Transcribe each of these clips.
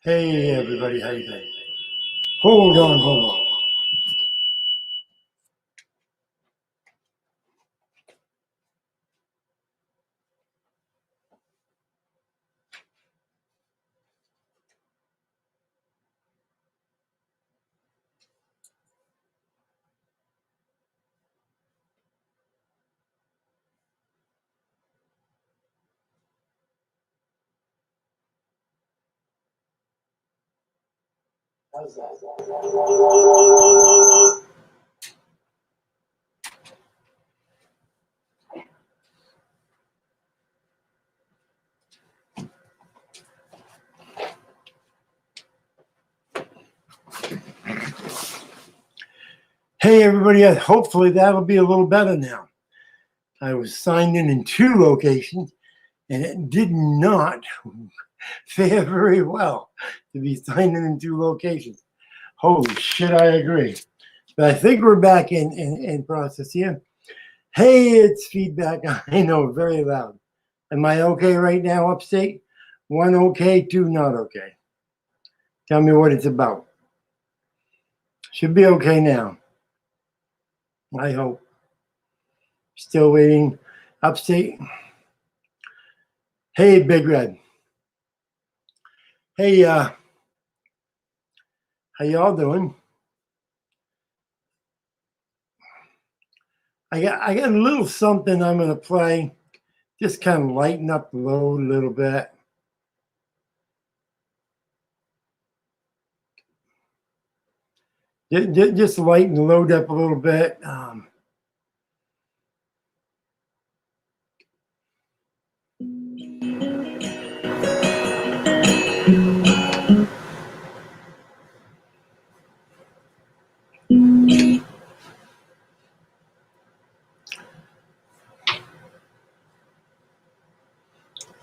Hey everybody, how you doing? Hold on. How's that? Hey everybody, hopefully that'll be a little better now. I was signed in 2 locations and it did not fare very well to be signed in 2 locations. Holy shit, I agree. But I think we're back in process here. Hey, it's feedback. I know, very loud. Am I okay right now, upstate? 1 okay, 2 not okay. Tell me what it's about. Should be okay now. I hope. Still waiting. Upstate. Hey, Big Red. Hey, how y'all doing? I got a little something I'm gonna play. Just kind of lighten up the load a little bit. Just lighten the load up a little bit.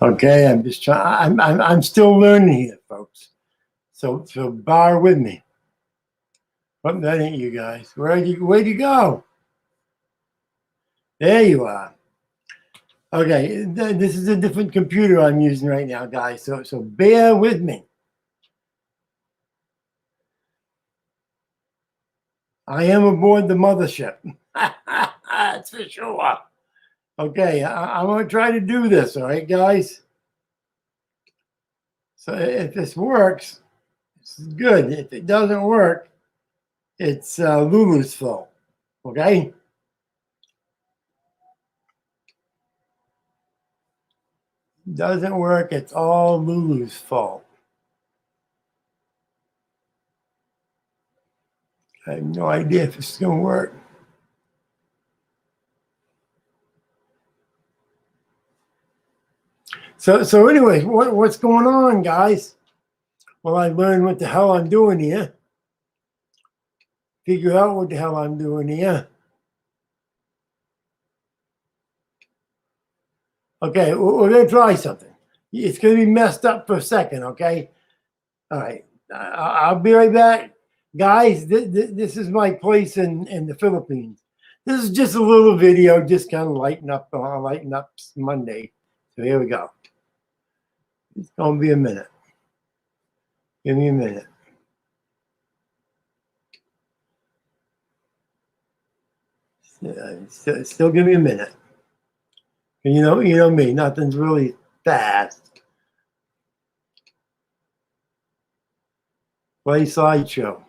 Okay, I'm just trying. I'm still learning here, folks. So bear with me. But that ain't you guys. Where'd you go? There you are. Okay, this is a different computer I'm using right now, guys. So bear with me. I am aboard the mothership. That's for sure. Okay, I'm going to try to do this, all right, guys? So if this works, it's good. If it doesn't work, it's Lulu's fault, okay? Doesn't work, it's all Lulu's fault. I have no idea if it's going to work. So anyway, what's going on, guys? Well, I learned what the hell I'm doing here. Figure out what the hell I'm doing here. Okay, we're going to try something. It's going to be messed up for a second, okay? All right, I'll be right back. Guys, this is my place in the Philippines. This is just a little video, just kind of lighten up Monday. So here we go. It's going to be a minute. Give me a minute. Still give me a minute. And you know me, nothing's really fast. Play slideshow.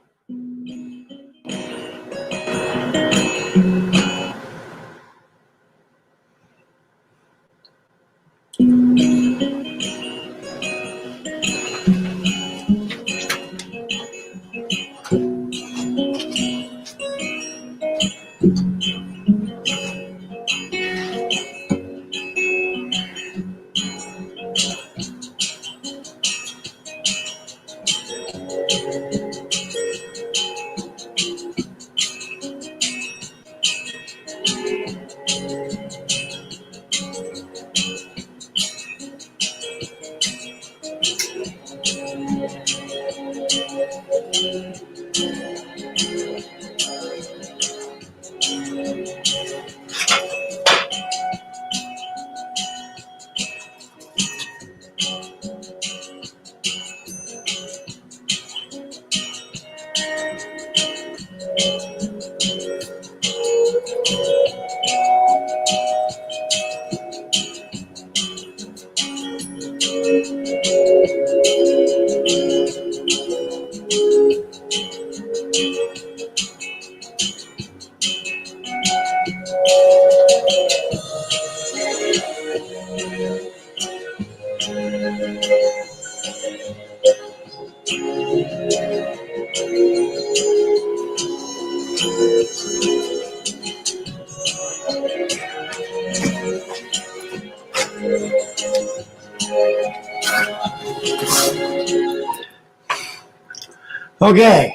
Okay,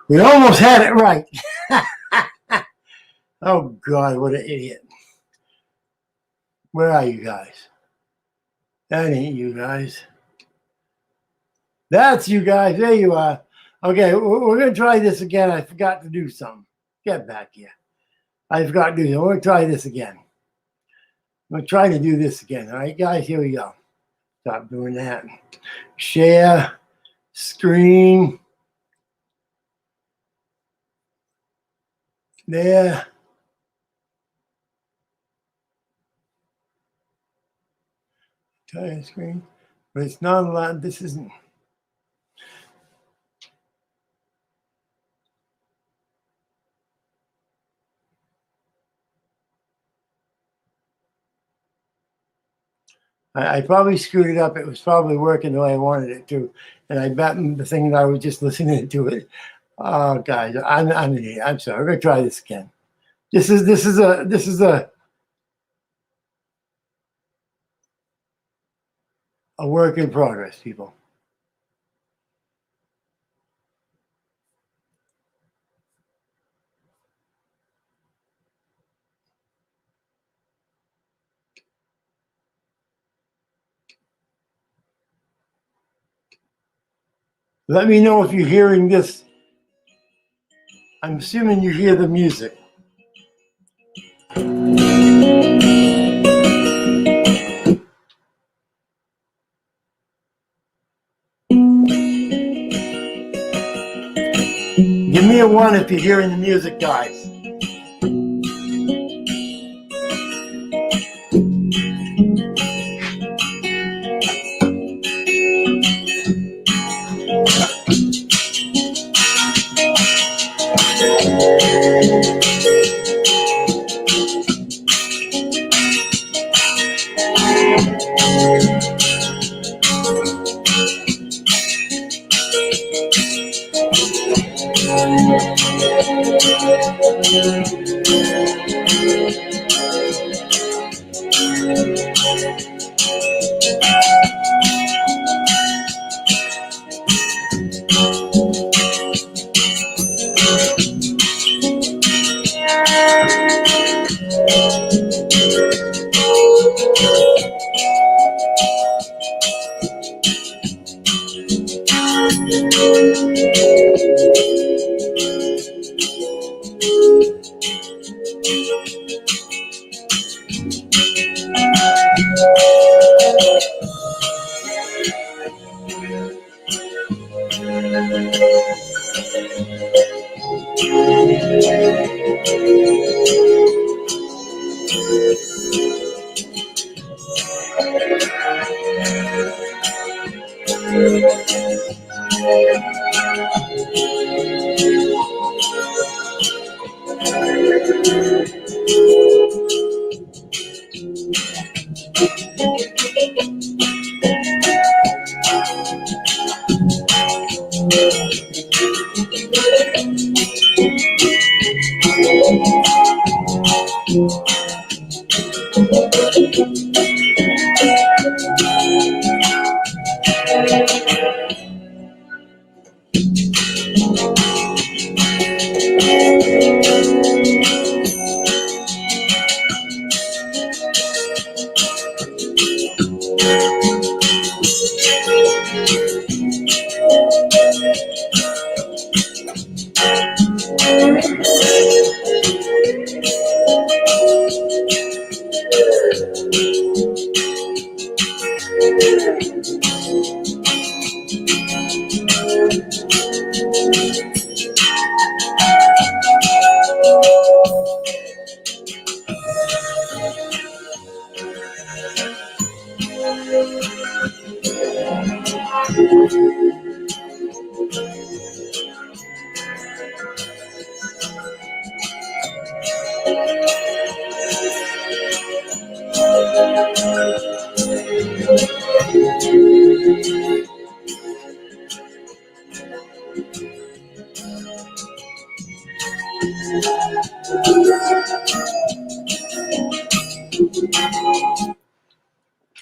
we almost had it right. Oh God, what an idiot. Where are you guys? That ain't you guys. That's you guys. There you are. Okay, we're going to try this again. I forgot to do something. Get back here. I forgot to do something. We're going to try this again. I'm going to try to do this again. All right, guys, here we go. Stop doing that. Share, screen. There. Entire screen. But it's not allowed. This isn't. I probably screwed it up. It was probably working the way I wanted it to. And I bet the thing that I was just listening to it. Oh, guys, I'm an idiot. I'm sorry. We're going to try this again. This is a work in progress, people. Let me know if you're hearing this. I'm assuming you hear the music. Give me a 1 if you're hearing the music, guys.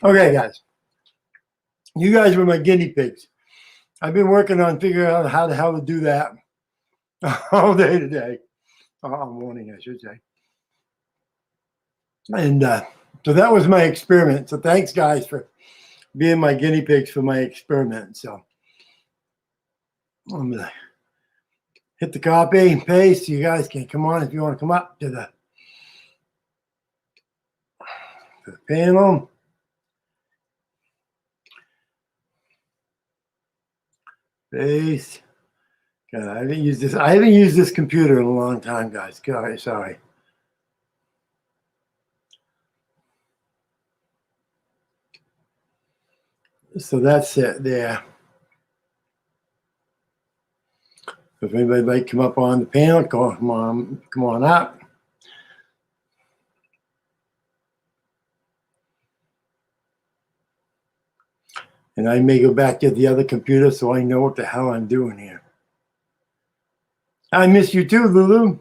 Okay, guys. You guys were my guinea pigs. I've been working on figuring out how the hell to do that all day today. All morning, I should say. And so that was my experiment. So thanks, guys, for being my guinea pigs for my experiment. So I'm going to hit the copy and paste. You guys can come on if you want to come up to the panel. Paste. God, I haven't used this. I haven't used this computer in a long time, guys. God, sorry. So that's it there. If anybody might come up on the panel, come on up. And I may go back to the other computer so I know what the hell I'm doing here. I miss you too, Lulu.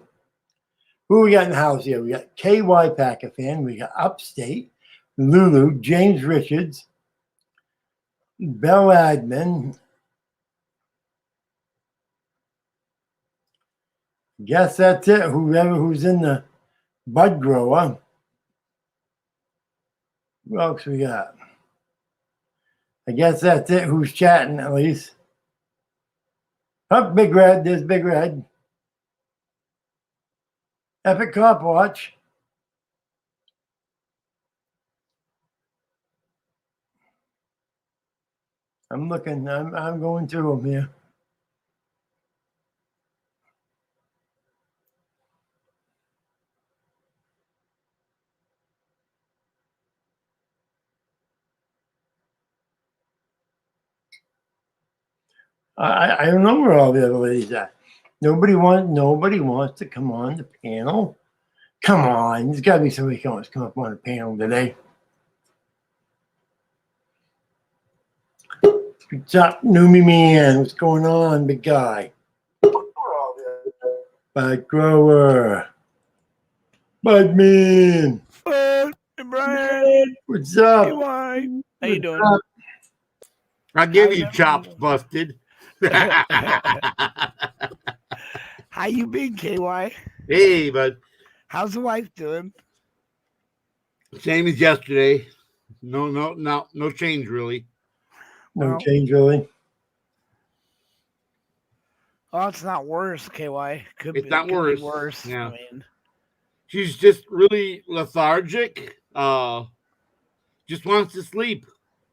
Who we got in the house here? We got KY Packer fan. We got Upstate, Lulu, James Richards, Bell Admin. Guess that's it. Who's in the bud grower. Who else we got? I guess that's it. Who's chatting at least? Oh, Big Red. There's Big Red. Epic Cop Watch. I'm looking. I'm going through them here. I don't know where all the other ladies are. Nobody wants to come on the panel. Come on, there's got to be somebody who wants to come up on the panel today. What's up, Noomy Man? What's going on, big guy? Bud Grower. Bud Man. Hey, Brian. What's up? Hey, why? How you doing? Up? I'll give you chops, busted. How you been, KY? Hey, bud. How's the wife doing? Same as yesterday. No change really. No change, really. Oh, it's not worse, KY. It's not worse. Worse. Yeah. I mean, She's just really lethargic. Just wants to sleep.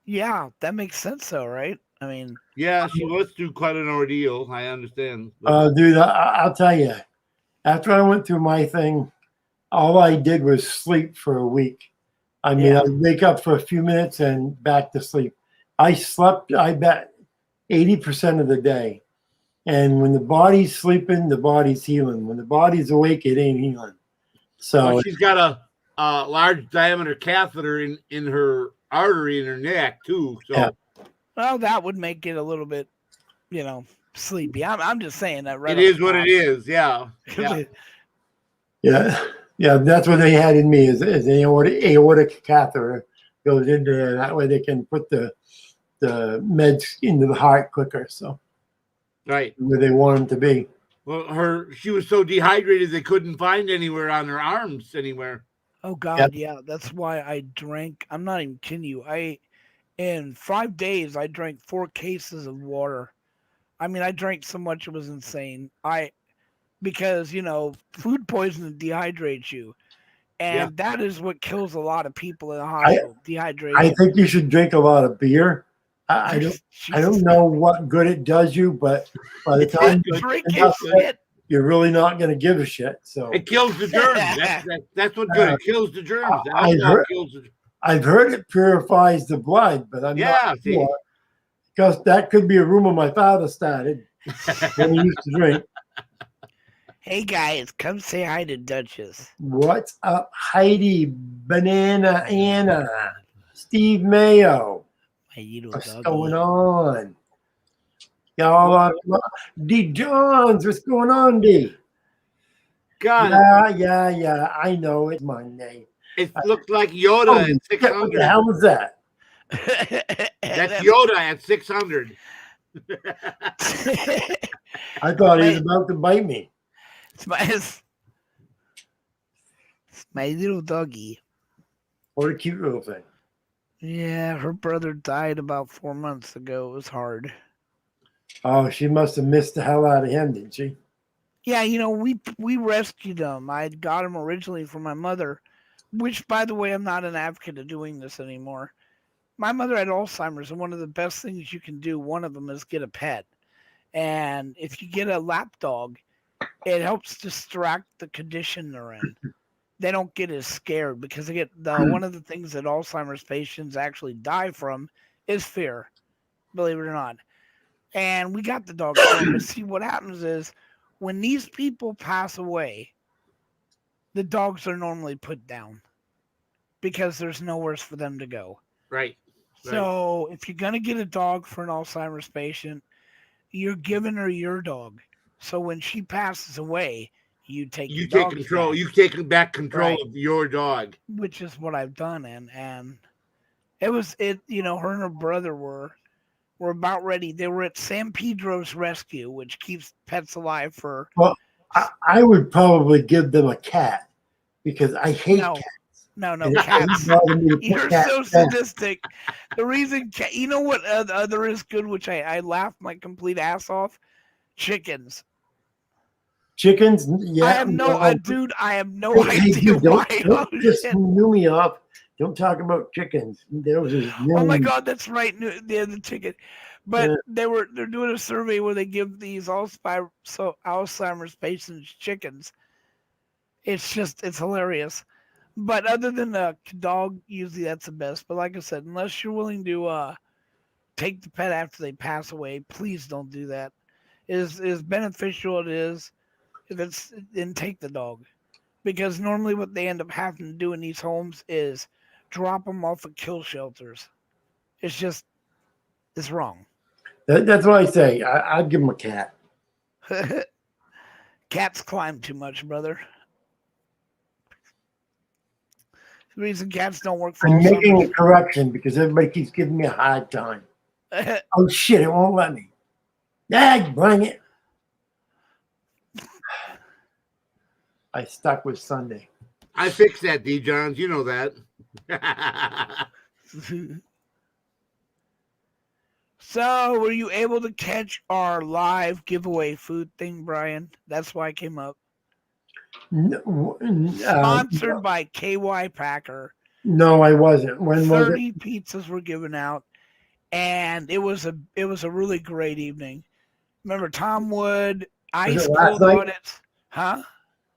yeah, that makes sense, though, right? I mean, yeah, she was through quite an ordeal. I understand. Dude, I'll tell you. After I went through my thing, all I did was sleep for a week. I mean, Yeah. I'd wake up for a few minutes and back to sleep. I slept, I bet, 80% of the day. And when the body's sleeping, the body's healing. When the body's awake, it ain't healing. So well, she's got a large diameter catheter in her artery in her neck too. So Yeah. well, that would make it a little bit, sleepy. I'm just saying that right. It is what it is. Yeah. Yeah, that's what they had in me is an aortic catheter goes into there. That way they can put the meds into the heart quicker. So Right. where they want them to be. Well, she was so dehydrated they couldn't find anywhere on her arms anywhere. Oh God, yeah. That's why I drank. I'm not even kidding you. In 5 days, I drank 4 cases of water. I mean, I drank so much it was insane. Because food poisoning dehydrates you, and that is what kills a lot of people in the hospital. Dehydration. I think you should drink a lot of beer. I don't know what good it does you, but by the time you drink it, you're really not going to give a shit. So it kills the germs. That's what good. It kills the germs. I've heard it purifies the blood, but I'm not sure because that could be a rumor my father started when he used to drink. Hey guys, come say hi to Duchess. What's up, Heidi, Banana Anna, Steve Mayo? My little What's doggy. going on? Y'all, D Johns, what's going on, D? God, Yeah. I know it's Monday. it looked like Yoda Holy at shit, what the 600. hell was that? That's Yoda at 600. I thought he was My- about to bite me. it's my little doggy. What a cute little thing. Yeah, her brother died about 4 months ago. It was hard. Oh, she must have missed the hell out of him, didn't she? Yeah, we rescued him. I got him originally from my mother, which, by the way, I'm not an advocate of doing this anymore. My mother had Alzheimer's, and one of the best things you can do, one of them is get a pet. And if you get a lap dog, it helps distract the condition they're in. They don't get as scared because they get one of the things that Alzheimer's patients actually die from is fear, believe it or not. And we got the dog for him. But see, what happens is when these people pass away, the dogs are normally put down because there's nowhere for them to go. Right. So if you're going to get a dog for an Alzheimer's patient, you're giving her your dog. So when she passes away, you take You the take dog's control. back, You take back control Right. of your dog. which is what I've done. And it was her and her brother were about ready. They were at San Pedro's Rescue, which keeps pets alive for. Well, I would probably give them a cat because I hate No, cats. no, And it cats. doesn't bother me to put You're cats so down. sadistic. The reason, you know what other is good, which I laugh my complete ass off? Chickens. Chickens, yeah. I have no, dude. I have no Hey, idea dude, why. don't Oh, just shit. new me up. Don't talk about chickens. Those are Oh my God, that's right. The chicken. But Yeah. they're doing a survey where they give these Alzheimer's patients chickens. It's hilarious. But other than a dog, usually that's the best. But like I said, unless you're willing to take the pet after they pass away, please don't do that. As beneficial it is, then take the dog, because normally what they end up having to do in these homes is drop them off at kill shelters. It's wrong. That's what I say. I'd give them a cat. Cats climb too much, brother. The reason cats don't work for I'm making a Alzheimer's. correction because everybody keeps giving me a hard time. Oh shit! It won't let me. Bring it. I stuck with Sunday. I fixed that, D. Johns. You know that. So, were you able to catch our live giveaway food thing, Brian? That's why I came up. Sponsored by KY Packer. No, I wasn't. When was it? 30 pizzas were given out, and it was a really great evening. Remember Tom Wood, Ice it last Cold night? Audits, huh?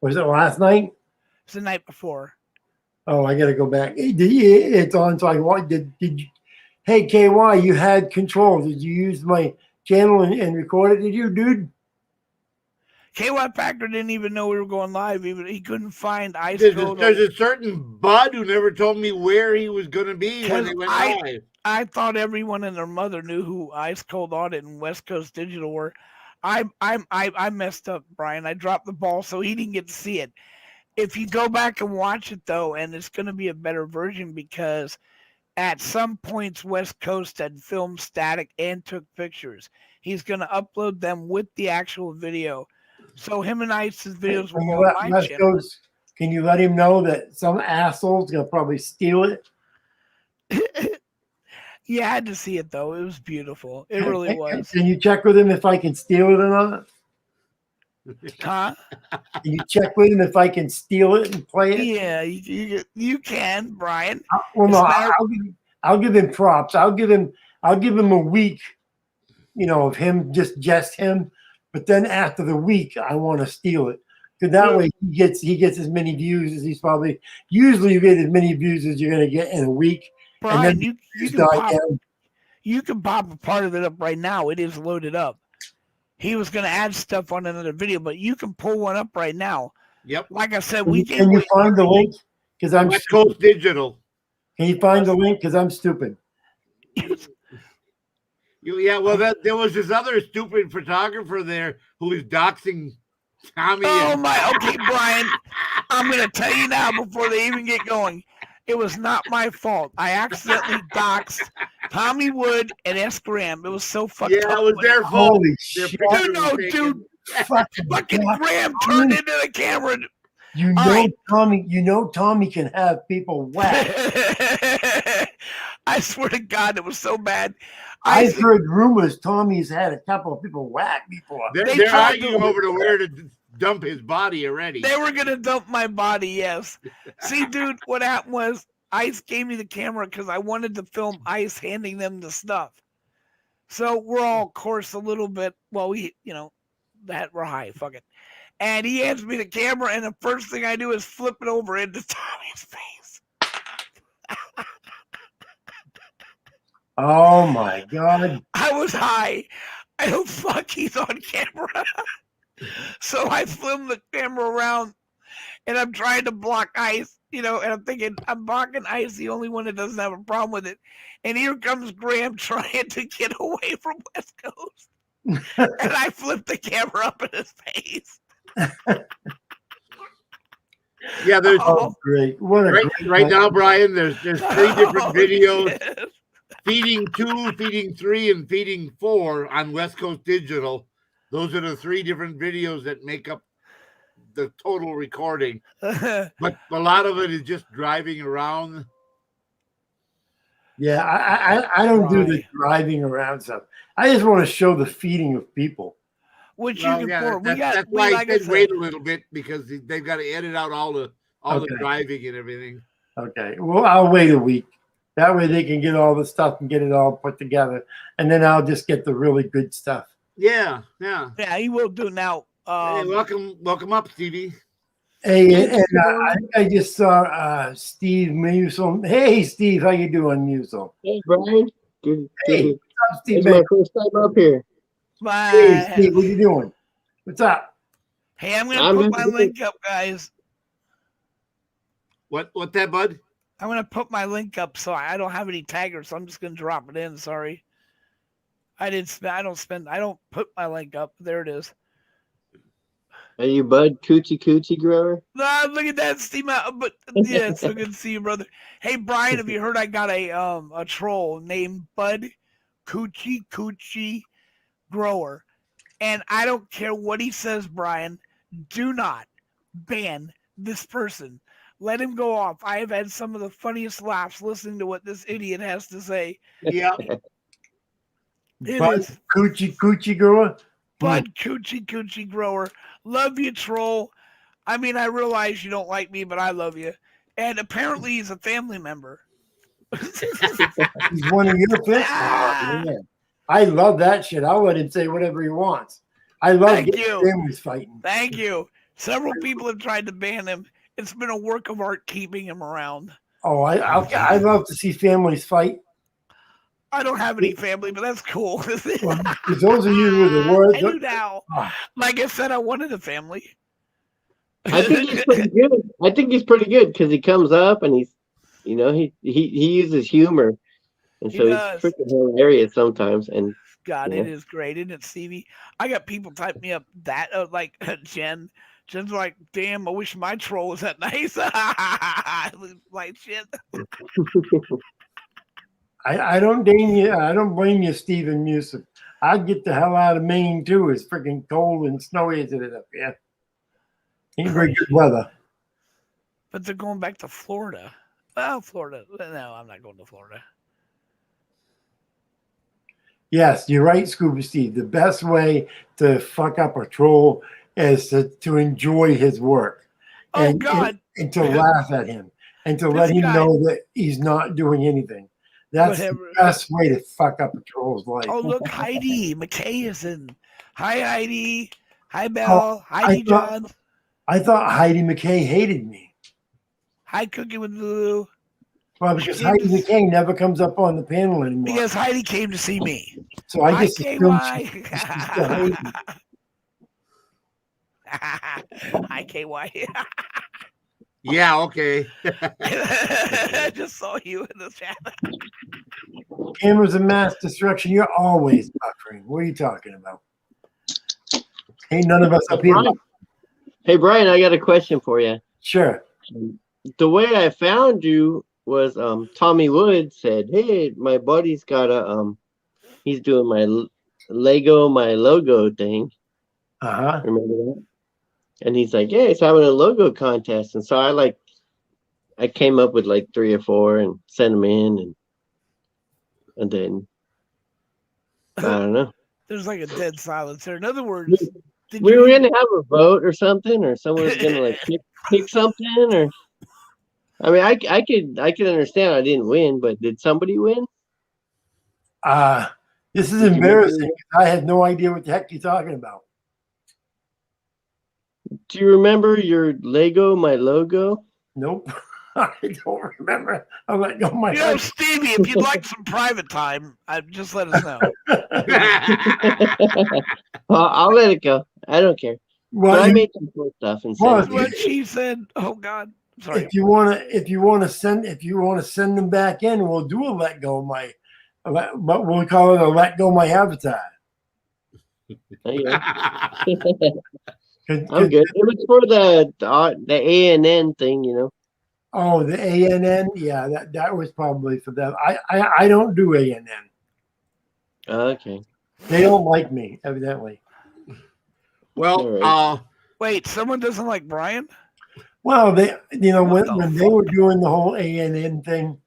Was it last night? It's the night before. Oh, I got to go back. It's on. So did you? Hey, KY, you had control. Did you use my channel and record it? Did you, dude? KY Packer didn't even know we were going live. Even he couldn't find Ice Cold. There's a certain bud who never told me where he was going to be when they went live. I thought everyone and their mother knew who Ice Cold Audit and West Coast Digital were. I messed up, Brian. I dropped the ball, so he didn't get to see it. If you go back and watch it though, and it's going to be a better version because at some points West Coast had filmed static and took pictures. He's going to upload them with the actual video. So him and Ice's videos will go on my channel. Can you let him know that some asshole's going to probably steal it? You had to see it though. It was beautiful. It really was. Can you check with him if I can steal it or not? Huh? Can you check with him if I can steal it and play it? Yeah, you can, Brian. Well, no, I'll give him props. I'll give him a week, of him, just him. But then after the week, I want to steal it. Because that way he gets as many views as he's probably. Usually you get as many views as you're going to get in a week. Brian, you can pop a part of it up right now. It is loaded up. He was going to add stuff on another video, but you can pull one up right now. Yep. Like I said, Can you find the link? Because I'm West Coast Digital. Can you find the link? Because I'm stupid. Yeah, well, there was this other stupid photographer there who was doxing Tommy. Oh and- my, okay, Brian. I'm gonna tell you now before they even get going. It was not my fault. I accidentally doxed Tommy Wood and S. Graham. It was so fucked Yeah, up. it was when- their fault. Holy Their shit! picture Dude, was no, taken. dude. Fucking Fucking God. Graham turned into the camera. You All know, right. Tommy. You know, Tommy can have people whacked. I swear to God, it was so bad. I've heard rumors Tommy's had a couple of people whack before. They're, They they're tried arguing to- over to where to dump his body already. They were gonna dump my body, yes. See, dude, what happened was Ice gave me the camera because I wanted to film Ice handing them the stuff. So we're all, of course, a little bit. Well, that we're high. Fuck it. And he hands me the camera, and the first thing I do is flip it over into Tommy's face. Oh my God! I was high. I don't fuck. He's on camera. So I filmed the camera around, and I'm trying to block Ice, and I'm thinking I'm blocking Ice, the only one that doesn't have a problem with it. And here comes Graham trying to get away from West Coast, and I flipped the camera up in his face. Yeah, there's Oh, great! What a right, great right night. now, Brian. There's 3 different Oh, videos: yes. feeding 2, feeding 3, and feeding 4 on West Coast Digital. Those are the 3 different videos that make up the total recording. But a lot of it is just driving around. Yeah, I don't do the Right. driving around stuff. I just want to show the feeding of people. Which Well, you yeah, can pour. We that's got. why We, like I I said wait said, a little bit because they've got to edit out all the Okay. driving and everything. Okay, well, I'll wait a week. That way they can get all the stuff and get it all put together, and then I'll just get the really good stuff. Yeah, yeah. yeah, he will do now. Hey, welcome up, Stevie. Hey, and I think I just saw Steve Musel. Hey, Steve, how you doing, Musel? Hey, Brian. Good. Hey, good. what's up, Steve? It's my first time up here. Bye. Hey, Steve, what you doing? What's up? Hey, I'm gonna I'm put doing my good. link up, guys. What that, bud? I'm gonna put my link up, so I don't have any taggers, so I'm just gonna drop it in. Sorry, I don't put my link up. There it is. Are you Bud Coochie Grower? No, look at that, Steve. But yeah, it's so good to see you, brother. Hey, Brian, have you heard I got a troll named Bud Coochie Grower, and I don't care what he says, Brian. Do not ban this person. Let him go off. I have had some of the funniest laughs listening to what this idiot has to say. Yeah. It Bud is Coochie Grower? Bud Coochie Grower. Love you, troll. I mean, I realize you don't like me, but I love you. And apparently he's a family member. He's one of your fans. Ah. Man. I love that shit. I'll let him say whatever he wants. I love Thank getting you. families fighting. Thank you. Several people have tried to ban him. It's been a work of art keeping him around. Oh, I love to see families fight. I don't have any family, but that's cool. Well, 'cause those of you with the words, I do now. Ah. Like I said, I wanted a family. I think he's pretty good. I think he's pretty good because he comes up and he's, he uses humor, and He so does. he's freaking hilarious sometimes. And God, Yeah. it is great, isn't it, Stevie? I got people type me up that like Jen. Jen's like, damn, I wish my troll was that nice. Like shit. I don't blame you. I don't blame you, Stephen Music. I'd get the hell out of Maine too. It's freaking cold and snowy as it is up here. Ain't very good weather. But they're going back to Florida. Well, Florida. No, I'm not going to Florida. Yes, you're right, Scuba Steve. The best way to fuck up a troll is to enjoy his work. Oh God. And to laugh at him and to let This him guy- know that he's not doing anything. That's Whatever. the best way to fuck up a troll's life. Oh look, Heidi McKay is in. Hi Heidi. Hi Belle. Hi I D thought- John. I thought Heidi McKay hated me. Hi Cookie with Lulu. Well, because Heidi McKay never comes up on the panel anymore. Because Heidi came to see me. So I Hi just assumed she, KY. still hated me. Hi KY. Yeah, okay. I just saw you in the chat. Cameras of mass destruction. You're always buffering. What are you talking about? Ain't none of us up here. Hey, Brian, I got a question for you. Sure. The way I found you was Tommy Wood said, "Hey, my buddy's got a he's doing my Lego my logo thing." Uh-huh. Remember that? And he's like, "Yeah, he's having a logo contest." And so I came up with like 3 or 4 and sent them in, and then I don't know. There's like a dead silence there. In other words, did We you were gonna have a vote or something, or someone was gonna like pick something, or I mean, I could understand I didn't win, but did somebody win? This is Did you embarrassing. remember- I had no idea what the heck you're talking about. Do you remember your Lego my logo? Nope. I don't remember. I'm like, oh my You know, Stevie, if you'd like some private time, just let us know. I'll let it go. I don't care. But Well, I you- made some cool stuff and Well, sent it. What she said. Oh God. Sorry. if you want to send them back in, we'll do a let go but we'll call it a let go my avatar. Oh, yeah. 'Cause- I'm good. It was for the ANN thing, you know. Oh, the ANN, yeah, that was probably for them. I don't do ANN. Okay. They don't like me, evidently. Well, Wait, someone doesn't like Brian? Well, they, What the when they were doing the whole ANN thing,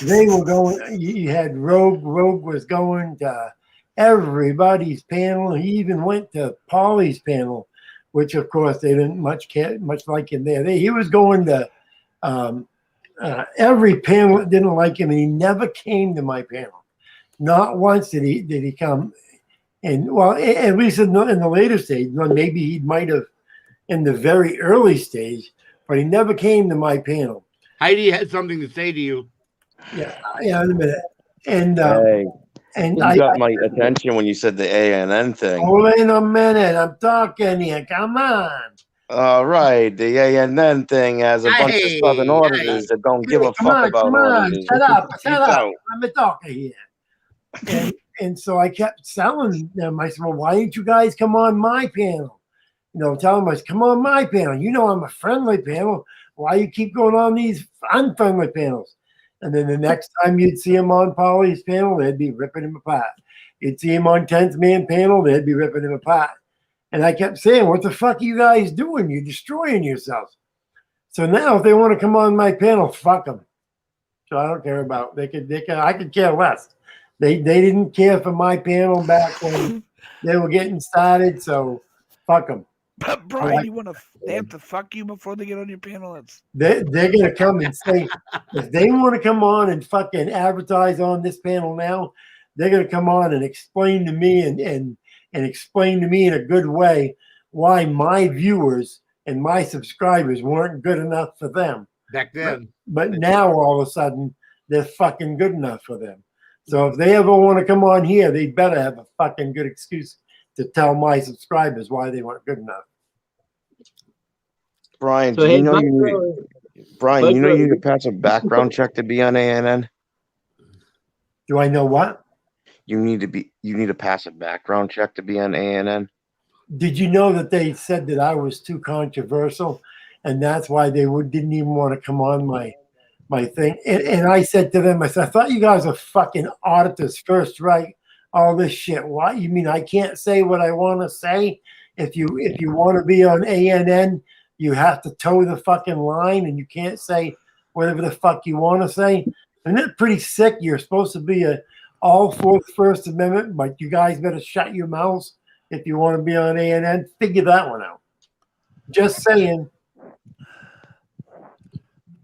they were going. You had Rogue. Rogue was going to everybody's panel. He even went to Paulie's panel, which of course they didn't much like him there. He was going to every panel that didn't like him, and he never came to my panel. Not once did he come. And well, at least in the later stage, maybe he might have in the very early stage, but he never came to my panel. Heidi had something to say to you. Yeah, in a minute. And Hey, and you got my attention when you said the ANN thing. hold in a minute. I'm talking here. Come on. All right, the ANN thing has a bunch of Hey, Southern auditors that don't give a Come fuck on, about come on. auditors. Shut up. You Shut up. don't. I'm a talker here. And so I kept telling them, I said, well, why didn't you guys come on my panel? Tell them, I said, come on my panel. I'm a friendly panel. Why you keep going on these unfriendly panels? And then the next time you'd see him on Paulie's panel, they'd be ripping him apart. You'd see him on 10th Man panel, they'd be ripping him apart. And I kept saying, what the fuck are you guys doing? You're destroying yourselves. So now if they want to come on my panel, fuck them. So I don't care about I could care less. They didn't care for my panel back when they were getting started, so fuck them. But Brian, they have to fuck you before they get on your panel? They're gonna come and say, if they want to come on and fucking advertise on this panel now, they're gonna come on and explain to me and explain to me in a good way why my viewers and my subscribers weren't good enough for them. Back then. But now all of a sudden they're fucking good enough for them. So if they ever want to come on here, they better have a fucking good excuse to tell my subscribers why they weren't good enough. Brian, So do hey, you know Buck you need, Row- Brian, you know Buck you Row- need to pass a background check to be on ANN? Do I know what? You need to pass a background check to be on ANN? Did you know that they said that I was too controversial, and that's why they didn't even want to come on my thing? And I said to them, I said, I thought you guys are fucking auditors first, right? All this shit. What you mean? I can't say what I want to say. If you want to be on ANN, you have to toe the fucking line, and you can't say whatever the fuck you want to say. Isn't it pretty sick? You're supposed to be all for the First Amendment, but you guys better shut your mouths if you want to be on ANN. Figure that one out. Just saying.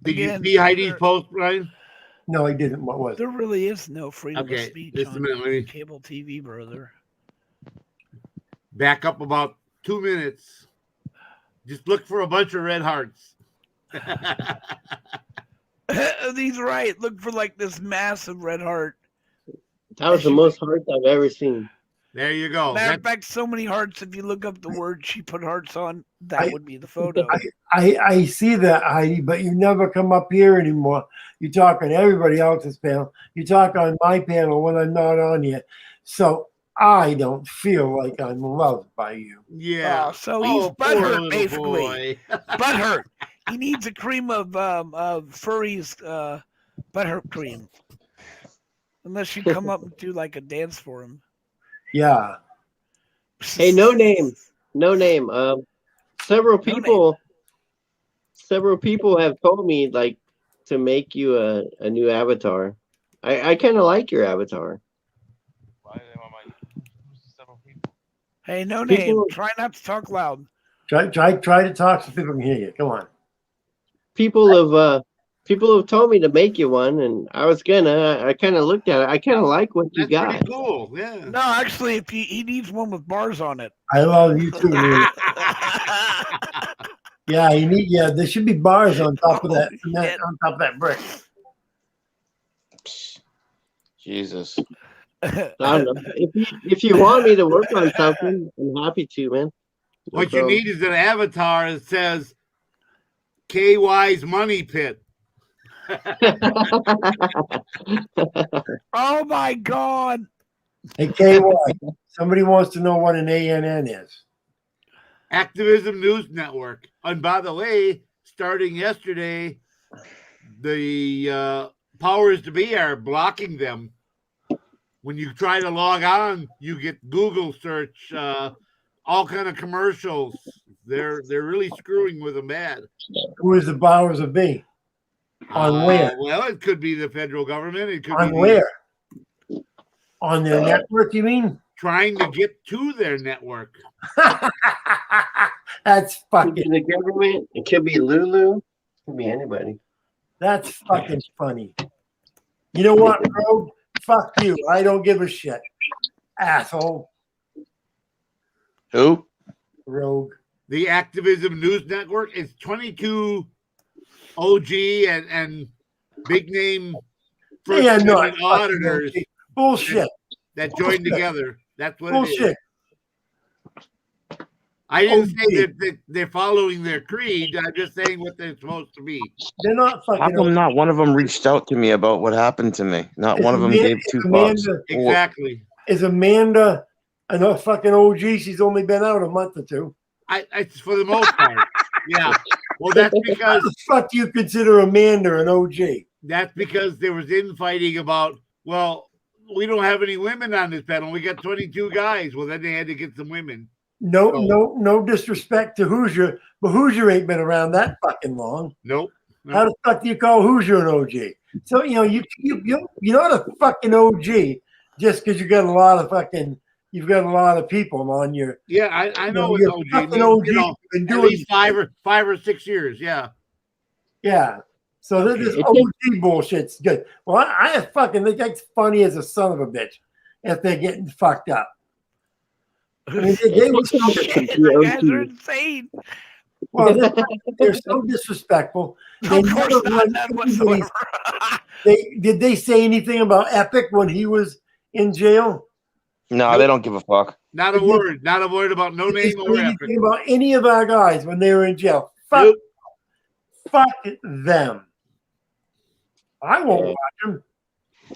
Did you Again, see Heidi's post, Brian? No, I didn't. What was it? There really is no freedom Okay, of speech just a on minute, let me- cable TV, brother. Back up about 2 minutes. Just look for a bunch of red hearts. He's right. Look for like this massive red heart. That was the most hearts I've ever seen. There you go. Matter of That's- fact, so many hearts. If you look up the word she put hearts on, that I- would be the photo. I see that, Heidi, but you never come up here anymore. You talk on everybody else's panel. You talk on my panel when I'm not on here. So I don't feel like I'm loved by you. yeah. Oh, so he's poor butthurt, little basically. boy. Butthurt. He needs a cream of Furry's butthurt cream. Unless you come up and do like a dance for him. Yeah. Hey, no name. Several people have told me like to make you a new avatar. I kind of like your avatar. Why are they on my several people? Hey, no People- name. Try not to talk loud. Try to talk so people can hear you. Come on. People have told me to make you one, and I was gonna. I kind of looked at it. I kind of like what you That's got. pretty cool. Yeah. No, actually, if he needs one with bars on it. I love you too. Lou. Yeah, there should be bars on top of that, Oh, shit. on top of that brick. Jesus. I don't know. If you want me to work on something, I'm happy to, man. No What you problem. need is an avatar that says KY's Money Pit. Oh my God! Hey, KY, somebody wants to know what an ANN is. Activism News Network. And by the way, starting yesterday, the powers to be are blocking them. When you try to log on, you get Google search, all kind of commercials. They're really screwing with them bad. Who is the powers of be? On where? Well, it could be the federal government. It could On be where? On their network, you mean? trying to get to their network. That's Could be fucking. the government. It could be Lulu. It could be anybody. That's fucking funny. You know what, Rogue? Fuck you. I don't give a shit. Asshole. Who? Rogue. The Activism News Network is 22 OG and big name first Yeah, no, Amendment auditors Bullshit. that joined together. That's what it is. Bullshit. I didn't OG. say that they're following their creed. I'm just saying what they're supposed to be. They're not How fucking. come not one of them reached out to me about what happened to me? Not one of them gave two fucks. Exactly. Is Amanda a fucking OG? She's only been out a month or two. I for the most part. Yeah. Well, that's How because the fuck do you consider Amanda an OG? there was infighting about, well, we don't have any women on this panel. We got 22 guys. Well, then they had to get some women. No disrespect to Hoosier, but Hoosier ain't been around that fucking long. Nope. How the fuck do you call Hoosier an OG? So you're not a fucking OG just because you've got a lot of people on your. Yeah, I know what you're OG fucking means. OG. You know, Been at doing least 5 or 6 years. Yeah. Yeah. So this OG bullshit's good. Well, I fucking think that's funny as a son of a bitch if they're getting fucked up. I mean, they were so, You guys are insane. well, they're so disrespectful. They Of course never not, let none anybody's- whatsoever. Did they say anything about Epic when he was in jail? No, they don't give a fuck. Not a word. Not a word about no Did they name say or epic. anything about any of our guys when they were in jail? Fuck, fuck them. I won't watch them.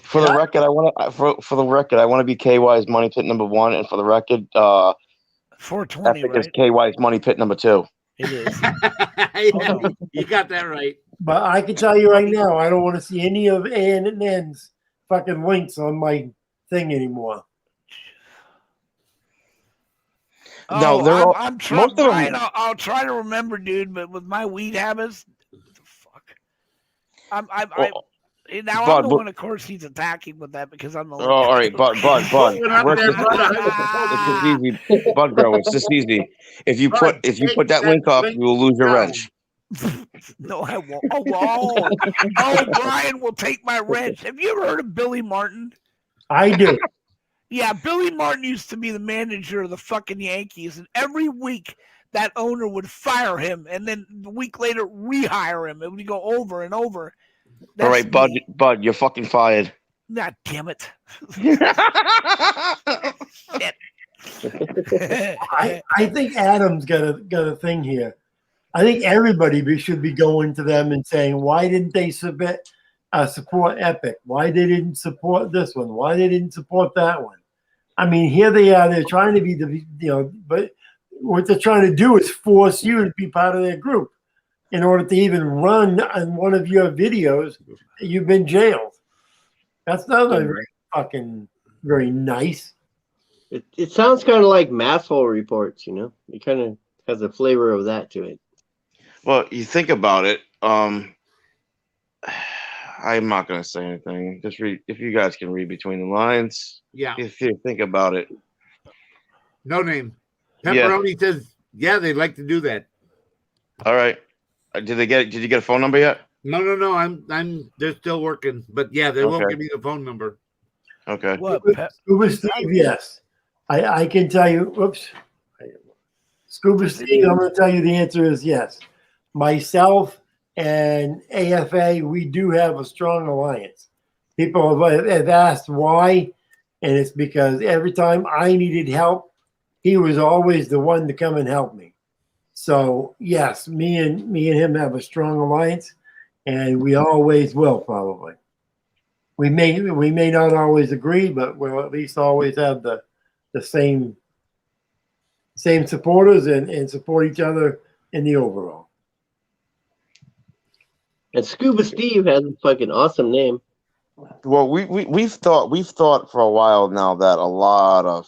For the record, I want to. For the record, I want to be KY's Money Pit number 1, and for the record, 420, Epic right? is KY's Money Pit number 2. It is. Yeah, you got that right. But I can tell you right now, I don't want to see any of ANN's fucking links on my thing anymore. No, they're all- I'm trying. most of them- Brian, I'll try to remember, dude. But with my weed habits, fuck. I'm Well, now Bud, I'm the one. Of course, he's attacking with that because I'm the. Oh, all right, Bud. Going up Work there, this- Bud. It's just easy, Bud, bro. It's just easy. If you put that link up, you will lose your wrench. No, I won't. Oh, whoa. Oh, Brian will take my wrench. Have you ever heard of Billy Martin? I do. Yeah, Billy Martin used to be the manager of the fucking Yankees, and every week that owner would fire him, and then a week later rehire him. It would go over and over. That's All right, Bud. me. Bud, you're fucking fired. God damn it! I think Adam's got a thing here. I think everybody should be going to them and saying, why didn't they support Epic? Why they didn't support this one? Why they didn't support that one? I mean, here they are. They're trying to be but what they're trying to do is force you to be part of their group in order to even run on one of your videos. You've been jailed. That's not very nice. It sounds kind of like masshole reports, you know. It kind of has a flavor of that to it. Well, you think about it. I'm not going to say anything. Just read. If you guys can read between the lines. Yeah. If you think about it. No name. Pepperoni says, yeah, they'd like to do that. All right. Did you get a phone number yet? No. They're still working, but yeah, they won't give me the phone number. Okay. What? Scuba Steve, yes. I can tell you. Whoops. Scuba Steve, I'm going to tell you the answer is yes. Myself and AFA, we do have a strong alliance. People have asked why, and it's because every time I needed help, he was always the one to come and help me. So yes, me and him have a strong alliance, and we always will probably. We may not always agree, but we'll at least always have the same supporters and support each other in the overall. And Scuba Steve has a fucking awesome name. Well, we've thought for a while now that a lot of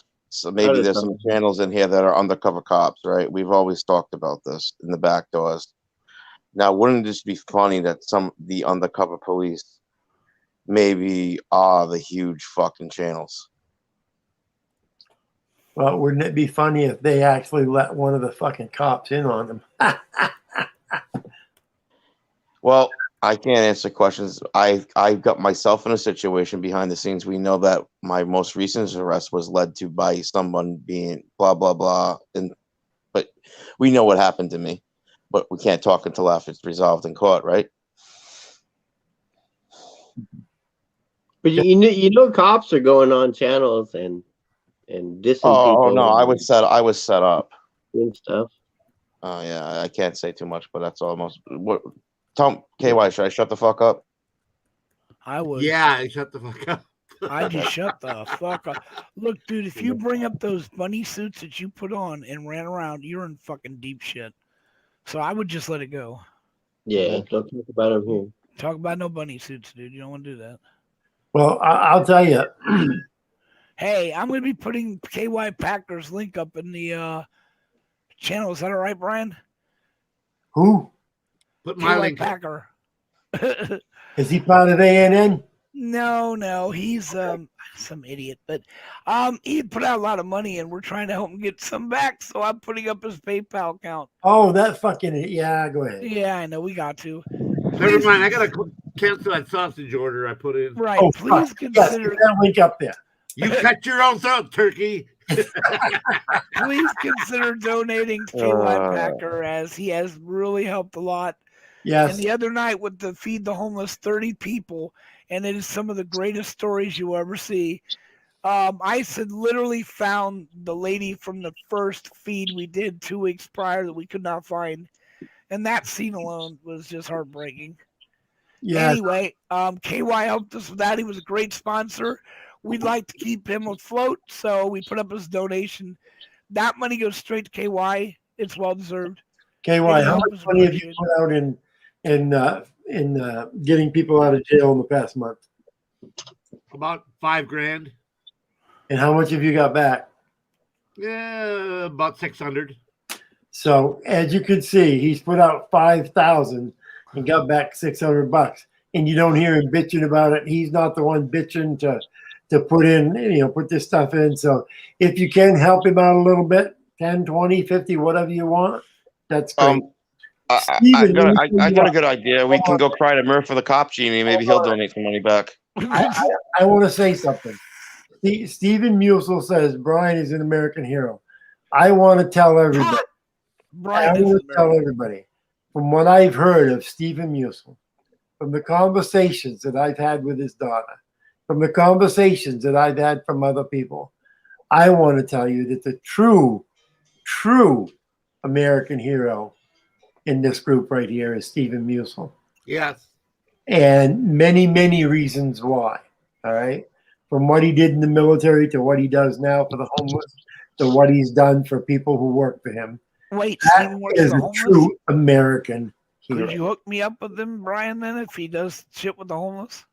maybe there's some channels in here that are undercover cops, right? We've always talked about this in the back doors. Now, wouldn't it just be funny that the undercover police maybe are the huge fucking channels? Well, wouldn't it be funny if they actually let one of the fucking cops in on them? Well, I can't answer questions. I got myself in a situation behind the scenes. We know that my most recent arrest was led to by someone being blah blah blah, but we know what happened to me. But we can't talk until after it's resolved in court, right? But you know, cops are going on channels and dissing people. Oh no, I was set up and stuff. Oh yeah, I can't say too much, but that's almost what. Tom KY, should I shut the fuck up? I would. Yeah, shut the fuck up. I just shut the fuck up. Look, dude, if you bring up those bunny suits that you put on and ran around, you're in fucking deep shit. So I would just let it go. Yeah, don't talk about them here. Talk about no bunny suits, dude. You don't want to do that. Well, I'll tell you. Hey, I'm going to be putting KY Packer's link up in the channel. Is that all right, Brian? Who? Put my KY link. Packer. Is he part of ANN? No, he's some idiot. But he put out a lot of money, and we're trying to help him get some back. So I'm putting up his PayPal account. Oh, that fucking yeah. Go ahead. Yeah, I know we got to. Never mind. I gotta cancel that sausage order I put in. Right. Oh, Please fuck. consider. Yes, that link up there. You cut your own throat, turkey. Please consider donating to KY Packer, as he has really helped a lot. Yes. And the other night with the Feed the Homeless, 30 people, and it is some of the greatest stories you'll ever see. I literally found the lady from the first feed we did 2 weeks prior that we could not find. And that scene alone was just heartbreaking. Yeah. Anyway, KY helped us with that. He was a great sponsor. We'd like to keep him afloat, so we put up his donation. That money goes straight to KY. It's well deserved. KY, how much money have you put out in getting people out of jail in the past month? About $5,000. And how much have you got back? Yeah, about 600. So as you can see, he's put out 5,000 and got back $600. And you don't hear him bitching about it. He's not the one bitching to put in, put this stuff in. So if you can help him out a little bit, 10, 20, 50, whatever you want, that's great. I got a good idea. We can go cry to Murph for the cop genie. Maybe he'll donate some money back. I want to say something. Stephen Musel says Brian is an American hero. I want to tell everybody. From what I've heard of Stephen Musel, from the conversations that I've had with his daughter, from the conversations that I've had from other people, I want to tell you that the true American hero in this group right here is Stephen Musil. Yes. And many reasons why. All right. From what he did in the military to what he does now for the homeless to what he's done for people who work for him. Wait, That Stephen works for is the a homeless? true American hero. Could you hook me up with him, Brian, then, if he does shit with the homeless?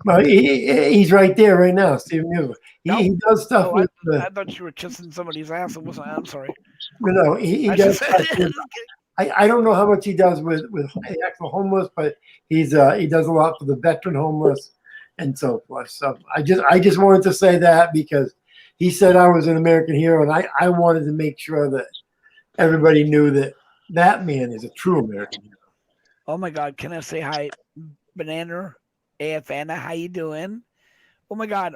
Well, he's right there right now, Stephen Musil. He does stuff Oh, with I thought you were kissing somebody's ass. It wasn't. I'm sorry. no, he I does just- stuff with, I don't know how much he does with the actual homeless, but he does a lot for the veteran homeless and so forth. So I just wanted to say that because he said I was an American hero, and I wanted to make sure that everybody knew that that man is a true American hero. Oh my God! Can I say hi, Banana? AF Anna, how you doing? Oh my God,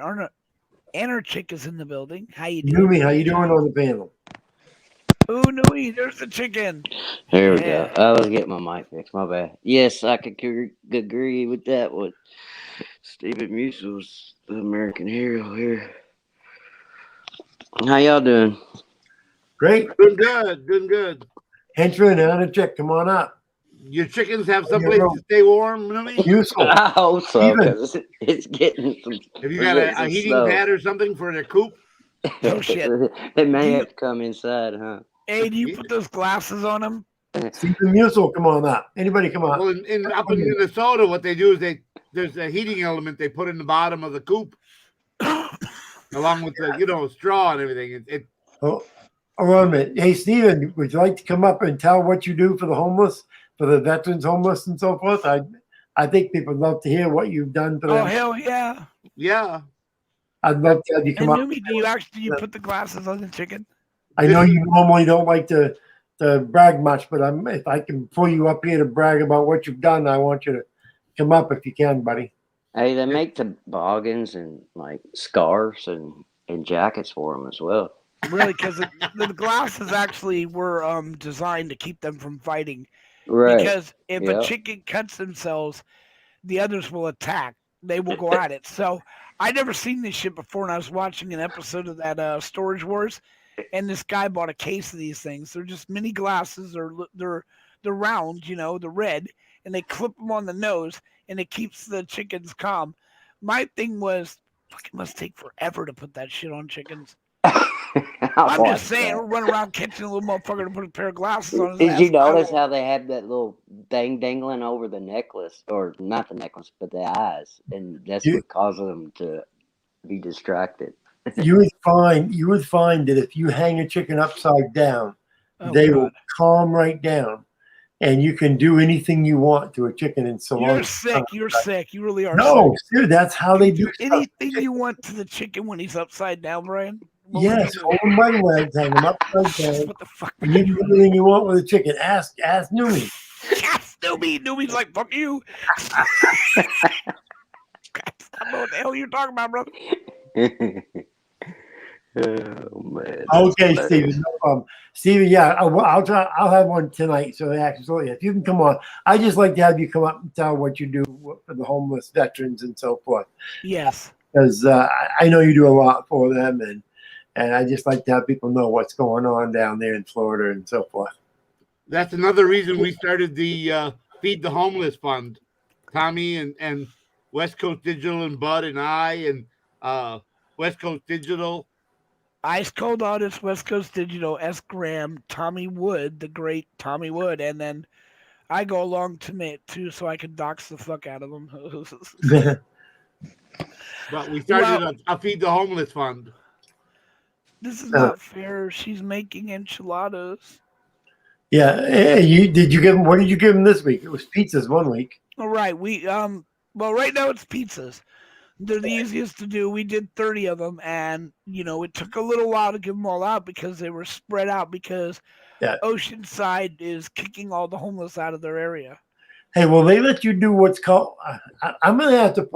Anna Chick is in the building. How you doing? Numi, how you doing on the panel? Oh Nui, there's the chicken. Here we Yeah. go. I was getting my mic fixed. My bad. Yes, I could agree with that. With Stephen Musil's the American hero here. How y'all doing? Great. Doing good. Doing good. Henchman and Anna Chick, come on up. Your chickens have someplace to stay warm, Millie? Useful. I hope so, Steven. because it's getting some. Have you we're got getting a some heating snow. pad or something for their coop? Oh, shit. They may Do you- have to come inside, huh? Hey, do you put those glasses on him? Stephen Musil, come on up. Anybody come on? Well, up in Minnesota, what they do is there's a heating element they put in the bottom of the coop, along with the straw and everything. Oh, wait a minute. Hey, Stephen, would you like to come up and tell what you do for the homeless, for the veterans homeless and so forth? I think people would love to hear what you've done for Oh them. hell yeah! Yeah. I'd love to have you And come up. Numi, do you put the glasses on the chicken? I know you normally don't like to brag much, but if I can pull you up here to brag about what you've done, I want you to come up if you can, buddy. Hey, they make toboggans and like scarves and jackets for them as well. Really, because the glasses actually were designed to keep them from fighting. Right. Because if Yep. a chicken cuts themselves, the others will attack. They will go at it. So I never seen this shit before, and I was watching an episode of that Storage Wars, and this guy bought a case of these things. They're just mini glasses. They're round, they're red, and they clip them on the nose, and it keeps the chickens calm. My thing was, fucking must take forever to put that shit on chickens. I'm just saying, we're running around catching a little motherfucker to put a pair of glasses on his Did ass. you notice how they have that little thing dangling over the necklace, or not the necklace, but the eyes, and that's what causes them to be distracted. You would find that if you hang a chicken upside down, Oh, they God. will calm right down, and you can do anything you want to a chicken in so long. You're sick. You're sick. You really are No, sick. dude, that's how they do stuff. Anything you want to the chicken when he's upside down, Brian? What would Yes, you do? hold him by the legs, hang him upside down. What the fuck? And you do anything you want with a chicken. Ask Numi. Yes, Newbie. Newbie's like, fuck you. I don't know what the hell you're talking about, brother. Oh man. Okay, Steven, no problem. Steven, yeah, I'll try. I'll have one tonight. So actually, if you can come on, I just like to have you come up and tell what you do for the homeless veterans and so forth, Yes. because I know you do a lot for them, and I just like to have people know what's going on down there in Florida and so forth. That's another reason we started the Feed the Homeless Fund. Tommy and West Coast Digital and Bud and I and West Coast Digital. Ice Cold Artist, West Coast Digital, S. Graham, Tommy Wood, the great Tommy Wood, and then I go along to it too, so I can dox the fuck out of them. But we started a Feed the Homeless Fund. This is not fair. She's making enchiladas. Yeah, did you give them? What did you give them this week? It was pizzas one week. All right, we well, right now it's pizzas. They're the easiest to do. We did 30 of them, and it took a little while to give them all out because they were spread out because Oceanside is kicking all the homeless out of their area. Hey, well, they let you do what's called. I'm gonna have to.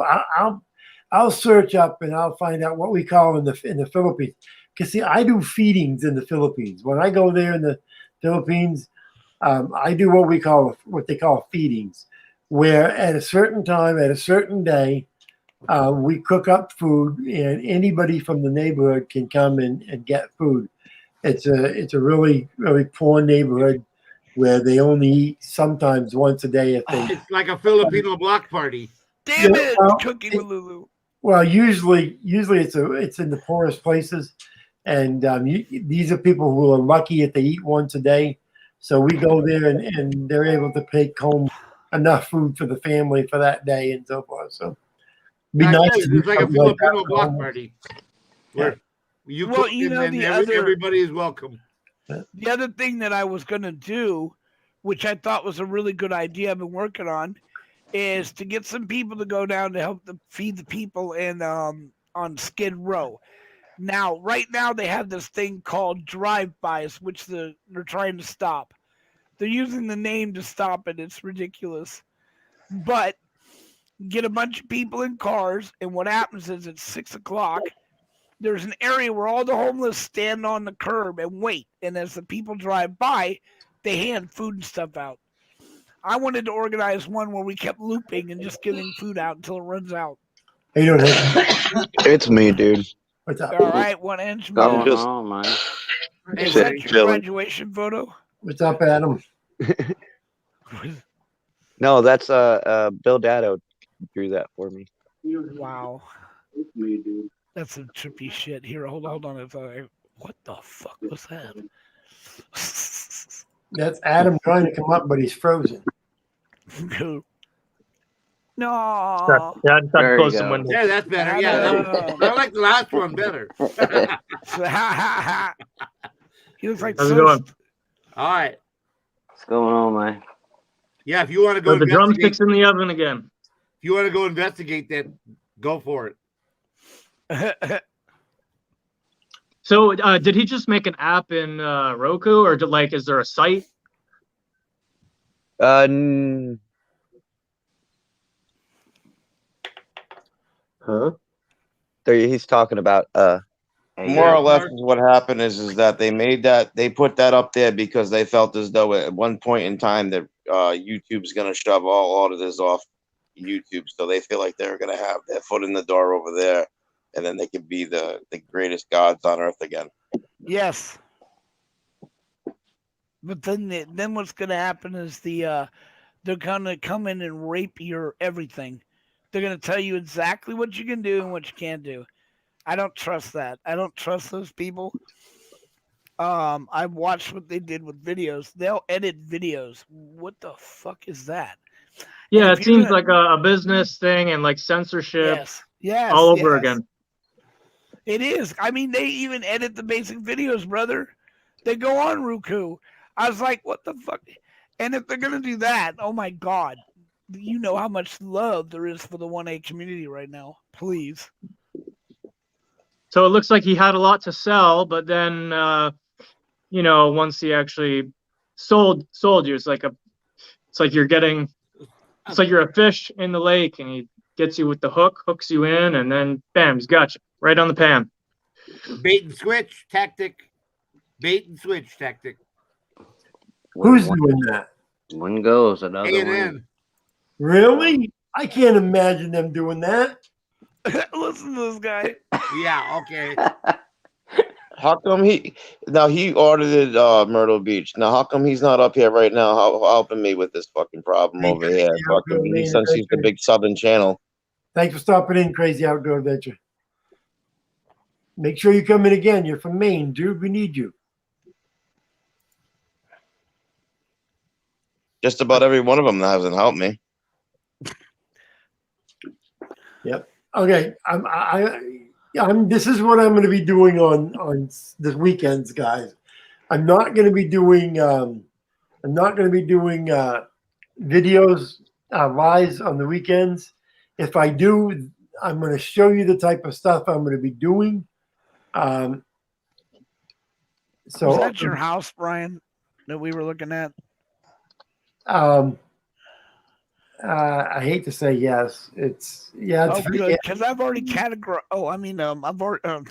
I'll search up and I'll find out what we call in the Philippines. Because see, I do feedings in the Philippines. When I go there in the Philippines, I do what they call feedings, where at a certain time, at a certain day, we cook up food, and anybody from the neighborhood can come and get food. It's a really poor neighborhood where they only eat sometimes once a day if they. It's like a Filipino block party. Damn Yeah, it! well, Cooking with Lulu. Well, usually it's in the poorest places, and these are people who are lucky if they eat once a day. So we go there, and they're able to take home enough food for the family for that day and so forth. So be I nice. tell you, to it's like a something like that Filipino for block home. party. Where you Well, cook you know, and the then other- everybody is welcome. The other thing that I was going to do, which I thought was a really good idea I've been working on, is to get some people to go down to help feed the people in on Skid Row. Now, right now, they have this thing called drive-bys, which they're trying to stop. They're using the name to stop it. It's ridiculous. But get a bunch of people in cars, and what happens is at 6 o'clock, there's an area where all the homeless stand on the curb and wait. And as the people drive by, they hand food and stuff out. I wanted to organize one where we kept looping and just giving food out until it runs out. Hey, you don't have It's me, dude. what's up? All right, 1 inch What's man. going just- on, man? Is Chilling, that your chilling. graduation photo? What's up, Adam? No, that's Bill Dado drew that for me. Wow. That's some trippy shit. Here, hold on. What the fuck was that? That's Adam trying to come up, but he's frozen. No. Yeah, I just had There to you close some go. windows. Yeah, that's better. Yeah, I like the last one better. He looks like How's it so going? All right. What's going on, man? Yeah, if you want to go So the investigate, drumsticks in the oven again. if you want to go investigate that, go for it. So did he just make an app in Roku, or is there a site? Huh? He's talking about More or less, is what happened is that they put that up there because they felt as though at one point in time that YouTube's gonna shove all auditors off YouTube, so they feel like they're gonna have their foot in the door over there, and then they can be the greatest gods on earth again. Yes. But then what's gonna happen is they're gonna come in and rape your everything. They're gonna tell you exactly what you can do and what you can't do. I don't trust that. I don't trust those people. I've watched what they did with videos. They'll edit videos. What the fuck is that? Yeah, if it you're seems gonna- like a business thing and like censorship Yes. all over yes. again. It is. I mean, they even edit the basic videos, brother. They go on Roku. I was like, what the fuck? And if they're gonna do that, oh my god, you know how much love there is for the 1A community right now. Please. So it looks like he had a lot to sell, but then once he actually sold you, it's like you're a fish in the lake, and he gets you with the hooks you in, and then bam, he's got you right on the pan. Bait and switch tactic. Bait and switch tactic. Who's doing that? One goes, another A and one. N. Really? I can't imagine them doing that. Listen to this guy. Yeah. Okay. How come he audited Myrtle Beach? Now how come he's not up here right now helping me with this fucking problem over here? Fucking, since he's the big Southern channel. Thanks for stopping in, Crazy Outdoor Adventure. Make sure you come in again. You're from Maine, dude. We need you. Just about every one of them hasn't helped me. Yep. Okay. This is what I'm going to be doing on this weekends, guys. I'm not going to be doing videos lives on the weekends. If I do, I'm going to show you the type of stuff I'm going to be doing. So Was that your house, Brian, that we were looking at? I hate to say yes. It's good, because I've already categorized. I've already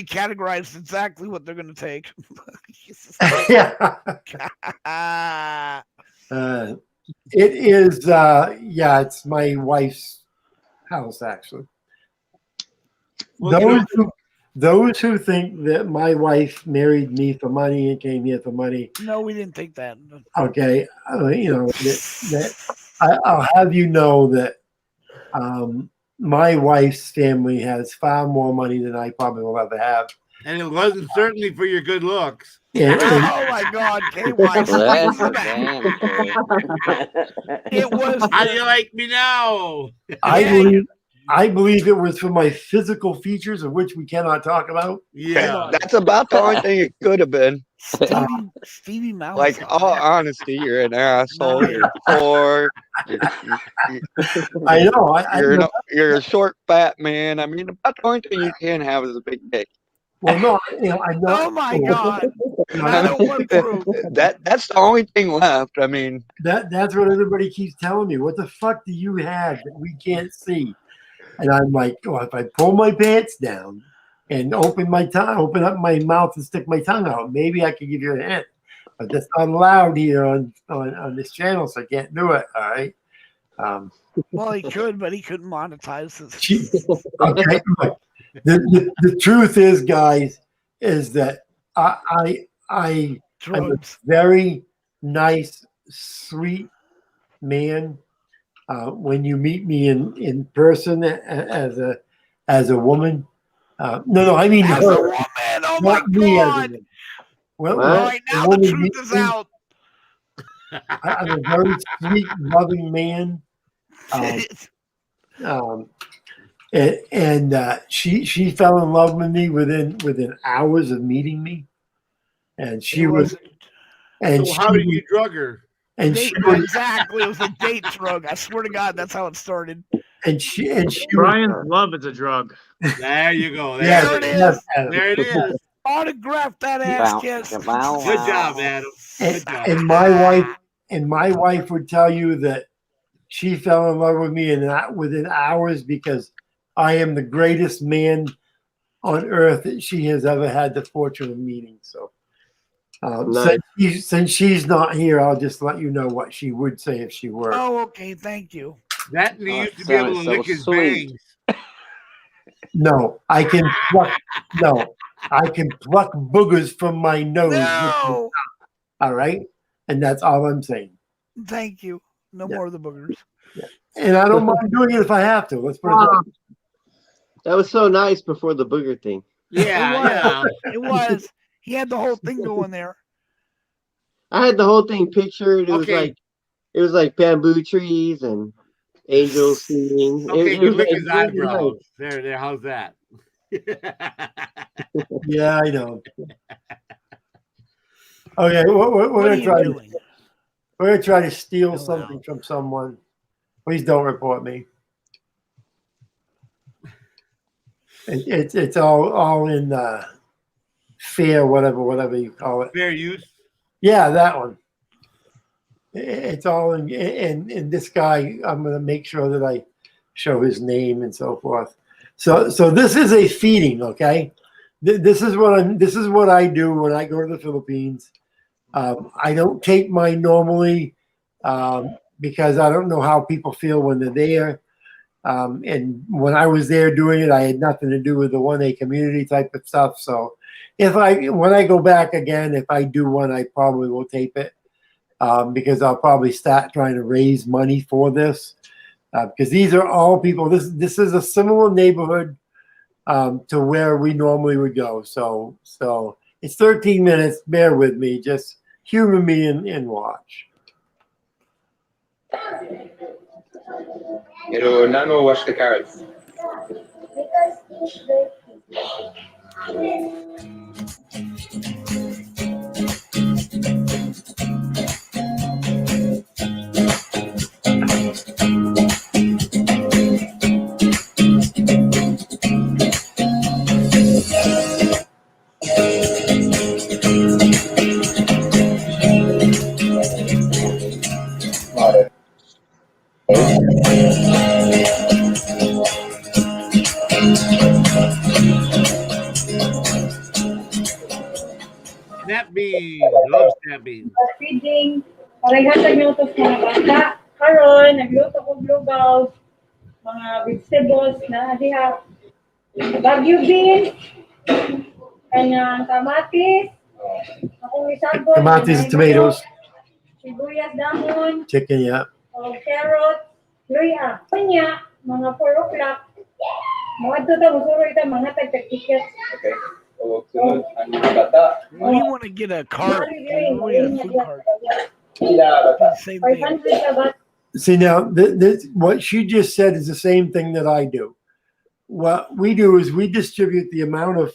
categorized exactly what they're going to take. yeah. It is. It's my wife's house, actually. Well, you know, Those who think that my wife married me for money and came here for money, No, we didn't think that. okay, I'll have you know that my wife's family has far more money than I probably will ever have. and it wasn't certainly for your good looks. And- Oh my God, KY. That's stop for that. damn sure. It was. How do you like me now? I believe it was for my physical features, of which we cannot talk about. Yeah. That's about the only thing it could have been. Stevie Mouse. Like, all honesty, you're an asshole. You're poor. I know. You're a short, fat man. I mean, about the only thing you can have is a big dick. Well, no, I'm not. Oh my God. I don't want proof. That's the only thing left. I mean, That's what everybody keeps telling me. What the fuck do you have that we can't see? And I'm like, well, if I pull my pants down and open up my mouth and stick my tongue out, maybe I could give you a hint. But that's not allowed here on this channel, so I can't do it. All right. Well, he could, but he couldn't monetize this. Okay. Look, the truth is, guys, is that I'm a Drugs. very nice, sweet man. When you meet me in person as a woman, no, I mean As her, a woman, oh my not me as a God. woman. Well, All right, now the woman truth meets is me, out. I'm a very sweet, loving man. She fell in love with me within hours of meeting me, and she was. And So how did you drug her? And she was, Exactly, it was a date drug. I swear to God, that's how it started. and she Brian's love is a drug. There you go. Yes, There it is. yes, Adam. There it is. Autograph that ass kiss. Good job, Adam. Good job. And my wife would tell you that she fell in love with me within hours because I am the greatest man on earth that she has ever had the fortune of meeting. So Nice. since she's not here, I'll just let you know what she would say if she were. Oh, okay, thank you. That and he used to be able to sounded so lick his sweet. bangs. No, I can pluck boogers from my nose. No, All right, and that's all I'm saying. thank you. No Yeah. more of the boogers. And I don't mind doing it if I have to. Let's put it that way. That was so nice before the booger thing. Yeah. It was. He had the whole thing going there. I had the whole thing pictured. It was like bamboo trees and angels singing. Okay, It you was lick like his really eyebrows. nice. There. How's that? Yeah, I know. Okay, we're What are gonna you try. doing? We're gonna try to steal Hello. something from someone. Please don't report me. It's all in fair, whatever you call it. Fair use. Yeah, that one. It's all in this guy. I'm gonna make sure that I show his name and so forth. So this is a feeding, okay? This is what I do when I go to the Philippines. I don't take mine normally because I don't know how people feel when they're there. And when I was there doing it, I had nothing to do with the 1A community type of stuff. So when I go back again, if I do one, I probably will tape it because I'll probably start trying to raise money for this because these are all people. This is a similar neighborhood to where we normally would go. So it's 13 minutes. Bear with me. Just humor me and watch. Pero Nano, wash the cards. Snap beans. Love snap beans. Feeding. Parehas nagluto sa mga bata. Karon, nagluto ko global. mga vegetables na diha. Baguio beans, kanyang kamatis, akong isabot. Tomatoes and tomatoes, Sibuyas dahon, chicken, yeah. o carrot, luya. Kanya, mga 4 o'clock. Mga ito ta, masuro ito, mga tag-ticket. Okay. So, sunod, ang mga bata. When you want to get a cart, you want to get a food cart. Sila bata. Same thing. 500 ka ba? See now, what she just said is the same thing that I do. What we do is we distribute the amount of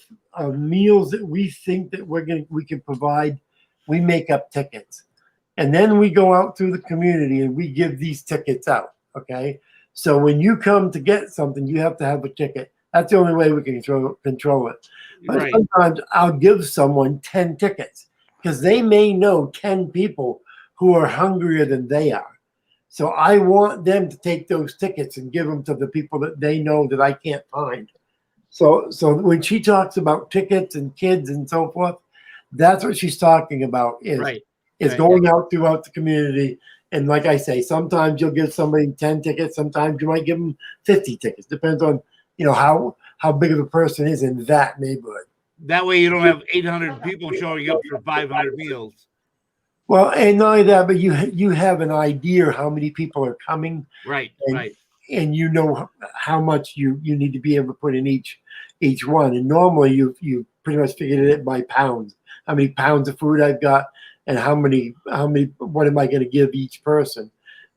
meals that we think that we can provide. We make up tickets, and then we go out through the community and we give these tickets out. Okay, so when you come to get something, you have to have a ticket. That's the only way we can control it. But Right. sometimes I'll give someone 10 tickets because they may know 10 people who are hungrier than they are. So I want them to take those tickets and give them to the people that they know that I can't find. So when she talks about tickets and kids and so forth, that's what she's talking about is Right. Right. going out throughout the community. And like I say, sometimes you'll give somebody 10 tickets, sometimes you might give them 50 tickets. Depends on, how big of a person is in that neighborhood. That way you don't have 800 people showing up for 500 meals. Well, and not only that, but you have an idea how many people are coming, Right. and, Right. and you know how much you need to be able to put in each one. And normally you pretty much figured it by pounds, how many pounds of food I've got, and how many what am I going to give each person.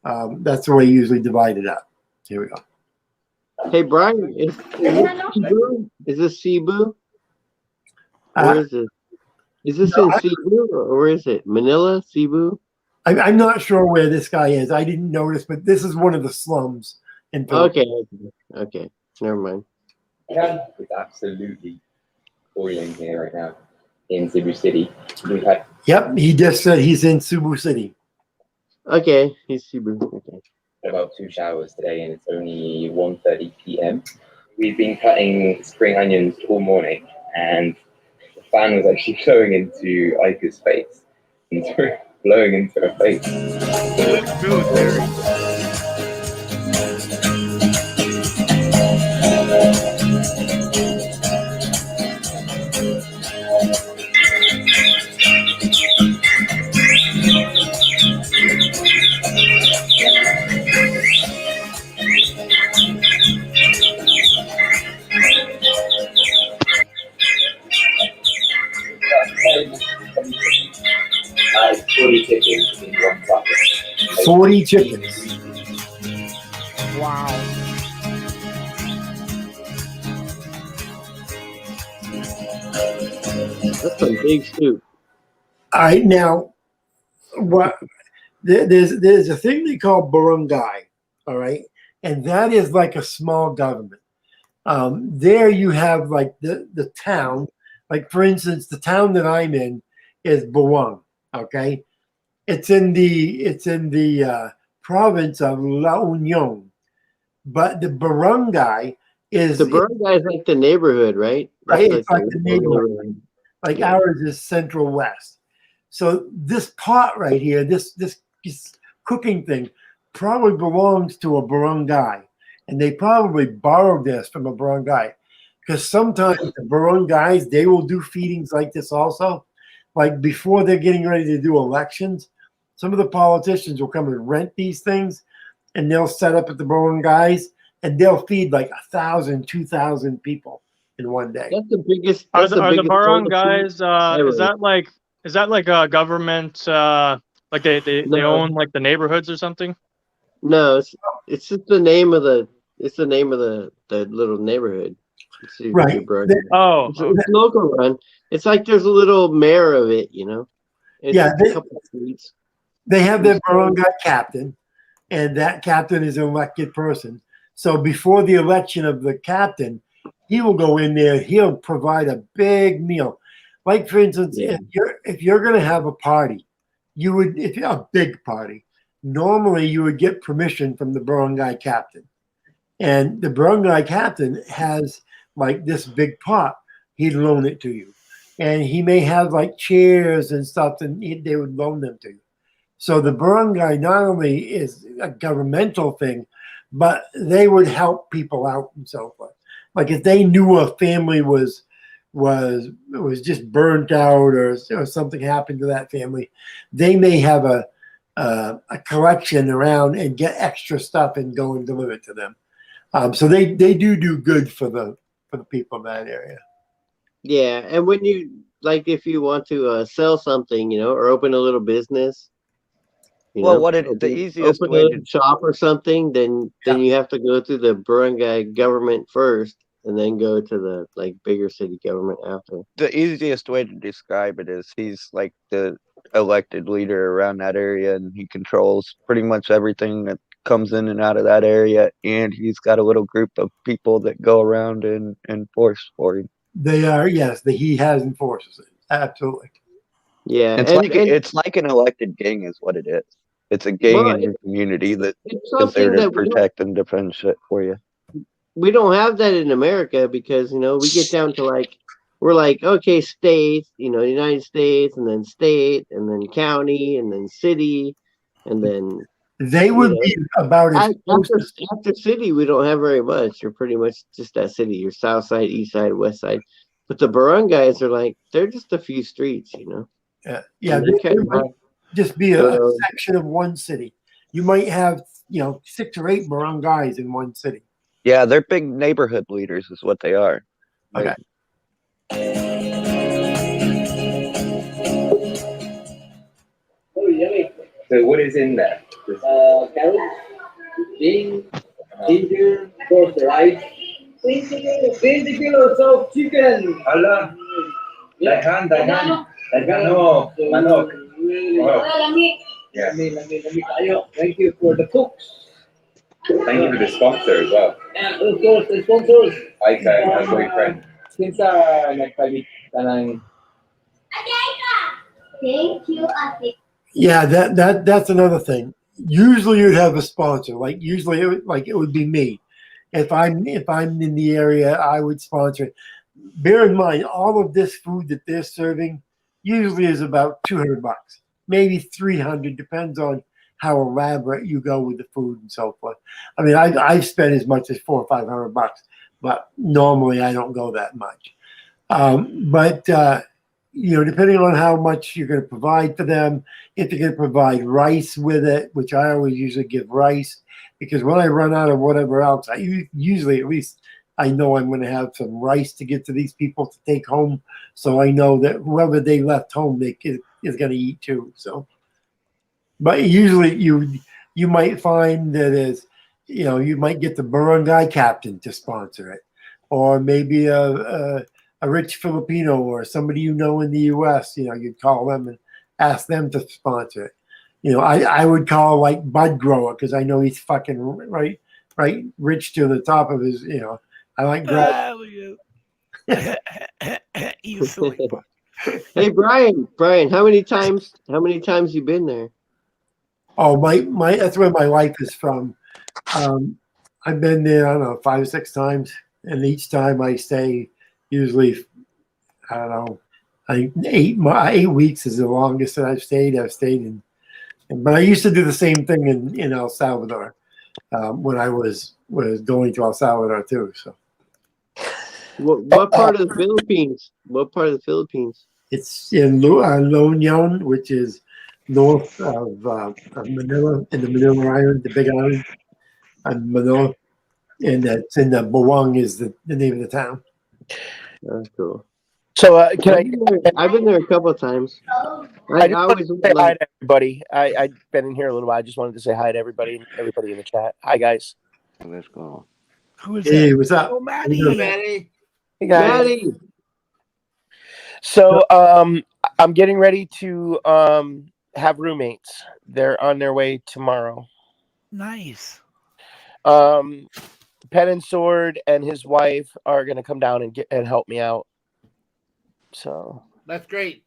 That's the way you usually divide it up. Here we go. Hey Brian, is this Cebu? Is this Cebu? Where is this? Is this in Cebu or where is it? Manila, Cebu? I'm not sure where this guy is. I didn't notice, but this is one of the slums in Philippines. Okay. Never mind. It's absolutely boiling here right now in Cebu City. We've had Yep, he just said he's in Cebu City. Okay, he's Cebu. Okay. about 2 showers today, and it's only 1:30 p.m. We've been cutting spring onions all morning, and the fan was actually blowing into Aika's face, and blowing into her face. Like 40 chickens in one bucket. 40 chickens. Wow. That's some big soup. All right, now, there's a thing they call barangay, all right, and that is like a small government. There you have like the town, like for instance, the town that I'm in is Buwang, okay. It's in the province of La Union, but the barangay is The barangay is like the neighborhood, right? Right, That's it's like the neighborhood. Like Yeah. ours is Central West. So this pot right here, this cooking thing, probably belongs to a barangay, and they probably borrowed this from a barangay, because sometimes the barangays they will do feedings like this also. Like before they're getting ready to do elections, some of the politicians will come and rent these things, and they'll set up at the barangays, and they'll feed like 1,000, 2,000 people in one day. That's the biggest. Are That's the biggest barangays? ever. Is that like a government? Like they No. own like the neighborhoods or something? No, it's just the name of the. It's the name of the little neighborhood. It's the Right. barangay. Oh, It's local run. It's like there's a little mayor of it, you know. It's Yeah, a couple of streets. They have their barangay captain, and that captain is an elected person. So before the election of the captain, he will go in there. He'll provide a big meal. Like for instance, Yeah. if you're going to have a party, if you're a big party, normally you would get permission from the barangay captain, and the barangay captain has like this big pot. He'd loan it to you, and he may have like chairs and stuff, and they would loan them to you. So the barangay not only is a governmental thing, but they would help people out and so forth. Like if they knew a family was just burnt out or something happened to that family, they may have a collection around and get extra stuff and go and deliver it to them. So they do good for the people in that area. Yeah, and when you like, if you want to sell something, or open a little business, the easiest open way a to shop or something, then you have to go through the barangay government first, and then go to the bigger city government after. the easiest way to describe it is he's like the elected leader around that area, and he controls pretty much everything that comes in and out of that area, and he's got a little group of people that go around and enforce for him. They are, yes, he has enforces it. Absolutely. Yeah, It's like an elected gang is what it is. It's a gang in your community that it's is there something to that we don't- protect and defend shit for you. we don't have that in America because we get down to we're okay, states, United States, and then state, and then county, and then city, and then they would be about as after city. We don't have very much. You're pretty much just that city. Your south side, east side, west side. But the barangays are they're just a few streets, Yeah, And they might just be a section of one city. You might have 6 or 8 barangays in one city. Yeah, they're big neighborhood leaders is what they are. Okay. So what is in there? Carrots, beans, ginger, toast rice, 20 kilos of chicken. Hala, dahan, no, manok. Yeah. Lami tayo. Thank you for the cooks. Thank you for the sponsor as well. And of course, the sponsors. Aika, my boyfriend. Since nagpalit ka ng... Thank you, Ate. Yeah, that's another thing. Usually you'd have a sponsor. Usually it would be me. If I'm in the area, I would sponsor it. Bear in mind, all of this food that they're serving usually is about $200, maybe $300, depends on how elaborate you go with the food and so forth. I mean, I've spent as much as $400 or $500, but normally I don't go that much. Depending on how much you're going to provide for them, if you're going to provide rice with it, which I always usually give rice, because when I run out of whatever else, I usually at least I know I'm going to have some rice to give to these people to take home, so I know that whoever they left home is going to eat too. So, but usually you might find that you might get the barangay captain to sponsor it, or maybe a rich Filipino or somebody in the U.S. You'd call them and ask them to sponsor it. I would call Bud Grower because I know he's fucking right rich to the top of his. I like grow. You silly fuck. Hey Brian, how many times you been there? Oh, my that's where my wife is from. I've been there, I don't know, 5 or 6 times, and each time I stay. Usually, I don't know, I think 8 weeks is the longest that I've stayed. But I used to do the same thing in El Salvador when I was going to El Salvador too. So, what part of the Philippines? What part of the Philippines? It's in La Union, which is north of Manila, in the Manila Island, the Big Island, and Manila, and that's in the Buwang is the name of the town. That's cool. So I've been there a couple of times. I just wanted to say hi to everybody. I've been in here a little while. I just wanted to say hi to everybody in the chat. Hi guys. Let's go. Who is Hey, that? what's up? Oh, Maddie. Manny. Hey guys. Maddie. So I'm getting ready to have roommates. They're on their way tomorrow. Nice. Pen and Sword and his wife are going to come down and help me out. So That's great.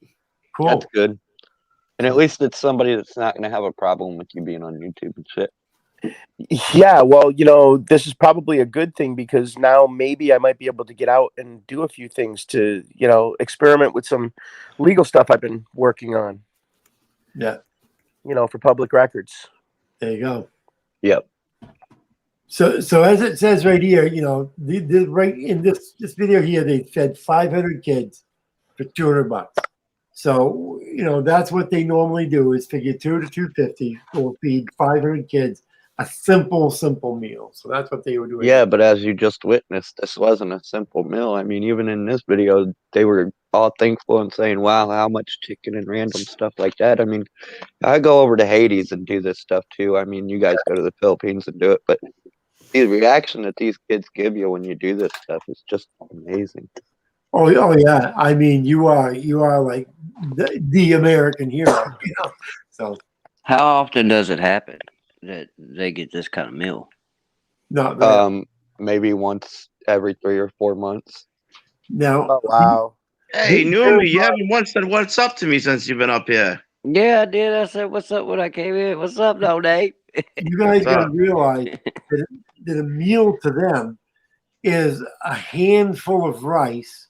Cool. That's good. And at least it's somebody that's not going to have a problem with you being on YouTube and shit. yeah, well, this is probably a good thing because now maybe I might be able to get out and do a few things to, experiment with some legal stuff I've been working on. Yeah. For public records. There you go. Yep. So as it says right here, you know, the right in this video here, they fed 500 kids for $200. So, you know, that's what they normally do is figure 2 to 250 will feed 500 kids a simple meal. So that's what they were doing. Yeah, but as you just witnessed, this wasn't a simple meal. I mean, even in this video, they were all thankful and saying, wow, how much chicken and random stuff like that. I mean, I go over to Hades and do this stuff too. I mean, you guys go to the Philippines and do it, but the reaction that these kids give you when you do this stuff is just amazing. Oh yeah. I mean, you are like the American hero, you know. So How often does it happen that they get this kind of meal? no, Maybe once every 3 or 4 months. now. Oh wow. Hey, Numi, you haven't once said what's up to me since you've been up here. Yeah, I did. I said, "What's up?" when I came in. What's up, though, Nate? You guys What's got to up? realize that a meal to them is a handful of rice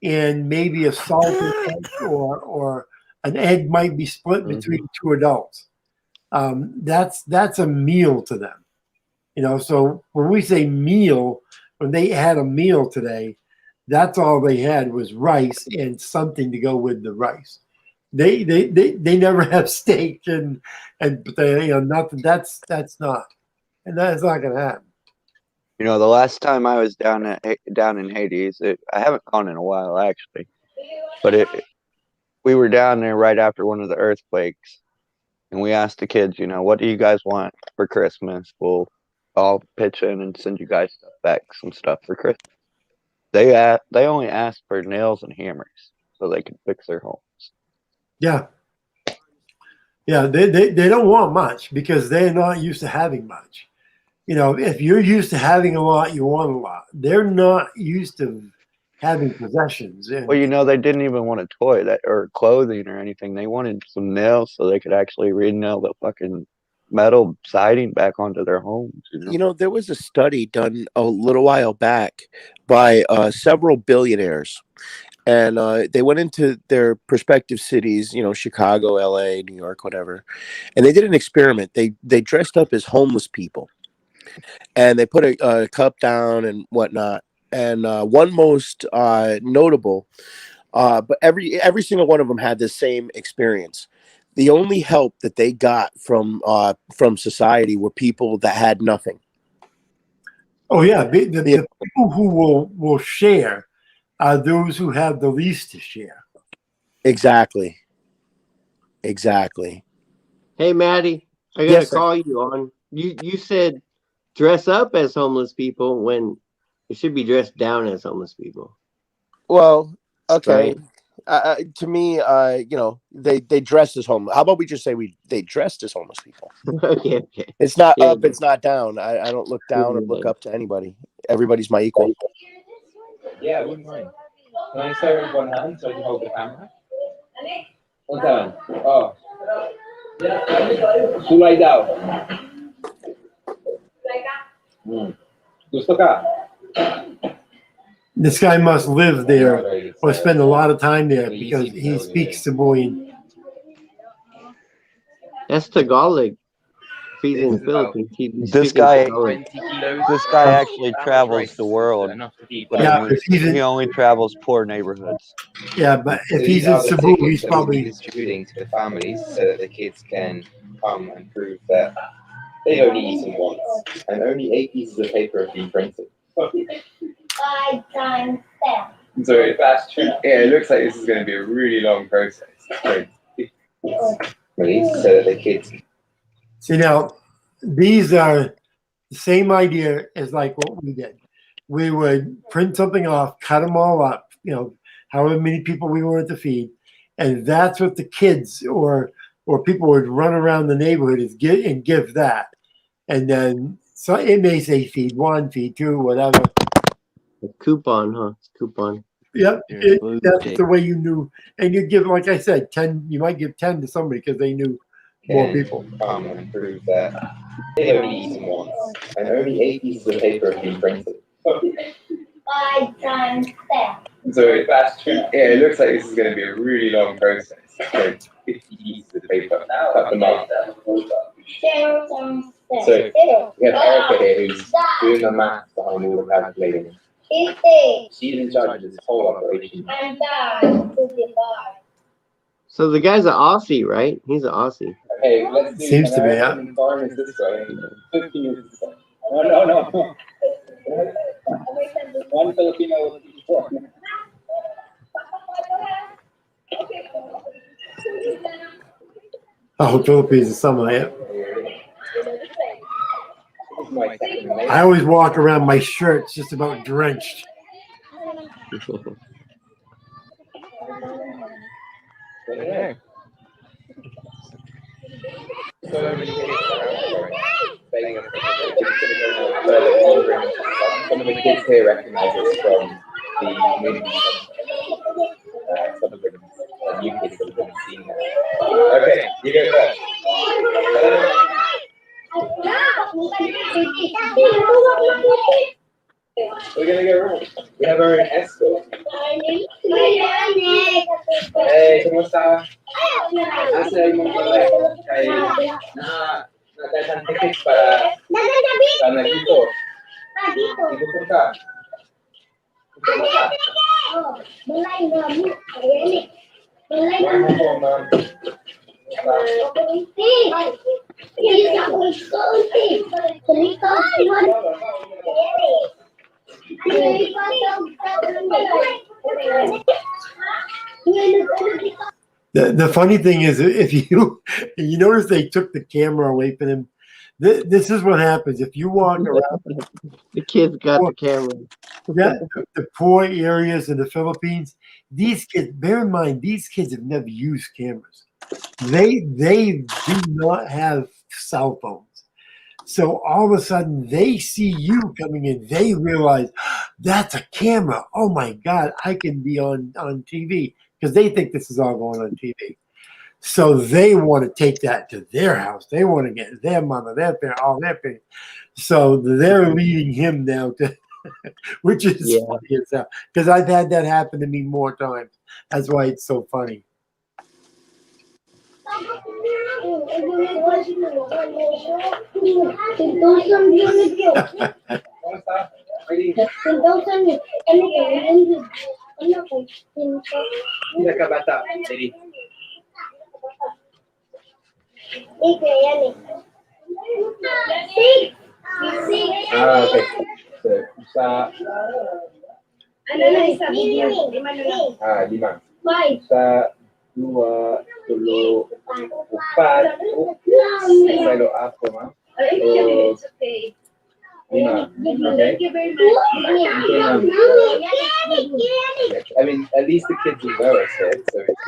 and maybe a salted egg or an egg might be split between two adults. That's a meal to them. You know, so when we say meal, when they had a meal today, that's all they had was rice and something to go with the rice. They never have steak and potato, you know, nothing. That's not, and that's not gonna happen. You know, the last time I was down in Hades, I haven't gone in a while actually, but we were down there right after one of the earthquakes, and we asked the kids, you know, what do you guys want for Christmas? We'll all pitch in and send you guys some stuff for Christmas. They only asked for nails and hammers so they could fix their homes. Yeah. Yeah, they don't want much because they're not used to having much. You know, if you're used to having a lot, you want a lot. They're not used to having possessions. And, well, you know, they didn't even want a toy or clothing or anything. They wanted some nails so they could actually re-nail the fucking metal siding back onto their homes. You know, there was a study done a little while back by several billionaires. And they went into their prospective cities, you know, Chicago, LA, New York, whatever. And they did an experiment. They dressed up as homeless people. And they put a cup down and whatnot. And one most notable, but every single one of them had the same experience. The only help that they got from society were people that had nothing. Oh yeah, the people who will share are those who have the least to share. Exactly. Hey, Maddie, I gotta Yes, sir. call you on. You said dress up as homeless people when it should be dressed down as homeless people. Well, okay. Right. To me, you know, they dressed as homeless. How about we just say they dressed as homeless people? Okay. It's not Yeah, up, it's not down. I don't look down or look up to anybody. Everybody's my equal. Yeah, I wouldn't mind. Can I start with one hand so I can hold the camera? One time. Oh. Sulay daw. Gusto ka? This guy must live there or spend a lot of time there because he speaks Samoan. That's Tagalog. If he's in the Philippines, he'd be This speaking guy Tagalog. actually travels the world, but Yeah, if he's he only travels poor neighborhoods. Yeah, but if So he's these in are the Cebu, tickets he's that we'll be probably distributing to the families so that the kids can come and prove that they only eaten once, and only 8 pieces of paper have been printed. 5 times 10. So it looks like this is going to be a really long process. Really, so that the kids. see now. These are the same idea as like what we did. We would print something off, cut them all up, you know, however many people we wanted to feed, and that's what the kids or people would run around the neighborhood and give that, and then so it may say feed 1, feed 2, whatever. A coupon, huh? Coupon. Yep, that's the way you knew, and you give, like I said, 10. You might give 10 to somebody because they knew more people. Come and prove that they only eaten once, and only 8 pieces of paper have been printed. 5 times 10. So it looks like this is going to be a really long process. So 50 pieces of paper, cut them up. So we have Erica here who's doing the math behind all the calculating. She's in charge of this whole operation. So the guy's an Aussie, right? He's an Aussie. Okay, let's do Seems to be, yeah. American environment this way. 15 years this way. No. One Filipino. Oh, Philippines is summer. Yeah. I always walk around my shirt's just about drenched. Okay. Some of the kids here recognize us from the movie. Some of the new kids that have seen that. Okay, you go first. We're gonna go wrong. We have our own escort. Hey, ¿cómo está? Hace un montón de nada tickets para Naquito. Naquito por acá. The funny thing is, if you notice they took the camera away from him. This is what happens if you walk around. The kids got the camera. The poor areas in the Philippines. These kids, bear in mind, these kids have never used cameras. They do not have cell phones. So all of a sudden they see you coming in. They realize that's a camera. Oh my God, I can be on TV, because they think this is all going on TV. So they want to take that to their house. They want to get their mother, their parents, all their parents. So they're leading him now to, which is funny as hell. Because I've had that happen to me more times. That's why it's so funny. Okay. So, sa lima. Sa 2, 3, 4, 5, 6, ma'am. Lima. I mean, at least the kids will know us here, so it's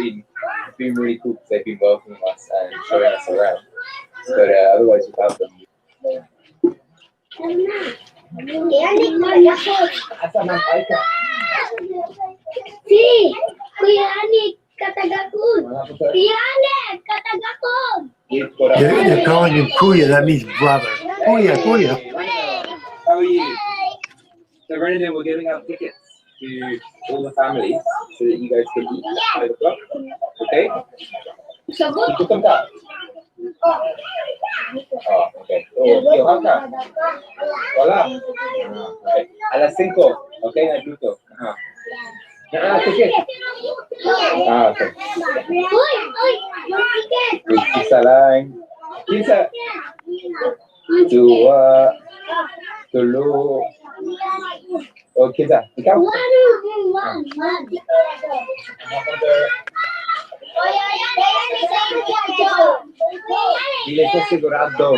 been really cool because they've been welcoming us and showing us around. But otherwise, without them. You're calling him Kuya. That means brother. Kuya. How are you? So Brendan, we're giving out tickets to all the families so that you guys can eat at 5 o'clock. Okay? Ikut tempat. Oh, okay. Oh, Johanna. Hola. Okay. A las 5. Okay, Naruto. Ticket. Okay. Isa lang. Isa. 2, 3. Oh, kita. Ikaw? Dili ko sigurado.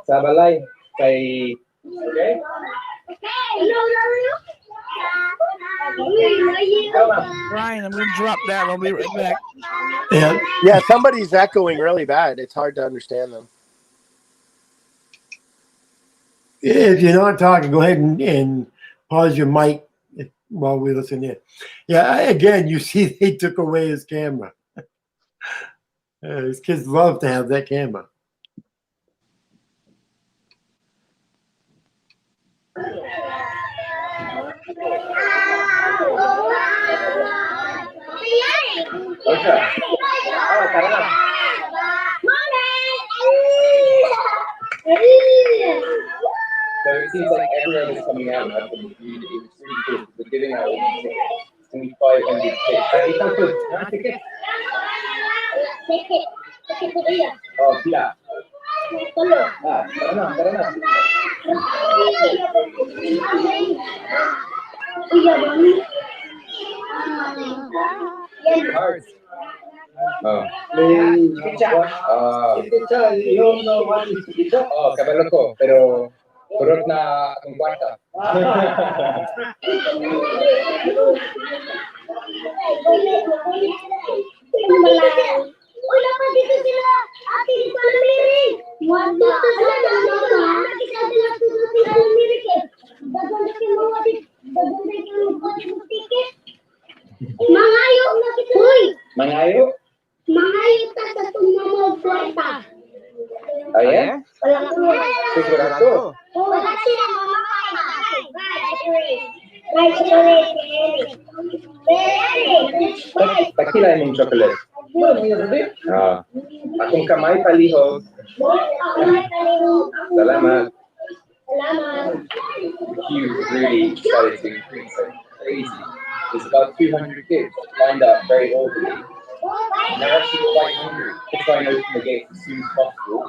Sa balay. Kay... Okay? Ryan, I'm gonna drop that. I'll be right back. Yeah, somebody's echoing really bad. It's hard to understand them. If you're not talking, go ahead and pause your mic while we listen in. Yeah, again, you see they took away his camera. His kids love to have that camera. Okay. tara na. So it seems like everyone is coming out now from the community. It's really cool. We're giving out it's going to be 500 tickets. Tickets? Oh, pila. Tara na. Cards. Oh. Oh, kabalo ko, pero kurot na akong kwarta. Wala pa dito sila. Ate, dito na miring. Dito sila na. Nakita sila sila na miring eh. Daganda kayo mga tiket. Mangayo na kita. Hoy! Mangayo? Mangayo ta sa tumamog kwarta. Ayan? Sigurado. Wala sila mamakain. Takilay mong chocolate. Akong kamay palihog. Salamat. Queue really started to increase. Crazy. There's about 200 kids lined up very orderly. And they're actually quite hungry. They're trying to open the gates as soon as possible.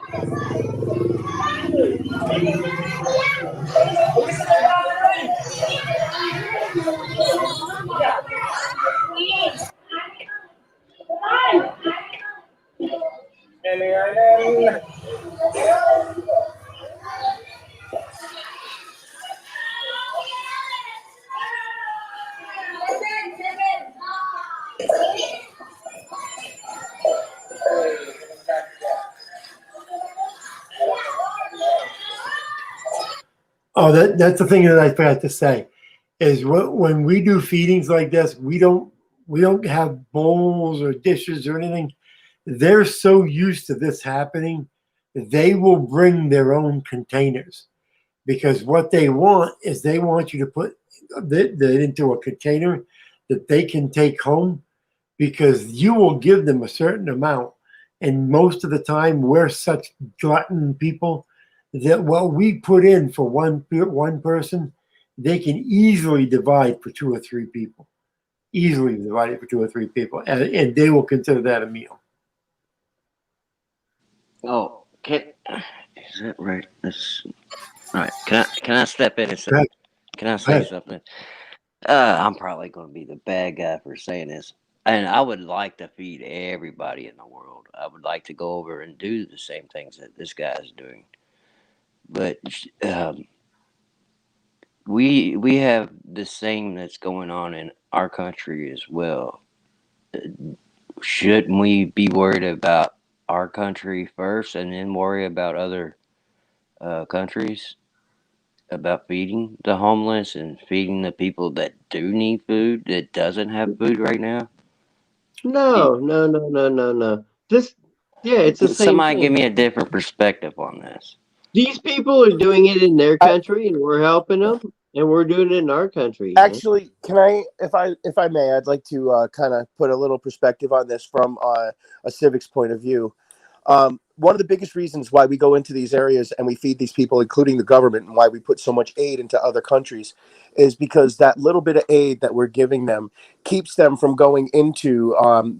Oh, that's the thing that I forgot to say is when we do feedings like this, we don't have bowls or dishes or anything. They're so used to this happening, they will bring their own containers because what they want is they want you to put that into a container that they can take home because you will give them a certain amount. And most of the time, we're such glutton people that what we put in for one person, they can easily divide for 2 or 3 people. Easily divide it for 2 or 3 people, and they will consider that a meal. Oh, is that right? All right. Can I step in and say? Can I say something? I'm probably going to be the bad guy for saying this, and I would like to feed everybody in the world. I would like to go over and do the same things that this guy is doing. But we have this thing that's going on in our country as well. Shouldn't we be worried about our country first and then worry about other countries about feeding the homeless and feeding the people that do need food that doesn't have food right now? No. It's the same Somebody thing. give me a different perspective on this. These people are doing it in their country, and we're helping them, and we're doing it in our country. Actually, can I, if I may, I'd like to kind of put a little perspective on this from a civics point of view. One of the biggest reasons why we go into these areas and we feed these people, including the government, and why we put so much aid into other countries is because that little bit of aid that we're giving them keeps them from going into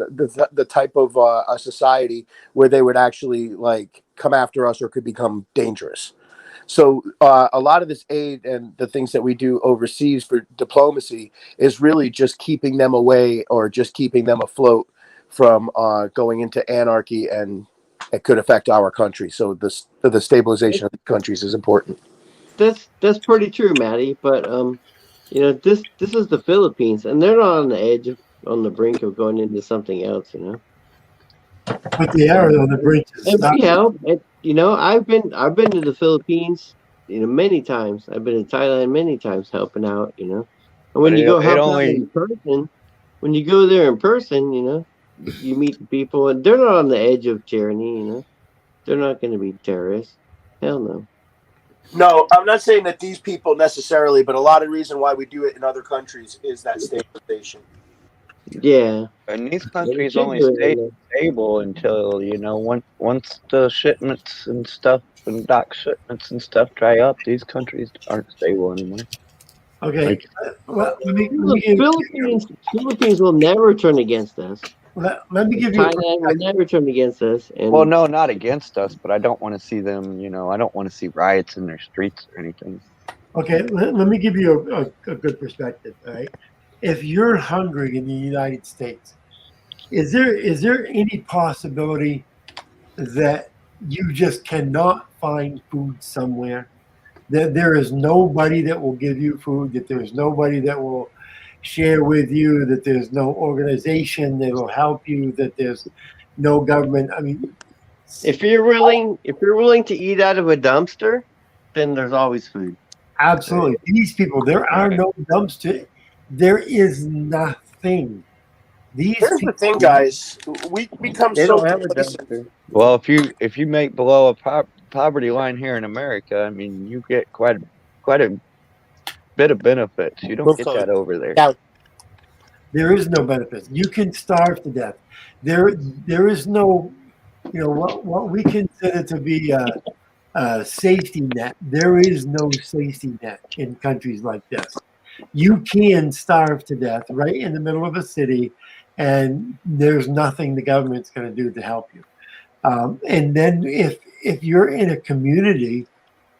the type of a society where they would actually like come after us or could become dangerous. So a lot of this aid and the things that we do overseas for diplomacy is really just keeping them away or just keeping them afloat from going into anarchy, and it could affect our country. So the stabilization of the countries is important. That's pretty true, Maddie. But this is the Philippines, and they're not on the edge on the brink of going into something else. But they are on the brink. And we help. And, I've been to the Philippines, many times. I've been to Thailand many times helping out. And when you go help out in person, when you go there in person, you meet the people, and they're not on the edge of tyranny. They're not going to be terrorists. Hell no. No, I'm not saying that these people necessarily, but a lot of the reason why we do it in other countries is that stabilization. Yeah. And these countries only stay stable until once the shipments and stuff and dock shipments and stuff dry up. These countries aren't stable anymore. Okay. Like, Well, let me The Philippines will never turn against us. let me give you. Thailand will never turn against us. And well, no, not against us, but I don't want to see them. I don't want to see riots in their streets or anything. Okay, let me give you a good perspective. All right, if you're hungry in the United States, is there any possibility that you just cannot find food somewhere? That there is nobody that will give you food, that there's nobody that will share with you, that there's no organization that will help you, that there's no government. I mean, if you're willing to eat out of a dumpster, then there's always food. absolutely. These people, there are no dumpster. There is nothing. These Here's the people, thing, guys. We become They so don't have a complacent. dumpster. Well, if you make below a poverty line here in America, I mean, you get quite a bit of benefits. You don't get that over there. Now, there is no benefits. You can starve to death. There is no, what we consider to be a safety net. There is no safety net in countries like this. You can starve to death right in the middle of a city, and there's nothing the government's going to do to help you. And then if you're in a community,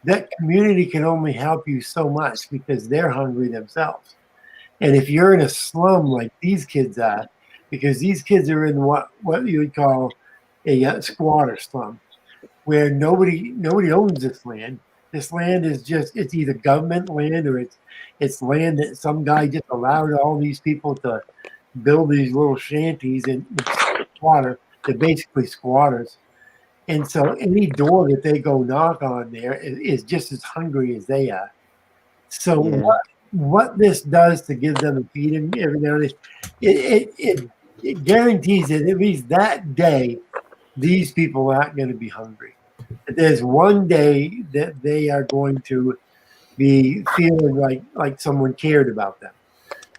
that community can only help you so much because they're hungry themselves. And if you're in a slum like these kids are, because these kids are in what you would call a squatter slum, where nobody owns this land. This land is it's either government land or it's land that some guy just allowed all these people to build these little shanties and squatter. They're basically squatters. And so any door that they go knock on there is just as hungry as they are. So what this does to give them a feeding every now and then, it guarantees that at least that day, these people aren't going to be hungry. There's one day that they are going to be feeling like someone cared about them.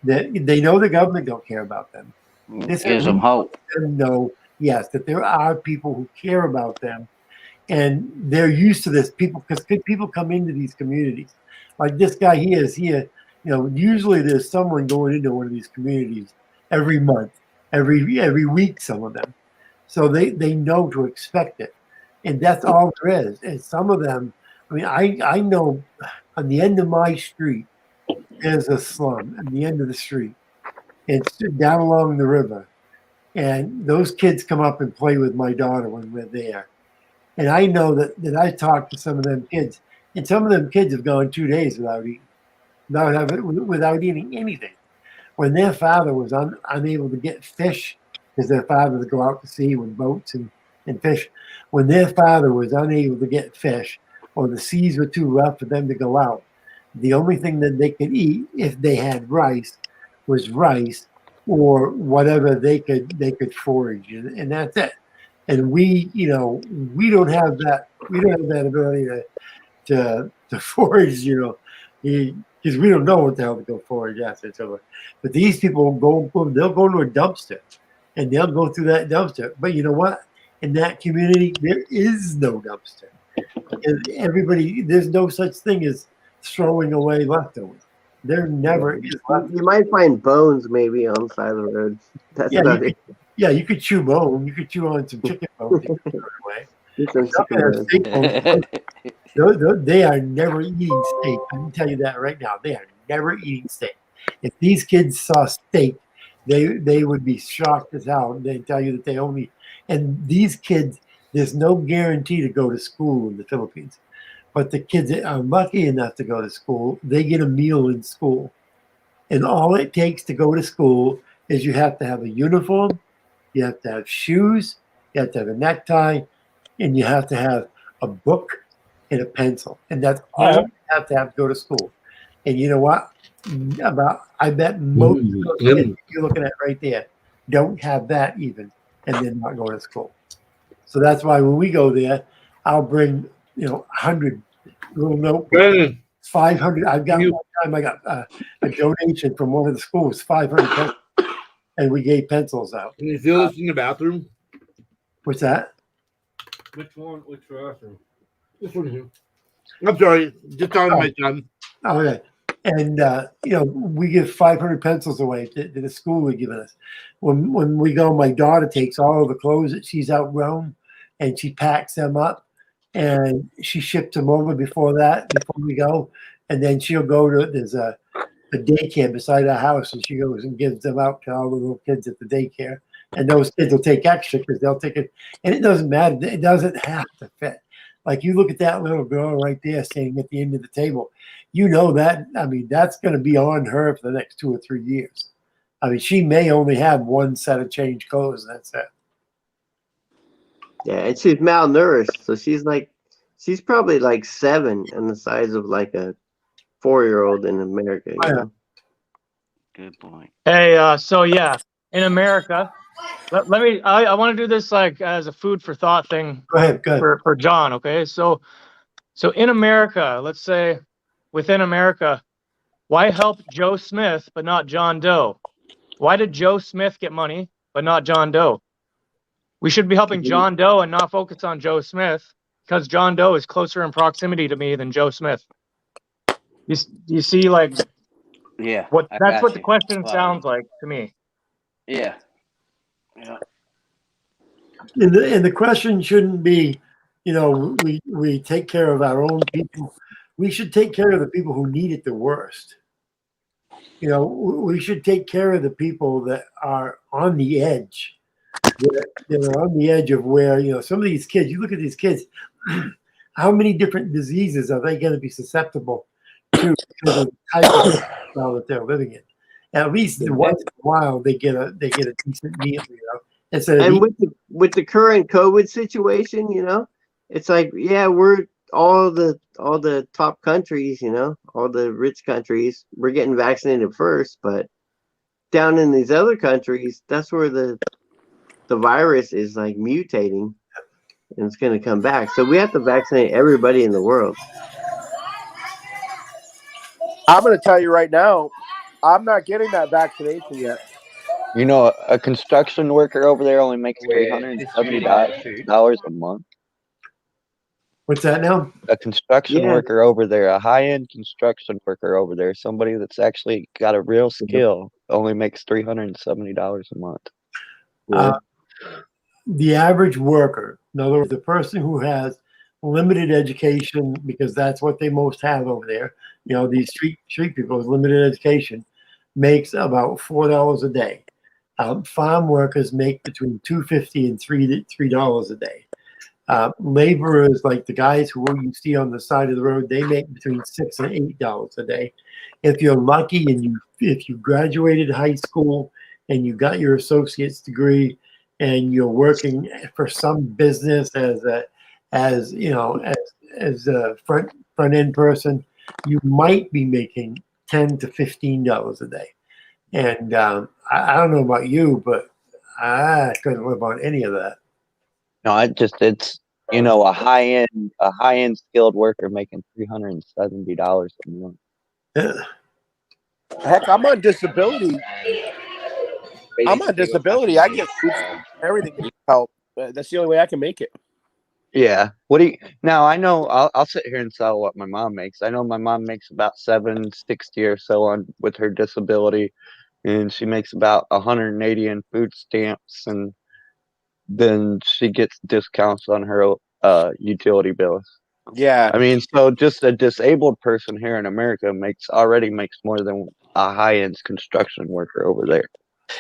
That they know the government don't care about them. This Gives them hope. Know, yes, that there are people who care about them, and they're used to this. Because people come into these communities, like this guy he is here. Usually there's someone going into one of these communities every month, every week, some of them. So they know to expect it. And that's all there is. And some of them, I mean, I know on the end of my street, there's a slum at the end of the street. It's down along the river. And those kids come up and play with my daughter when we're there. And I know that I talked to some of them kids. And some of them kids have gone 2 days without eating anything. When their father was unable to get fish, because their father would go out to sea with boats and fish. When their father was unable to get fish, or the seas were too rough for them to go out, the only thing that they could eat, if they had rice, was rice or whatever they could forage, and that's it. And we don't have that. We don't have that ability to forage, because we don't know what the hell to go forage after it's over. But these people they'll go to a dumpster, and they'll go through that dumpster. But you know what? In that community, there is no dumpster. And there's no such thing as throwing away leftovers. There never is leftovers. You might find bones maybe on the side of the road. That's about it. Yeah, you could chew bone. You could chew on some chicken bone. Away. They are never eating steak. I can tell you that right now. They are never eating steak. If these kids saw steak, they would be shocked as hell. They'd tell you that they only. And these kids, there's no guarantee to go to school in the Philippines. But the kids that are lucky enough to go to school, they get a meal in school. And all it takes to go to school is you have to have a uniform, you have to have shoes, you have to have a necktie, and you have to have a book and a pencil. And that's all you have to go to school. And you know what? I bet most of those kids you're looking at right there don't have that even, and they're not going to school. So that's why when we go there, I'll bring 100 little notebooks, 500. I've got one time I got a donation from one of the schools, 500 pencils, and we gave pencils out. Can you feel this in the bathroom? What's that? Which one? Which bathroom? This one here. I'm sorry, just talking to my son. Oh, okay. And we give 500 pencils away to the school they've given us. When we go, my daughter takes all of the clothes that she's outgrown and she packs them up and she ships them over before we go. And then she'll go to there's a daycare beside our house, and she goes and gives them out to all the little kids at the daycare. And those kids will take extra because they'll take it. And it doesn't matter. It doesn't have to fit. Like you look at that little girl right there standing at the end of the table, you know that, I mean, that's going to be on her for the next 2 or 3 years. I mean, she may only have one set of change clothes. And that's it. Yeah, and she's malnourished, so she's probably like 7 and the size of like a 4-year-old in America. You know? Good point. Hey, so yeah, in America, let me. I want to do this like as a food for thought thing. Go ahead. For John. Okay, so in America, let's say within America, why help Joe Smith but not John Doe? Why did Joe Smith get money but not John Doe? We should be helping John Doe and not focus on Joe Smith because John Doe is closer in proximity to me than Joe Smith. You see, like, yeah, that's what the question sounds like to me. Yeah. Yeah. And the question shouldn't be, we take care of our own people. We should take care of the people who need it the worst. We should take care of the people that are on the edge. They're on the edge of where, some of these kids, you look at these kids, how many different diseases are they going to be susceptible to because of the type of lifestyle that they're living in? At least once in a while, they get a decent meal, And with the current COVID situation, it's like, yeah, we're all the top countries, all the rich countries, we're getting vaccinated first, but down in these other countries, that's where the virus is like mutating and it's going to come back. So we have to vaccinate everybody in the world. I'm going to tell you right now, I'm not getting that vaccination yet. A construction worker over there only makes $370 a month. What's that now? A construction worker over there, a high-end construction worker over there, somebody that's actually got a real skill, only makes $370 a month. The average worker, in other words, the person who has limited education, because that's what they most have over there, these street people with limited education, makes about $4 a day. Farm workers make between $2.50 and $3 a day. Laborers, like the guys who you see on the side of the road, they make between $6 and $8 a day. If you're lucky and if you graduated high school and you got your associate's degree and you're working for some business as a front end person, you might be making $10 to $15 a day. And I don't know about you, but I couldn't live on any of that. No, it's a high end skilled worker making $370 a month. Yeah. Heck, I'm on disability. I get food, everything help. That's the only way I can make it. Yeah. Now I know I'll sit here and tell what my mom makes. I know my mom makes about $760 or so with her disability, and she makes about $180 in food stamps, and then she gets discounts on her utility bills. Yeah. I mean, so just a disabled person here in America already makes more than a high-end construction worker over there.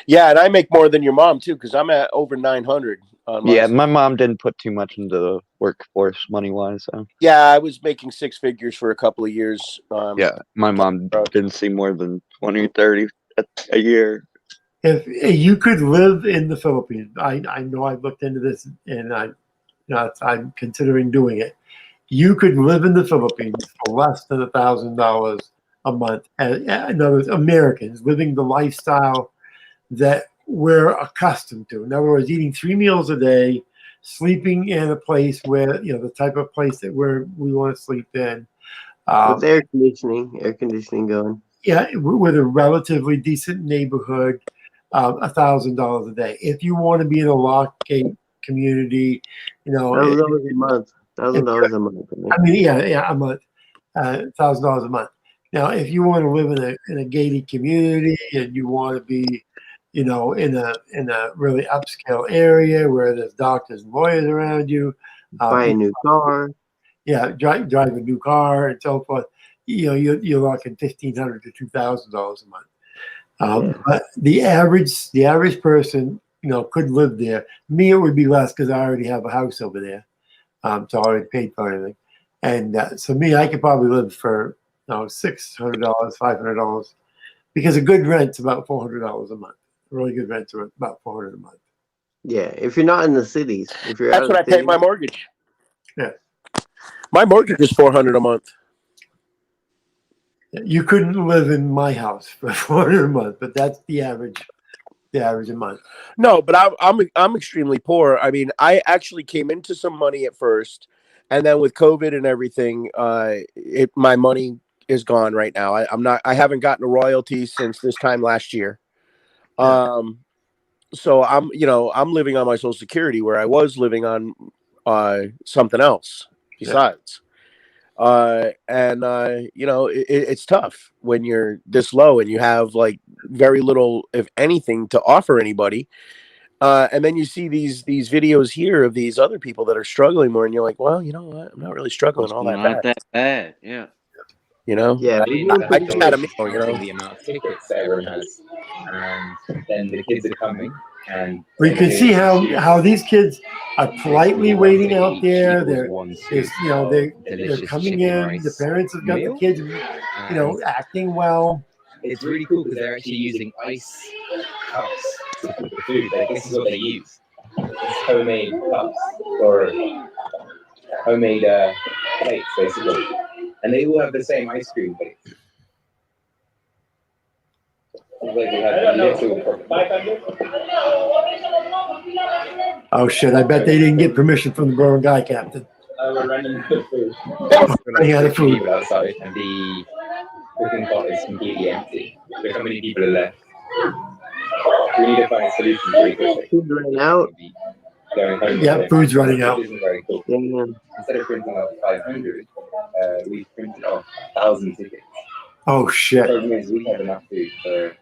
Yeah, and I make more than your mom too, because I'm at over 900. Yeah, my mom didn't put too much into the workforce money-wise. So. Yeah, I was making 6 figures for a couple of years. Yeah, my mom didn't see more than 20, 30 a year. If you could live in the Philippines, I know I've looked into this and I'm considering doing it. You could live in the Philippines for less than $1,000 a month. In other words, Americans living the lifestyle that we're accustomed to. In other words, eating 3 meals a day, sleeping in a place where, the type of place that we want to sleep in. With air conditioning going. Yeah, with a relatively decent neighborhood, $1,000 a day. If you want to be in a lock gate community, you know. $1,000 a month. $1,000 a month. I mean, yeah, a month, $1,000 a month. Now, if you want to live in a gated community and you want to be, you know, in a really upscale area where there's doctors and lawyers around you, buy a new car. Yeah, drive a new car and so forth. You know, you're locking $1,500 to $2,000 a month. But the average person, you know, could live there. Me, it would be less because I already have a house over there, so I already paid for everything. And so me, I could probably live for $600, $500, because a good rent's about $400 a month. Really good rents are about $400 a month. Yeah, if you're not in the cities, if you're That's out what I of pay cities, my mortgage. Yeah, my mortgage is $400 a month. You couldn't live in my house for $400 a month, but that's the average. The average a month. No, but I'm extremely poor. I mean, I actually came into some money at first, and then with COVID and everything, my money is gone right now. I haven't gotten a royalty since this time last year. So I'm living on my Social Security, where I was living on something else besides. It's tough when you're this low and you have like very little, if anything, to offer anybody. And then you see these videos here of these other people that are struggling more, and you're like, well, you know what? I'm not really struggling all that Not bad. that bad, yeah. You know? Yeah, I mean, I just had a meal, you know? the amount of tickets that everyone has, and then the kids are coming, and Well, you can see how these kids are politely waiting out there. They're coming in. The parents have got the kids, acting well. It's really cool because they're actually using ice cups to put the food. Like, this is what they use. It's homemade cups or homemade plates, basically. And they all have the same ice cream base. Like they have little. Oh shit! I bet they didn't get permission from the Burn Guy captain. We're running out of food. Running out of food. People outside, and the cooking pot is completely empty. Look how many people are left. We need to find a solution pretty quickly. Food running out. Yeah, food's running out. Isn't very cool. Yeah. Instead of printing off 500, we printed off 1,000 tickets. Oh shit! The problem is we have enough food for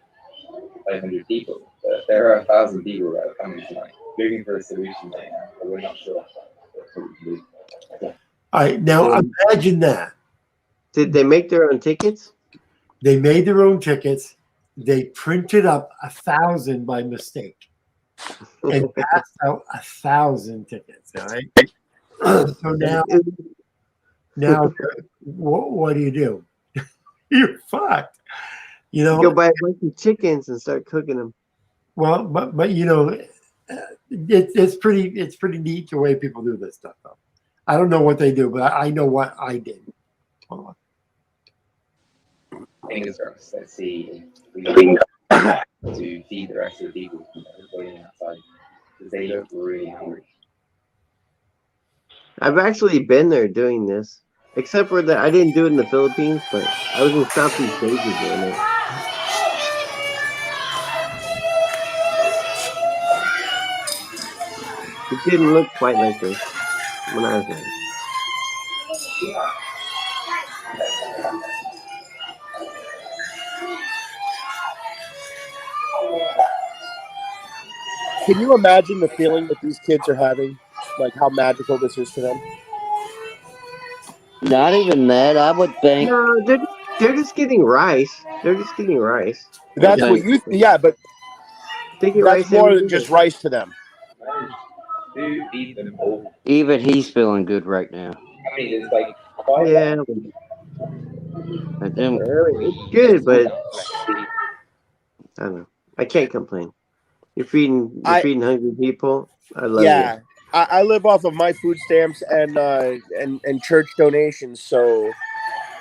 500 people, but there are 1,000 people that are coming tonight, looking for a solution right now, but we're not sure what we can do. All right, now imagine that. Did they make their own tickets? They made their own tickets. They printed up 1,000 by mistake and passed out 1,000 tickets. All right. So now, what do? You're fucked. You know, go buy a bunch of chickens and start cooking them. Well, but you know, it's pretty neat the way people do this stuff. Though I don't know what they do, but I know what I did. Fingers crossed. Let's see if we can to feed the rest of the people waiting outside because they look really hungry. I've actually been there doing this, except for that I didn't do it in the Philippines, but I was in Southeast Asia doing it. It didn't look quite like this when I was there. Can you imagine the feeling that these kids are having? Like how magical this is for them? Not even that, I would think. No, they're just getting rice. They're just getting rice. That's what you, yeah, but that's more than just rice to them. Even he's feeling good right now. I mean, it's like yeah, it's good, but I don't know. I can't complain. You're feeding hungry people. I love yeah, it. I live off of my food stamps and church donations, so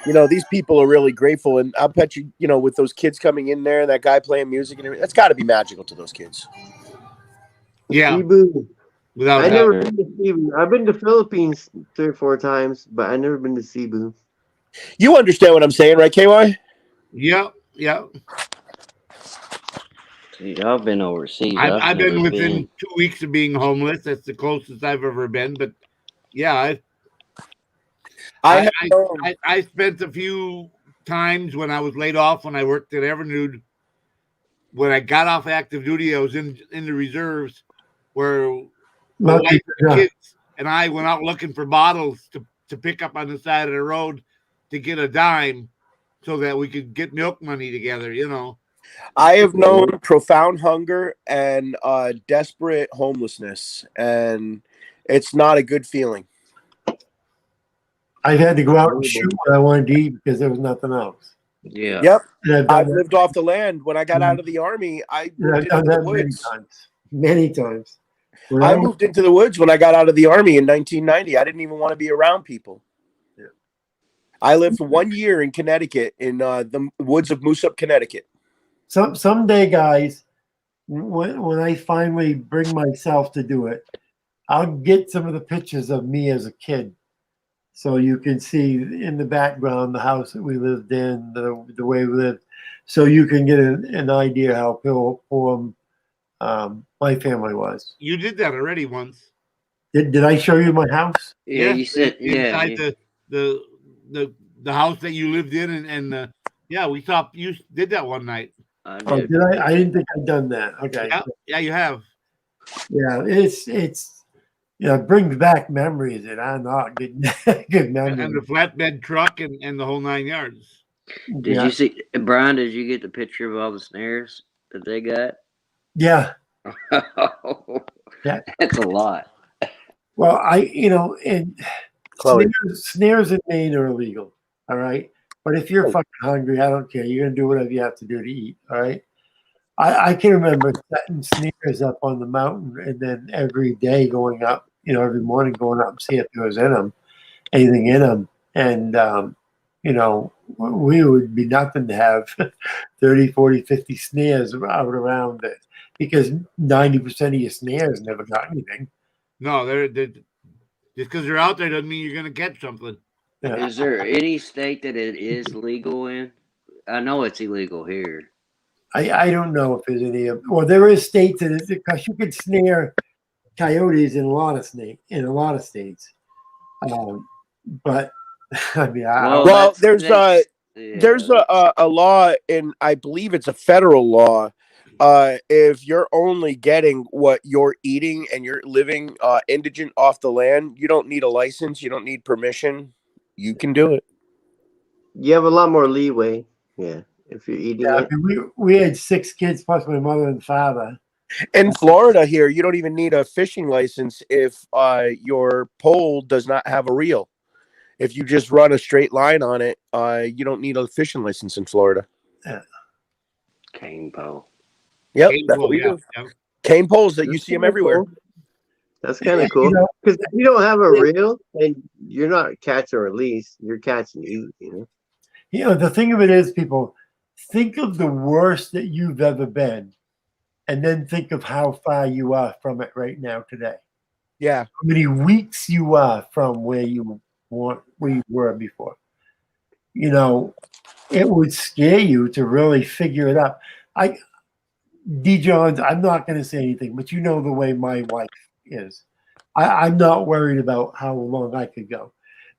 you know these people are really grateful, and I bet you with those kids coming in there, that guy playing music and everything, that's got to be magical to those kids. Yeah, Cebu. without I've a never doubt. been to Cebu. I've been to Philippines 3 or 4 times, but I've never been to Cebu. You understand what I'm saying, right, KY? Yeah, yeah. I've been overseas. I've been never within 2 weeks of being homeless. That's the closest I've ever been. But yeah, I spent a few times when I was laid off when I worked at Evernude. When I got off active duty, I was in the reserves where my wife and the kids and I went out looking for bottles to pick up on the side of the road to get a dime so that we could get milk money together, you know. I have known profound hunger and desperate homelessness, and it's not a good feeling. I've had to go out and shoot what I wanted to eat because there was nothing else. Yeah. Yep. I've lived off the land. When I got out of the army, I moved into the woods. Many times. I moved into the woods when I got out of the army in 1990. I didn't even want to be around people. Yeah. I lived for 1 year in Connecticut, in the woods of Moosup, Connecticut. Someday, guys, when I finally bring myself to do it, I'll get some of the pictures of me as a kid, so you can see in the background the house that we lived in, the way we lived, so you can get an idea how poor my family was. You did that already once. Did I show you my house? Yeah, you said inside the house that you lived in, and yeah, we saw you did that one night. Oh, did I? I didn't think I'd done that. Okay. Yeah, you have. Yeah, it's it brings back memories that are not good memories. And the flatbed truck and the whole 9 yards. Did you see, Brian? Did you get the picture of all the snares that they got? Yeah. Yeah, that's a lot. Well, and snares in Maine are illegal. All right. But if you're fucking hungry, I don't care. You're gonna do whatever you have to do to eat. All right. I can remember setting snares up on the mountain, and then every day going up, every morning going up and see if there was anything in them. And we would be nothing to have 30, 40, 50 snares out around it, because 90% of your snares never got anything. No, they're just because they're out there doesn't mean you're gonna catch something. Yeah. Is there any state that it is legal in? I know it's illegal here. I don't know if there's any. Well, there is states that it's because you could snare coyotes in a lot of states. But I mean, well, there's a law in, I believe it's a federal law. If you're only getting what you're eating and you're living indigent off the land, you don't need a license. You don't need permission. You can do it. You have a lot more leeway. Yeah. If you're eating it. I mean, we had 6 kids plus my mother and father. In Florida here, you don't even need a fishing license if your pole does not have a reel. If you just run a straight line on it, you don't need a fishing license in Florida. Yeah. Cane pole. Yep, Cane that's pole, what we yeah, do. yeah. Cane poles that you see them everywhere. That's kind of cool. Because if you don't have a reel, and you're not catch or release, you're catch and eat, The thing of it is, people, think of the worst that you've ever been, and then think of how far you are from it right now today. Yeah. How many weeks you are from where you were before. It would scare you to really figure it out. D. Johns, I'm not going to say anything, but you know the way my wife is. I'm not worried about how long I could go,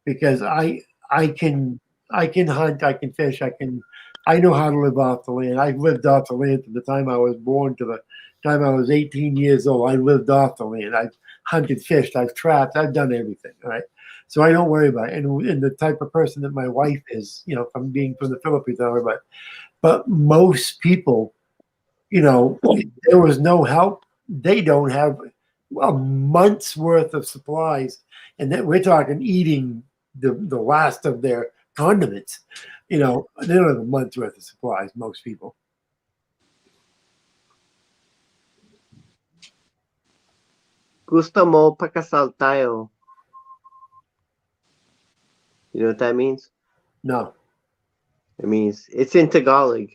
because I can hunt, I can fish, I know how to live off the land. I've lived off the land from the time I was born to the time I was 18 years old. I lived off the land. I've hunted, fished, I've trapped, I've done everything. All right. So I don't worry about it. And the type of person that my wife is, from being from the Philippines, I don't worry about it. But most people, there was no help. They don't have a month's worth of supplies. And that we're talking eating the last of their condiments. They don't have a month's worth of supplies, most people. Gusto mo pakasal tayo. You know what that means? No. It means, it's in Tagalog.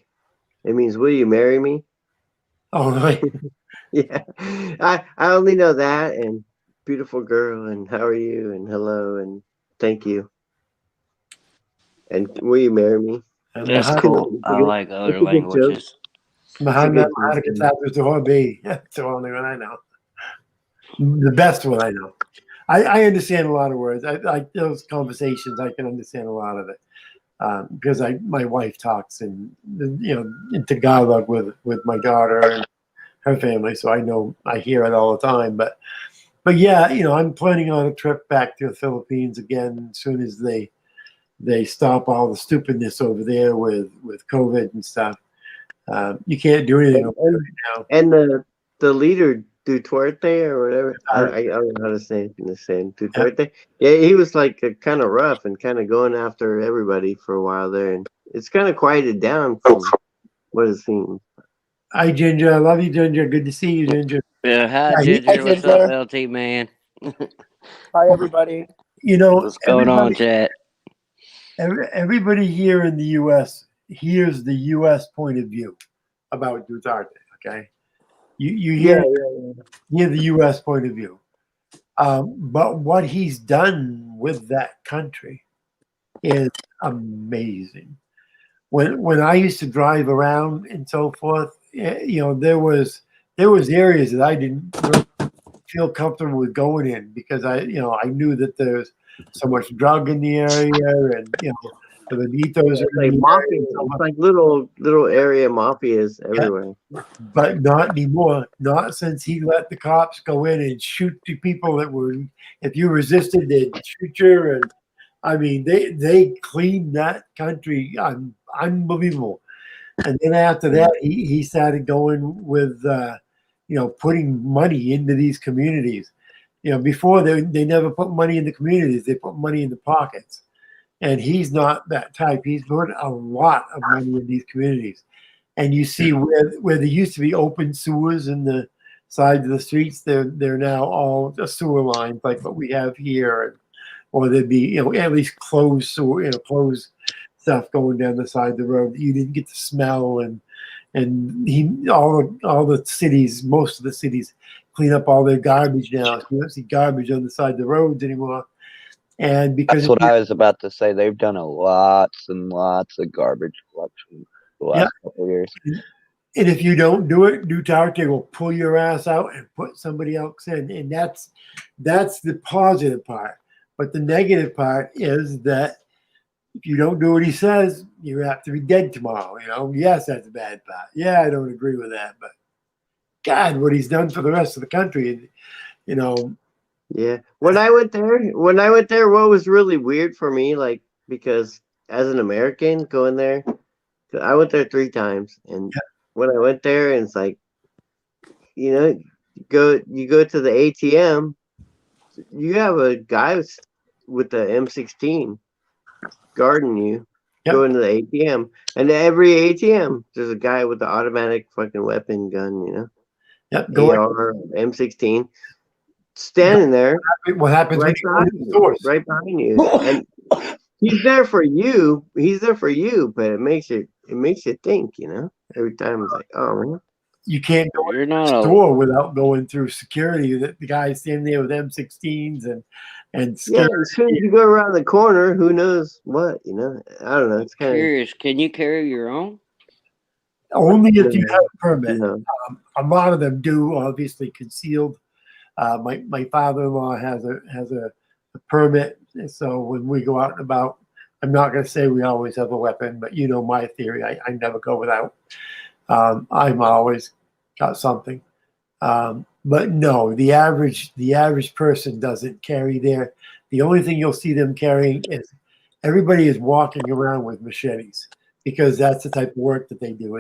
It means, will you marry me? Oh, right. Yeah. I only know that, and beautiful girl, and how are you, and hello, and thank you. And will you marry me? That's cool. I like other languages. Muhammad Hobi. That's the only one I know. The best one I know. I understand a lot of words. I those conversations. I can understand a lot of it because my wife talks in in Tagalog with my daughter and her family, so I hear it all the time. But yeah, I'm planning on a trip back to the Philippines again as soon as they stop all the stupidness over there with COVID and stuff. You can't do anything over there right now. And the leader Duterte or whatever, I don't know how to say Duterte. Yeah, he was like kind of rough and kind of going after everybody for a while there, and it's kind of quieted down from what it seems. Hi, Ginger. I love you, Ginger. Good to see you, Ginger. Yeah, hi, Yeah, Ginger. What's up, LT, man? Hi, everybody. What's going on, chat? Everybody here in the U.S. hears the U.S. point of view about Duterte. Okay, you hear the U.S. point of view, but what he's done with that country is amazing. When I used to drive around and so forth, there was areas that I didn't really feel comfortable with going in because I knew that there's so much drug in the area and the Benitos are like mafia. It's like little area mafias everywhere. But not anymore. Not since he let the cops go in and shoot the people that were. If you resisted, they'd shoot you. And I mean, they cleaned that country. Unbelievable. And then after that, he started going with putting money into these communities. Before they never put money in the communities; they put money in the pockets. And he's not that type. He's put a lot of money in these communities. And you see where there used to be open sewers in the sides of the streets, they're now all sewer lines like what we have here, or there'd be at least closed sewer, closed stuff going down the side of the road that you didn't get the smell. And all the cities, most of the cities, clean up all their garbage now. So you don't see garbage on the side of the roads anymore. And because that's what I was about to say. They've done lots and lots of garbage collection the last couple of years. And if you don't do it, Duterte will pull your ass out and put somebody else in. And that's the positive part. But the negative part is that if you don't do what he says, you have to be dead tomorrow. Yes, that's a bad part. Yeah, I don't agree with that. But God, what he's done for the rest of the country, Yeah. When I went there, what was really weird for me, like, because as an American going there, I went there 3 times, and when I went there, and it's like, you go to the ATM, you have a guy with the M16 guarding you, going to the ATM, and every ATM there's a guy with the automatic fucking weapon gun, AR, M16. Standing there. What happens right behind you? And he's there for you. But it makes you think, Every time it's like, oh man. You can't go to the store without going through security. The guy's standing there with M16s and as soon as you go around the corner, who knows what, I don't know. It's kind of curious. Can you carry your own? Only if you have a permit. A lot of them do, obviously concealed. My father-in-law has a permit, so when we go out and about, I'm not going to say we always have a weapon, but my theory. I never go without. I'm always got something. But no, the average person doesn't carry there. The only thing you'll see them carrying is everybody is walking around with machetes because that's the type of work that they do.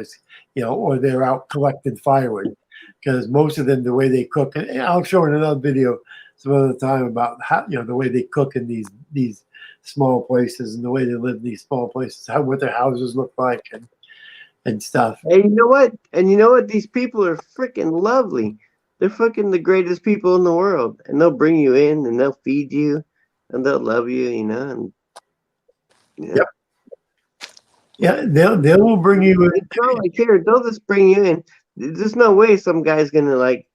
Or they're out collecting firewood. Because most of them, the way they cook, and I'll show in another video some other time about how the way they cook in these small places and the way they live in these small places, what their houses look like and stuff. And you know what? These people are freaking lovely. They're fucking the greatest people in the world, and they'll bring you in and they'll feed you and they'll love you, And Yep. Yeah, they will bring you in. It's not like here, they'll just bring you in. There's no way some guy's gonna like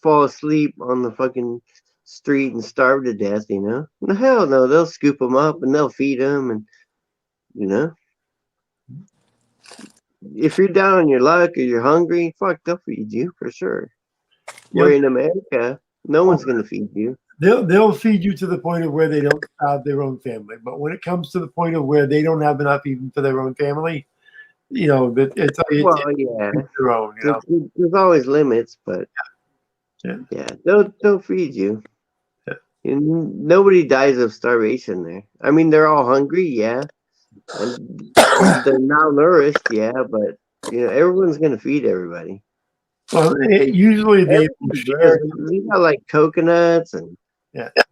fall asleep on the fucking street and starve to death, No, hell no. They'll scoop them up and they'll feed them, and if you're down on your luck or you're hungry, fuck, they'll feed you for sure. Yeah. Where in America, no one's gonna feed you. They'll feed you to the point of where they don't starve their own family. But when it comes to the point of where they don't have enough even for their own family, you know, that it's Well, yeah, their own. You know, there's always limits, but yeah, they'll feed you. And nobody dies of starvation there. I mean, they're all hungry, yeah, and they're malnourished, yeah, but you know, everyone's gonna feed everybody. well, usually they They got like coconuts and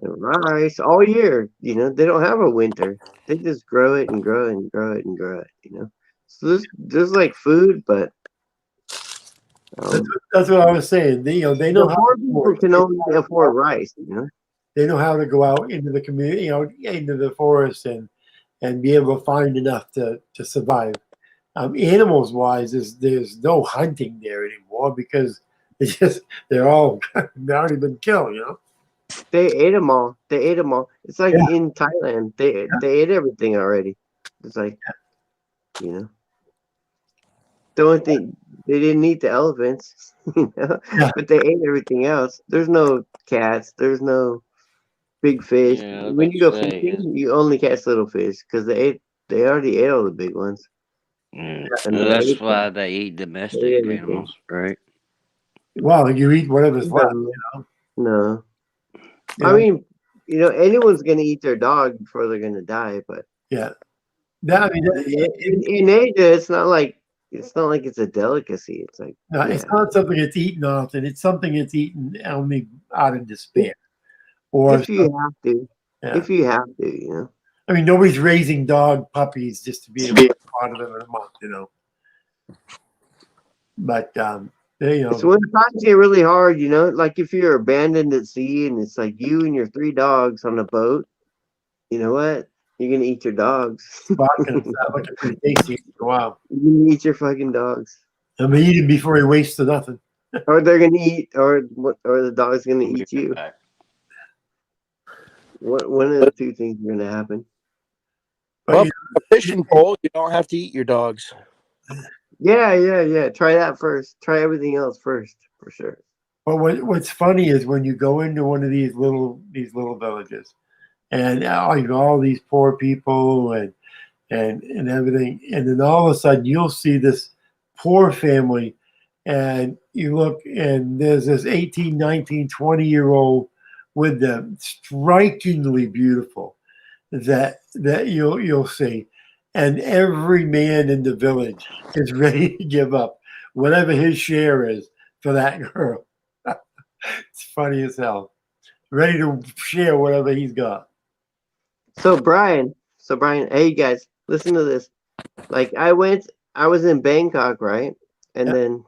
rice all year. You know, they don't have a winter. They just grow it and grow it and grow it and grow it. You know, so there's like food, but that's what I was saying. They know how poor people can only afford rice. You know, they know how to go out into the community, you know, into the forest and be able to find enough to survive. Animals wise, there's no hunting there anymore because they're all already been killed. You know, they ate them all. They ate them all. It's like in Thailand, they ate everything already. It's like, you know, the only thing they didn't eat the elephants, you know, but they ate everything else. There's no cats. There's no big fish. Yeah, When you go fishing, you only catch little fish because they already ate all the big ones. And they that's ate why them. they eat They domestic ate everything. animals, right? well, you eat whatever's left. You know, No. I Yeah. mean, you know, anyone's gonna eat their dog before they're gonna die, but yeah. That, I mean, in Asia, it's not like it's a delicacy. It's like no, it's not something that's eaten often. It's something that's eaten only out of despair, or if you have to, yeah. if you have to, you know. I mean, nobody's raising dog puppies just to be able to be part of them in a month, you know. But you know, It's when times get really hard, you know. Like if you're abandoned at sea and it's like you and your 3 dogs on a boat, you know what? You're gonna eat your dogs. vodka and stuff looking pretty tasty. Wow. You're gonna eat your fucking dogs. I'm gonna eat him before he wastes to nothing. Or they're gonna eat, or the dog's gonna eat you. One of the two things are gonna happen. Well, a fishing pole, you don't have to eat your dogs. Yeah. Try that first. Try everything else first, for sure. But what's funny is when you go into one of these little villages, and you know, all these poor people and everything, and then all of a sudden you'll see this poor family, and you look and there's this 18, 19, 20-year-old with them, strikingly beautiful, that you'll see, and every man in the village is ready to give up whatever his share is for that girl. It's funny as hell. Ready to share whatever he's got. So Brian, hey guys, listen to this. Like I was in Bangkok, right? And then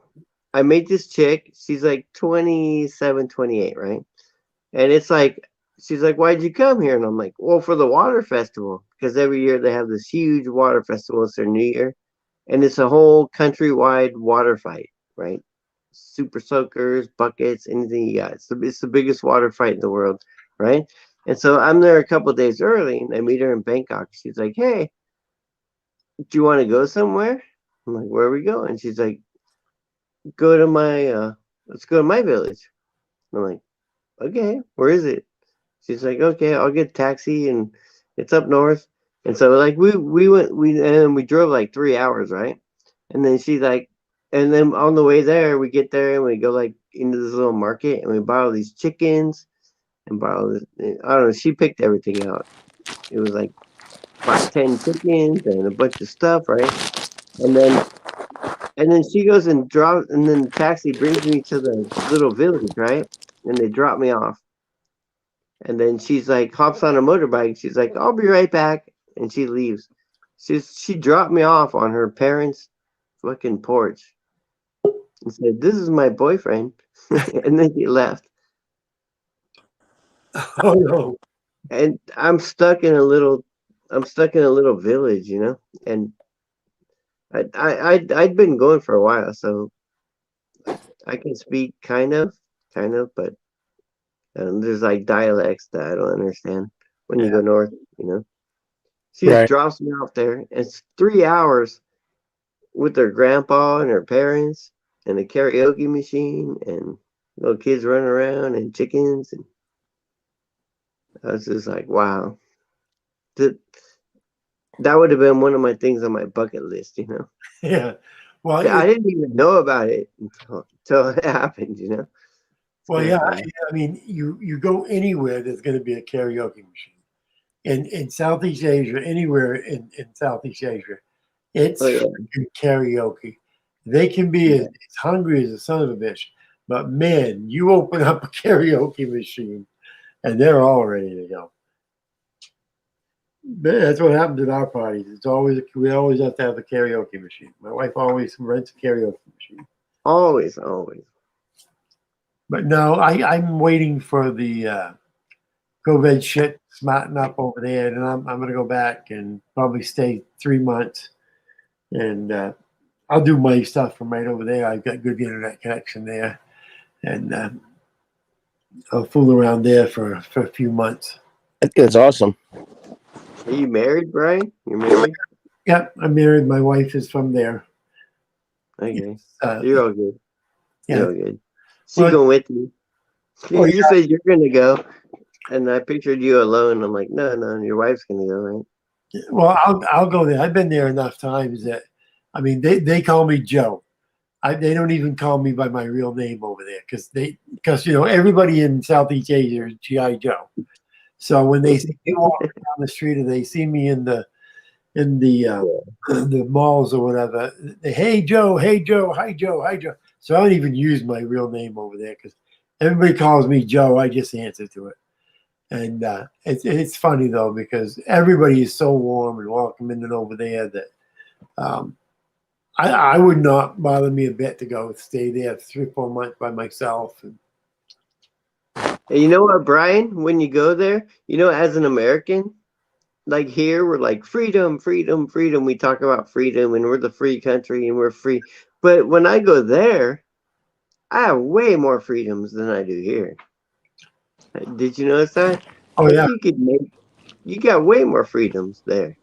I met this chick. She's like 27, 28, right? And it's like, she's like, why'd you come here? And I'm like, well, for the water festival. Because every year they have this huge water festival. It's their New Year. And it's a whole countrywide water fight, right? Super soakers, buckets, anything you got. It's the biggest water fight in the world, right? And so I'm there a couple of days early, and I meet her in Bangkok. She's like, hey, do you want to go somewhere? I'm like, where are we going? She's like, let's go to my village. I'm like, okay, where is it? She's like, okay, I'll get a taxi, and it's up north. And so like we drove like 3 hours, right? And then she's like, and then on the way there, we get there and we go like into this little market and we buy all these chickens and buy all this. I don't know. She picked everything out. It was like 10 chickens and a bunch of stuff, right? And then she goes and drops, and then the taxi brings me to the little village, right? And they drop me off. And then she's like, hops on a motorbike. She's like, I'll be right back. And she leaves. She dropped me off on her parents' fucking porch and said, this is my boyfriend. And then she left. Oh no. And I'm stuck in a little village, you know? And I'd been going for a while, so I can speak kind of, but there's like dialects that I don't understand when you go north, you know. She just drops me off there. It's 3 hours with their grandpa and their parents, and a karaoke machine, and little kids running around and chickens, and I was just like, wow, that would have been one of my things on my bucket list, you know. Yeah. Well, I didn't even know about it until it happened, you know. well, yeah. I mean, you go anywhere, there's going to be a karaoke machine. In Southeast Asia, anywhere in Southeast Asia, it's freaking karaoke. They can be as hungry as a son of a bitch, but man, you open up a karaoke machine, and they're all ready to go. That's what happens at our parties. We always have to have a karaoke machine. My wife always rents a karaoke machine. Always. But no, I'm waiting for the COVID shit smarten up over there, and I'm gonna go back and probably stay 3 months, and I'll do my stuff from right over there. I've got good internet connection there, and I'll fool around there for a few months. I think that's awesome. Are you married, Brian? You're married? Yeah, I'm married. My wife is from there. Okay. You're all good. Yeah. You're all good. She going with me. You said you're gonna go, and I pictured you alone. I'm like, no, your wife's gonna go, right? Well, I'll go there. I've been there enough times that, I mean, they call me Joe. They don't even call me by my real name over there because you know everybody in Southeast Asia is G.I. Joe. So when they see me walking down the street or they see me in the malls or whatever, hey Joe, hi Joe. So I don't even use my real name over there because everybody calls me Joe. I just answer to it. And it's funny though because everybody is so warm and welcoming and over there that I would not bother me a bit to go stay there 3 or 4 months by myself. And you know what, Brian? When you go there, you know, as an American, like here, we're like freedom. We talk about freedom and we're the free country and we're free. But when I go there, I have way more freedoms than I do here. Did you notice that? Oh yeah, you got way more freedoms there.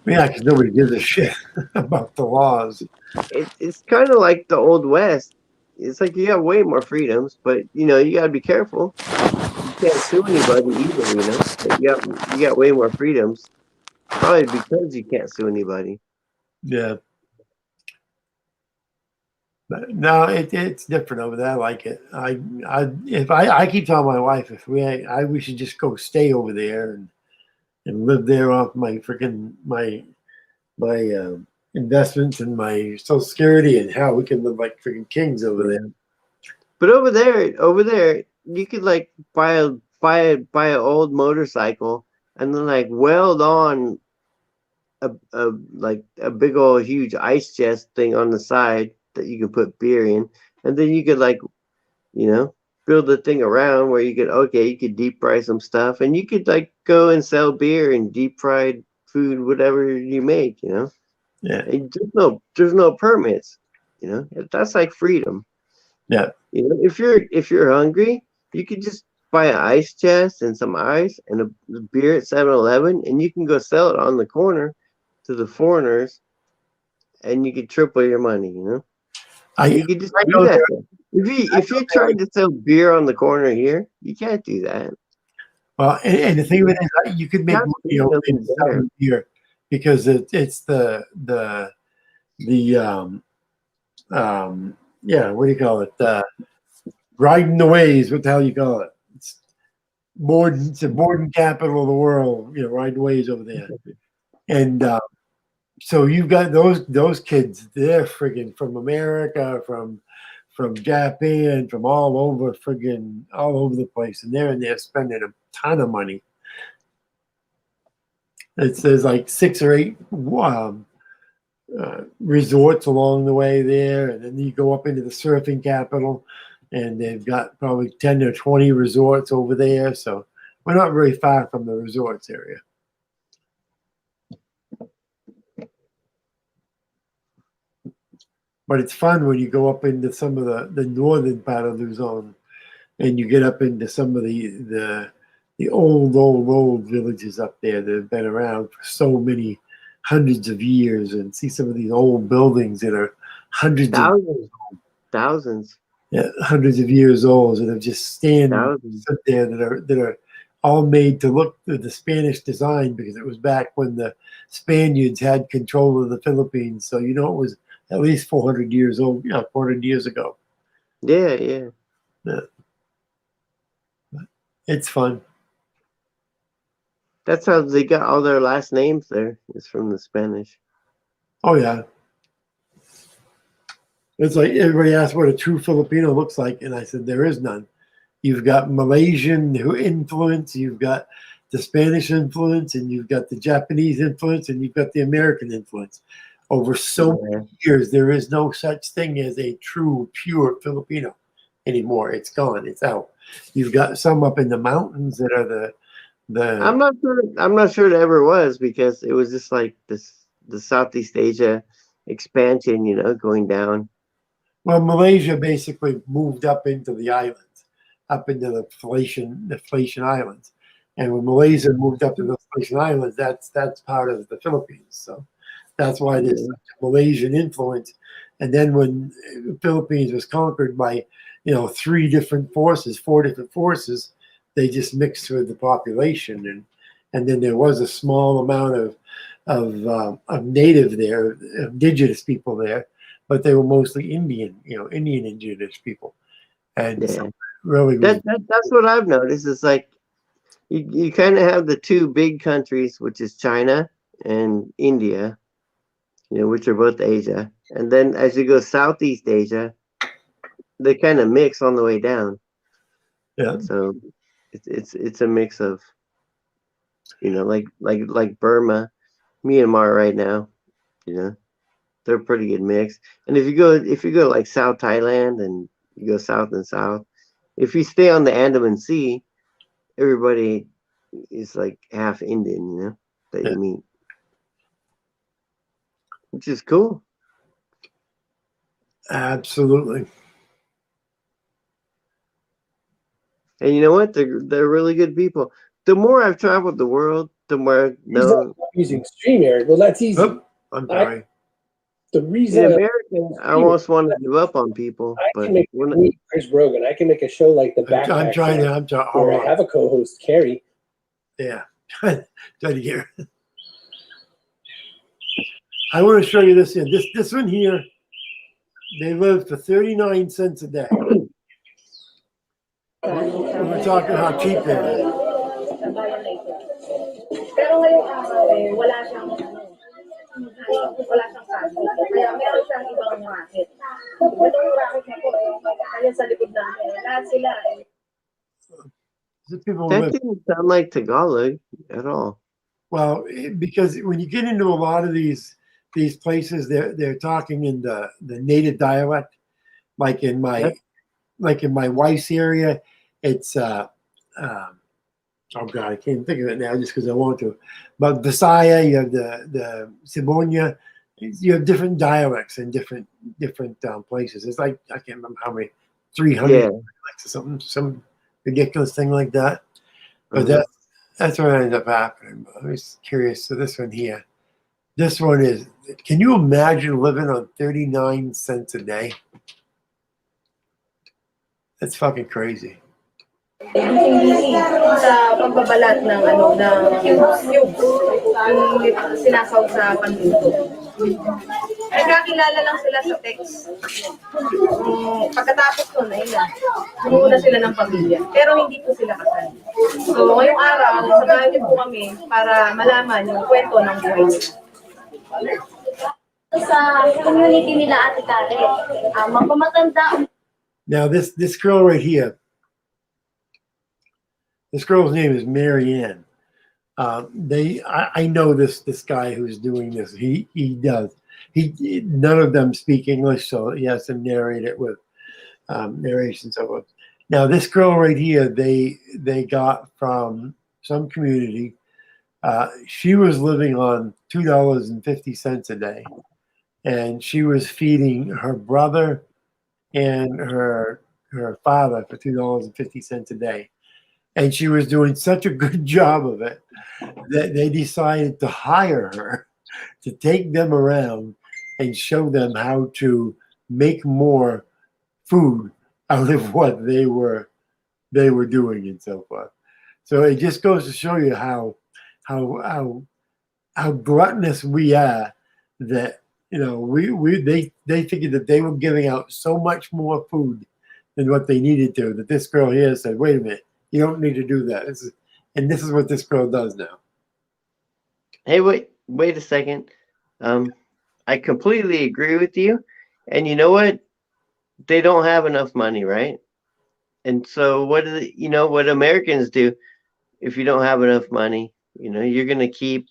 Yeah, because nobody gives a shit about the laws. It's kind of like the Old West. It's like you have way more freedoms, but you know you got to be careful. You can't sue anybody either. You know, but you got way more freedoms, probably because you can't sue anybody. Yeah. But no, it's different over there. I like it. I keep telling my wife we should just go stay over there and live there off my freaking my investments and my Social Security, and how we can live like freaking kings over there. But over there, you could like buy an old motorcycle and then like weld on a big old huge ice chest thing on the side that you can put beer in, and then you could like, you know, build the thing around where you could deep fry some stuff, and you could like go and sell beer and deep fried food, whatever you make, you know. Yeah. And there's no permits, you know. That's like freedom. Yeah. You know, if you're hungry, you could just buy an ice chest and some ice and a beer at 7-Eleven, and you can go sell it on the corner to the foreigners, and you could triple your money, you know. You could just do that. If you're trying to sell beer on the corner here, you can't do that. Well, and the thing with it is, you could make money in selling beer because it's the what do you call it? Riding the waves. What the hell you call it? It's the boarding capital of the world. You know, riding waves over there, and so you've got those kids. They're friggin' from America, from Japan, from all over the place, and they're in there spending a ton of money. There's like 6 or 8 resorts along the way there, and then you go up into the surfing capital, and they've got probably 10 or 20 resorts over there. So we're not very far from the resorts area. But it's fun when you go up into some of the northern part of Luzon, and you get up into some of the old villages up there that have been around for so many hundreds of years and see some of these old buildings that are hundreds of Thousands. yeah, hundreds of years old that have just sit there that are all made to look the Spanish design because it was back when the Spaniards had control of the Philippines. So it was at least 400 years old, 400 years ago. Yeah, yeah. But it's fun. That's how they got all their last names there. It's from the Spanish. Oh yeah. It's like everybody asks what a true Filipino looks like, and I said there is none. You've got Malaysian influence, you've got the Spanish influence, and you've got the Japanese influence, and you've got the American influence. Over so many years, there is no such thing as a true, pure Filipino anymore. It's gone. It's out. You've got some up in the mountains that are the. I'm not sure it ever was because it was just like the Southeast Asia expansion, going down. Well, Malaysia basically moved up into the islands, up into the Phoenician Islands, and when Malaysia moved up to the Phoenician Islands, that's part of the Philippines. So that's why there's such a Malaysian influence. And then when the Philippines was conquered by, 4 different forces, they just mixed with the population, and then there was a small amount of native there, indigenous people there, but they were mostly Indian indigenous people, and so really that's what I've noticed. It's like you kind of have the two big countries, which is China and India, which are both Asia, and then as you go Southeast Asia, they kind of mix on the way down. Yeah. So it's a mix of, like Burma, Myanmar right now, they're a pretty good mix. And if you go like South Thailand and you go south and south, if you stay on the Andaman Sea, everybody is like half Indian, that you meet, which is cool. Absolutely. And you know what? They're really good people. The more I've traveled the world, the more I know. Using StreamYard. Well, that's easy. Oh, I'm sorry. The reason Americans, I almost want to give up on people, I can make Chris Rogan. I can make a show like the Backpack I'm trying Show, to. where I have a co-host, Carrie. Yeah, trying to get. I want to show you this here. This one here, they live for 39 cents a day. We're talking how cheap it is. Pero ngayong araw wala siyang kanto. Kaya meron siyang ibang racket. Itong racket na po, kaya sa likod namin. Lahat sila That didn't sound like Tagalog at all. Well, because when you get into a lot of these places, they're talking in the native dialect, like in my wife's area, it's oh God, I can't think of it now just because I want to. But Visaya, you have the Simonia, you have different dialects in different places. It's like I can't remember how many, 300 dialects or something, some ridiculous thing like that. But that's what ended up happening. I was curious. So this one here, this one is. Can you imagine living on 39 cents a day? That's fucking crazy. sa pagbabalat ng cubes yung sinasaw sa panluto. Nagkakilala lang sila sa text. Pagkatapos nun, muna sila ng pamilya. Pero hindi po sila kasal. So, ngayong araw, samahan niyo po kami para malaman yung kwento ng buhay nila. Sa community nila Ate Kare, magpamatanda. Now, this girl right here, this girl's name is Mary Ann. I know this guy who's doing this. He does. None of them speak English, so he has to narrate it with narration. So now this girl right here, they got from some community. She was living on $2.50 a day, and she was feeding her brother and her father for $2.50 a day. And she was doing such a good job of it that they decided to hire her to take them around and show them how to make more food out of what they were doing and so forth. So it just goes to show you how gluttonous we are, that they figured that they were giving out so much more food than what they needed to, that this girl here said, wait a minute, you don't need to do that. This is what this girl does now. Hey, wait a second. I completely agree with you. And you know what? They don't have enough money, right? And so what Americans do, if you don't have enough money, you're going to keep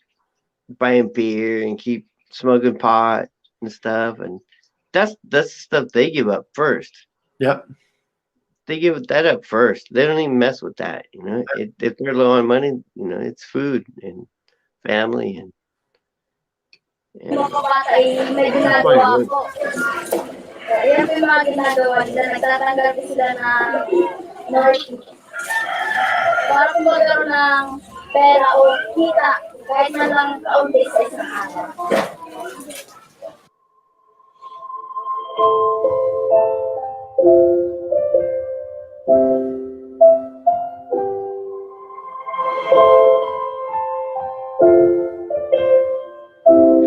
buying beer and keep smoking pot and stuff. And that's the stuff they give up first. Yep. They give that up first. They don't even mess with that. If they're low on money, it's food and family and Mga kabata ay may ginagawa po. Ayan po yung mga ginagawa nila. Nagtatanggal po sila ng para po magkaroon ng pera o kita kahit na lang kaunti sa isang araw.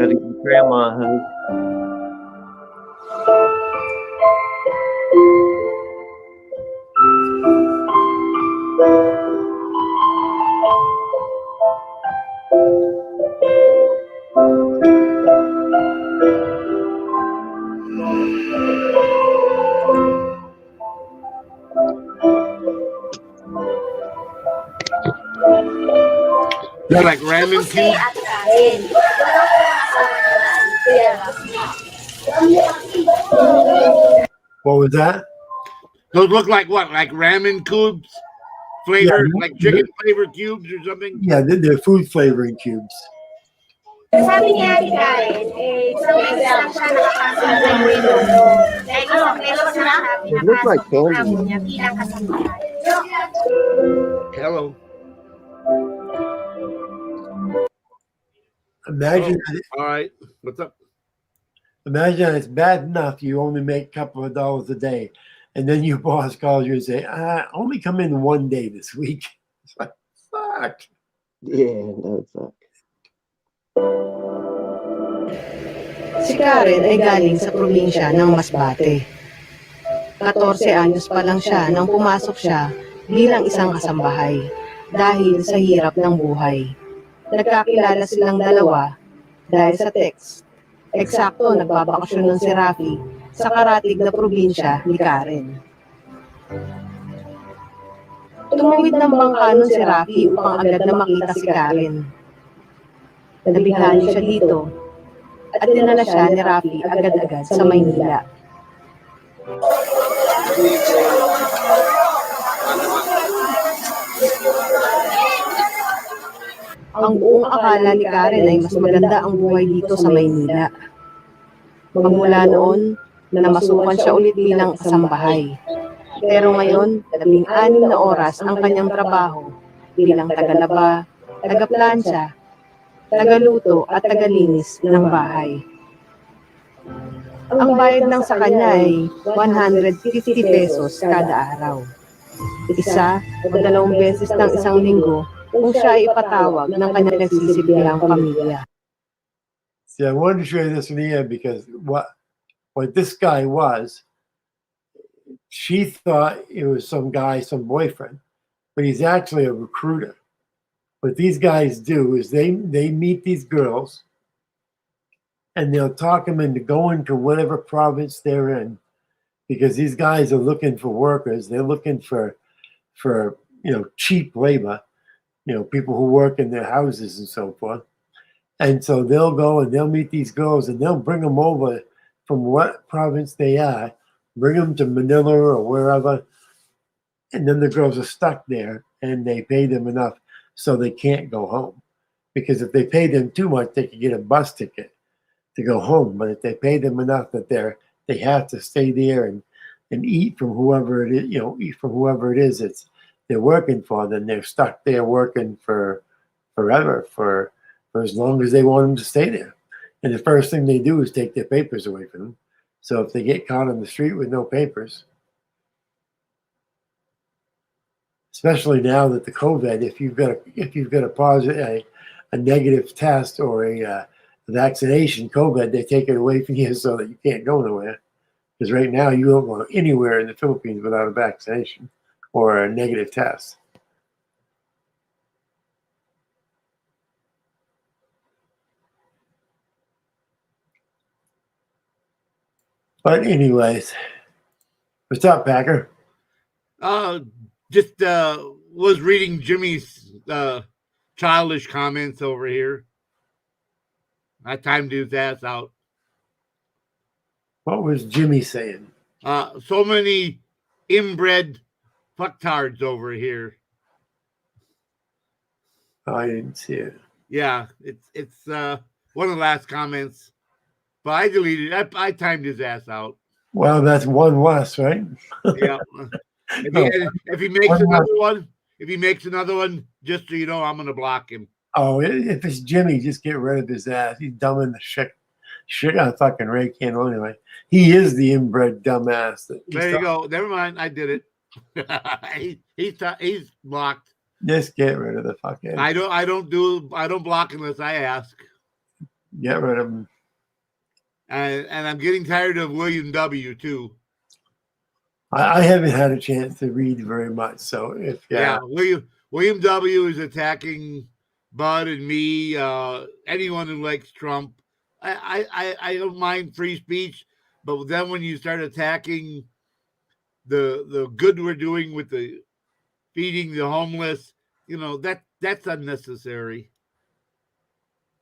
gotta give grandma a hug. They're like ramen cubes. What was that? Those look like what? Like ramen cubes? Flavored, Yeah. like chicken flavored cubes or something? Yeah, they're food flavoring cubes. Sabi ni Ate Karen, isang beses lang siya nakapasok ng window. Dahil isang beses na It looks like candy. niya bilang kasambahay. Hello. Imagine, All right. What's up? imagine it's bad enough you only make a couple of dollars a day, and then your boss calls you and say, only come in one day this week. It's like, fuck. Yeah, that would suck. Si Karen ay galing sa probinsya ng Masbate. 14 anyos pa lang siya nang pumasok siya bilang isang kasambahay dahil sa hirap ng buhay. Nagkakilala silang dalawa dahil sa text. Eksakto nagbabakasyon ng si Rafi sa karatig na probinsya ni Karen. Tumawid ng bangka nun si Rafi upang agad na makita si Karen. Nabigla niya siya dito at dinala siya ni Rafi agad-agad sa Maynila. Ang buong akala ni Karen ay mas maganda ang buhay dito sa Maynila. Magmula noon, namasukan siya ulit bilang kasambahay. Pero ngayon, 16 na oras ang kanyang trabaho bilang tagalaba, tagaplansya, tagaluto at tagalinis ng bahay. Ang bayad lang sa kanya ay 150 pesos kada araw. Isa o 2 beses ng isang linggo kung siya ay ipatawag ng kanyang nagsisibilang pamilya. See, I wanted to show you this in the end because what this guy was, she thought it was some guy, some boyfriend, but he's actually a recruiter. What these guys do is they meet these girls and they'll talk them into going to whatever province they're in, because these guys are looking for workers. They're looking for cheap labor, people who work in their houses and so forth. And so they'll go and they'll meet these girls and they'll bring them over from what province they are, bring them to Manila or wherever. And then the girls are stuck there and they pay them enough so they can't go home. Because if they pay them too much, they could get a bus ticket to go home. But if they pay them enough that they have to stay there and eat from whoever it is, eat from whoever it is they're working for, then they're stuck there working for forever, for as long as they want them to stay there. And the first thing they do is take their papers away from them. So if they get caught on the street with no papers, especially now that the COVID, if you've got a positive, a negative test or a vaccination, COVID, they take it away from you so that you can't go nowhere. Because right now you don't go anywhere in the Philippines without a vaccination or a negative test. But anyways, what's up, Packer? Just was reading Jimmy's childish comments over here. I timed his ass out. What was Jimmy saying? So many inbred fucktards over here. I didn't see it. Yeah, it's one of the last comments. But I deleted it. I timed his ass out. Well, that's one less, right? Yeah. If he makes another one, just so you know, I'm gonna block him. Oh, if it's Jimmy, just get rid of his ass. He's dumb in the shit on fucking Ray Candle anyway. He is the inbred dumbass. There you go. Never mind. I did it. He's blocked. Just get rid of the fucking. I don't block unless I ask. Get rid of him. And I'm getting tired of William W. too. I haven't had a chance to read very much, so William W. is attacking Bud and me. Anyone who likes Trump. I don't mind free speech, but then when you start attacking the good we're doing with the feeding the homeless, you know, that's unnecessary.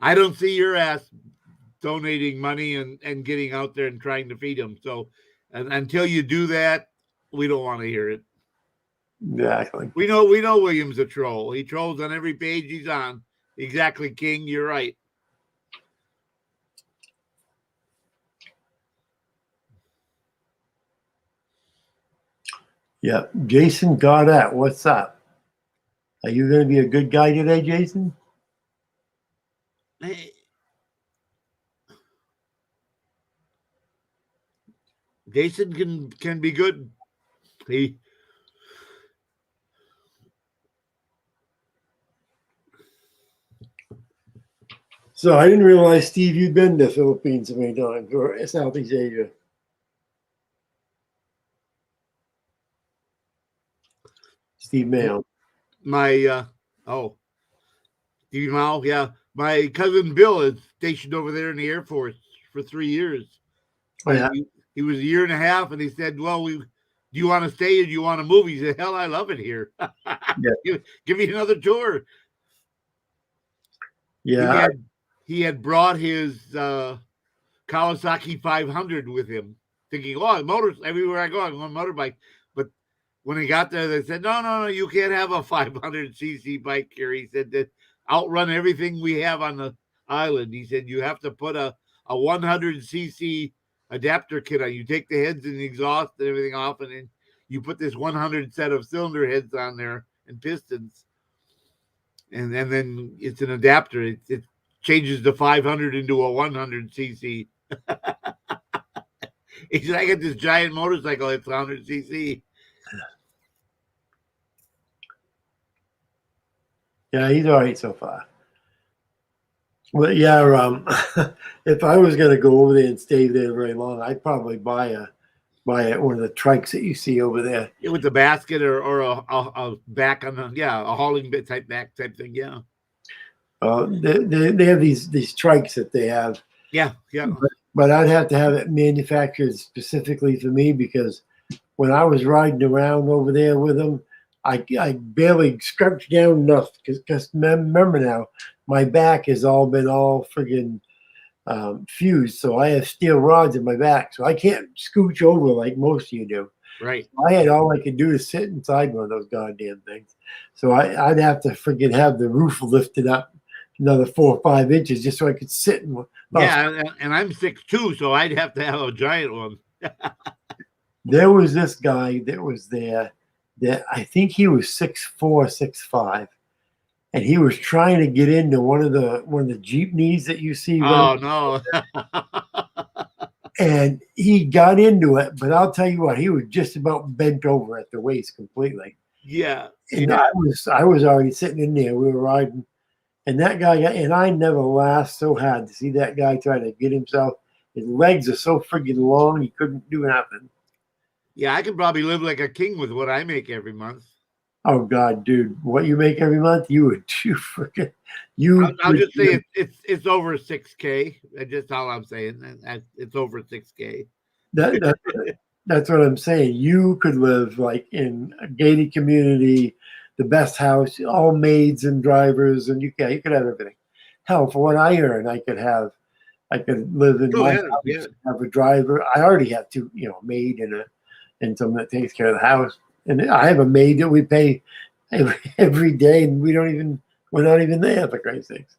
I don't see your ass donating money and getting out there and trying to feed them. So until you do that, we don't want to hear it. Exactly. We know William's a troll. He trolls on every page he's on. Exactly, King. You're right. Yeah. Jason Goddard, what's up? Are you going to be a good guy today, Jason? Hey. Jason can be good. So I didn't realize, Steve, you'd been to the Philippines so many times, or Southeast Asia. Steve Mao. Steve Mao, yeah. My cousin Bill is stationed over there in the Air Force for 3 years. Oh, yeah. He was a year and a half, and he said, well, do you want to stay or do you want to move? He said, hell, I love it here. Yeah. Give me another tour. Yeah. He had brought his Kawasaki 500 with him, thinking, motors, everywhere I go, I'm on a motorbike. But when he got there, they said, no, you can't have a 500cc bike here. He said that outrun everything we have on the island. He said, you have to put a 100cc adapter kit on. You take the heads and the exhaust and everything off, and then you put this 100 set of cylinder heads on there and pistons, and then it's an adapter. It changes the 500 into a 100cc. He said, I got this giant motorcycle. It's 100cc. Yeah, he's all right so far. Well, yeah, if I was going to go over there and stay there very long, I'd probably buy one of the trikes that you see over there. Yeah, with the basket or a back on a hauling bit type back type thing. Yeah. They have these trikes that they have. Yeah. But I'd have to have it manufactured specifically for me, because when I was riding around over there with them, I barely scrunched down enough, because remember now, my back has all been friggin' fused, so I have steel rods in my back, so I can't scooch over like most of you do. Right. All I could do is sit inside one of those goddamn things. So I'd have to friggin' have the roof lifted up another 4 or 5 inches just so I could sit in one. Yeah, and I'm 6'2", so I'd have to have a giant one. There was this guy that was there that I think he was 6'4", 6'5", and he was trying to get into one of the jeepneys that you see. Oh no! And he got into it, but I'll tell you what, he was just about bent over at the waist completely. Yeah. And I was already sitting in there. We were riding, and that guy and I never laughed so hard to see that guy trying to get himself. His legs are so friggin' long, he couldn't do nothing. Yeah, I could probably live like a king with what I make every month. Oh God, dude, what you make every month, you would freaking I'll just say it's over 6K. That's all I'm saying. It's over 6K. That's what I'm saying. You could live like in a gated community, the best house, all maids and drivers, and you could have everything. Hell, for what I earn, I could live in my house, have a driver. I already have two, maid and someone that takes care of the house. And I have a maid that we pay every day, and we're not even there, for Christ's sakes.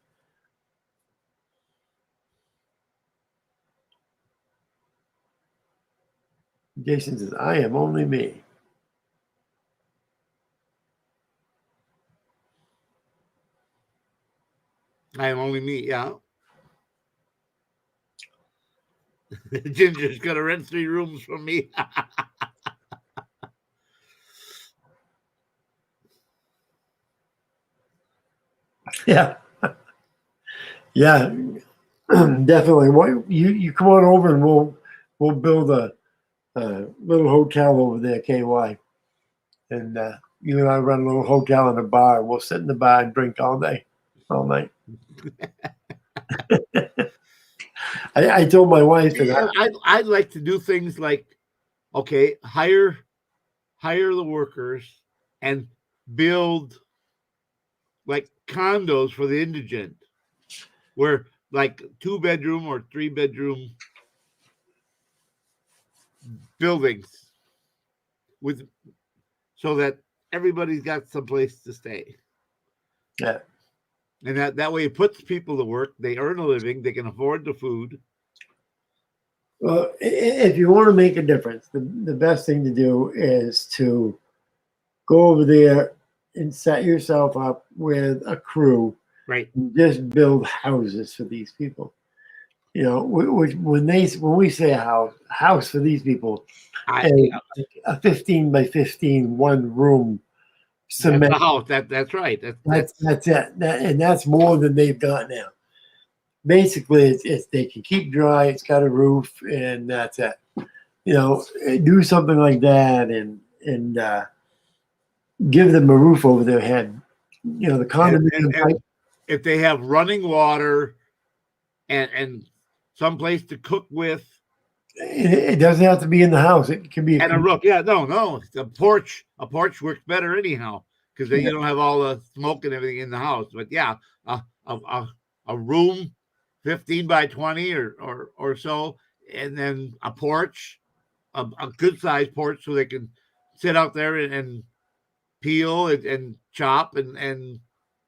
Jason says, I am only me. I am only me, yeah. Ginger's got to rent 3 rooms from me. Yeah. Yeah. Definitely. What you come on over and we'll build a little hotel over there, KY. And you and I run a little hotel and a bar. We'll sit in the bar and drink all day, all night. I told my wife that I'd like to do things like, okay, hire the workers and build like condos for the indigent, where like 2-bedroom or 3-bedroom buildings so that everybody's got some place to stay. Yeah. And that way it puts people to work. They earn a living. They can afford the food. Well, if you want to make a difference, the best thing to do is to go over there and set yourself up with a crew. Right. And just build houses for these people. When we say a house for these people, a 15 by 15 1-room cement. That's the house. That's right. That's it. And that's more than they've got now. Basically, it's they can keep dry. It's got a roof, and that's it. Do something like that, and give them a roof over their head. The condominium. And if they have running water and some place to cook with. It doesn't have to be in the house. It can be a roof. Yeah, no. A porch works better anyhow, because then you don't have all the smoke and everything in the house. But yeah, a room, 15 by 20 or so, and then a porch, a good sized porch, so they can sit out there and peel and chop and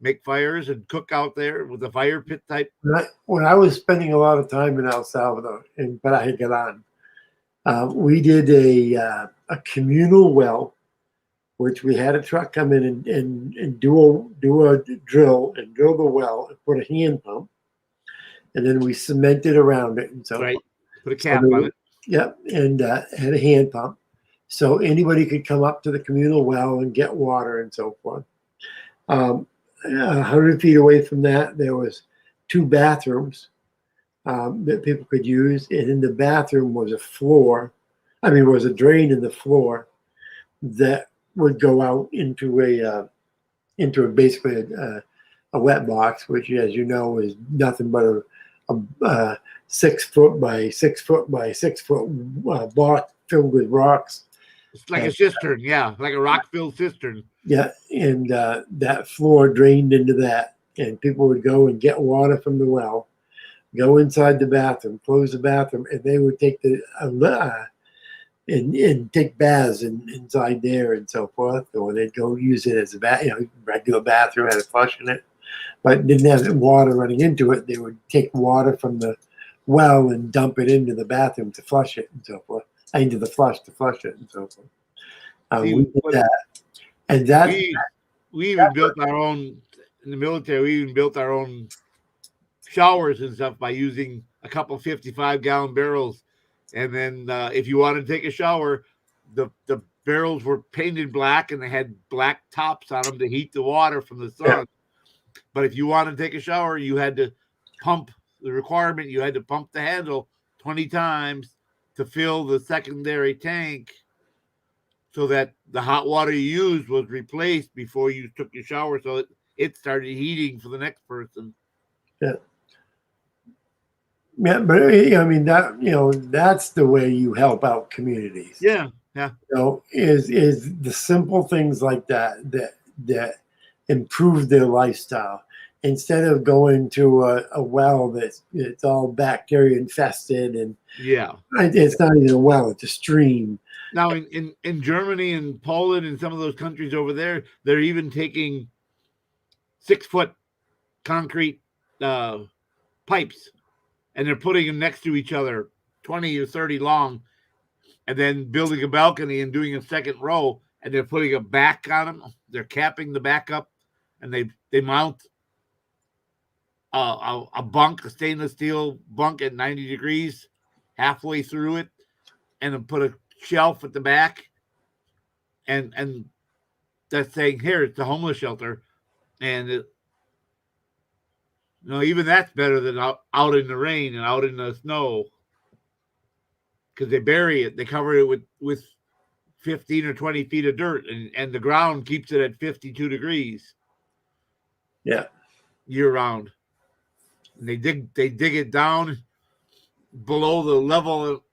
make fires and cook out there with a fire pit type. When I was spending a lot of time in El Salvador in Parajigalan, we did a communal well, which we had a truck come in and do a drill and drill the well and put a hand pump, and then we cemented around it and so right. Put a cap on it. Yep, and had a hand pump, so anybody could come up to the communal well and get water and so forth. 100 feet away from that, there was 2 bathrooms that people could use, and in the bathroom was a drain in the floor that would go out into basically a wet box, which, as you know, is nothing but a 6 foot by 6 foot by 6 foot box filled with rocks. It's like a cistern, yeah, like a rock-filled cistern. Yeah, and that floor drained into that, and people would go and get water from the well, go inside the bathroom, close the bathroom, and they would take and take baths inside there and so forth, or they'd go use it as a regular bathroom, had a flush in it, but didn't have water running into it. They would take water from the well and dump it into the bathroom to flush it and so forth. Into the flush to flush it and so forth. We did that, and that we even built our own in the military, we even built our own showers and stuff by using a couple 55-gallon barrels. And then if you wanted to take a shower, the barrels were painted black and they had black tops on them to heat the water from the sun. Yeah. But if you wanted to take a shower, you had to pump the requirement. You had to pump the handle 20 times to fill the secondary tank so that the hot water you used was replaced before you took your shower. So it started heating for the next person. Yeah. Yeah, but I mean that's the way you help out communities. Yeah, yeah. Is the simple things like that improve their lifestyle instead of going to a well that's it's all bacteria infested and it's not even a well, it's a stream. Now in Germany and Poland and some of those countries over there, they're even taking 6-foot concrete pipes. And they're putting them next to each other, 20 or 30 long, and then building a balcony and doing a second row, and they're putting a back on them. They're capping the back up, and they mount a bunk, a stainless steel bunk at 90 degrees, halfway through it, and then put a shelf at the back, and that's saying, here, it's the homeless shelter, and even that's better than out in the rain and out in the snow, because they bury it. They cover it with 15 or 20 feet of dirt, and the ground keeps it at 52 degrees. Yeah, year round. And they dig it down below the level.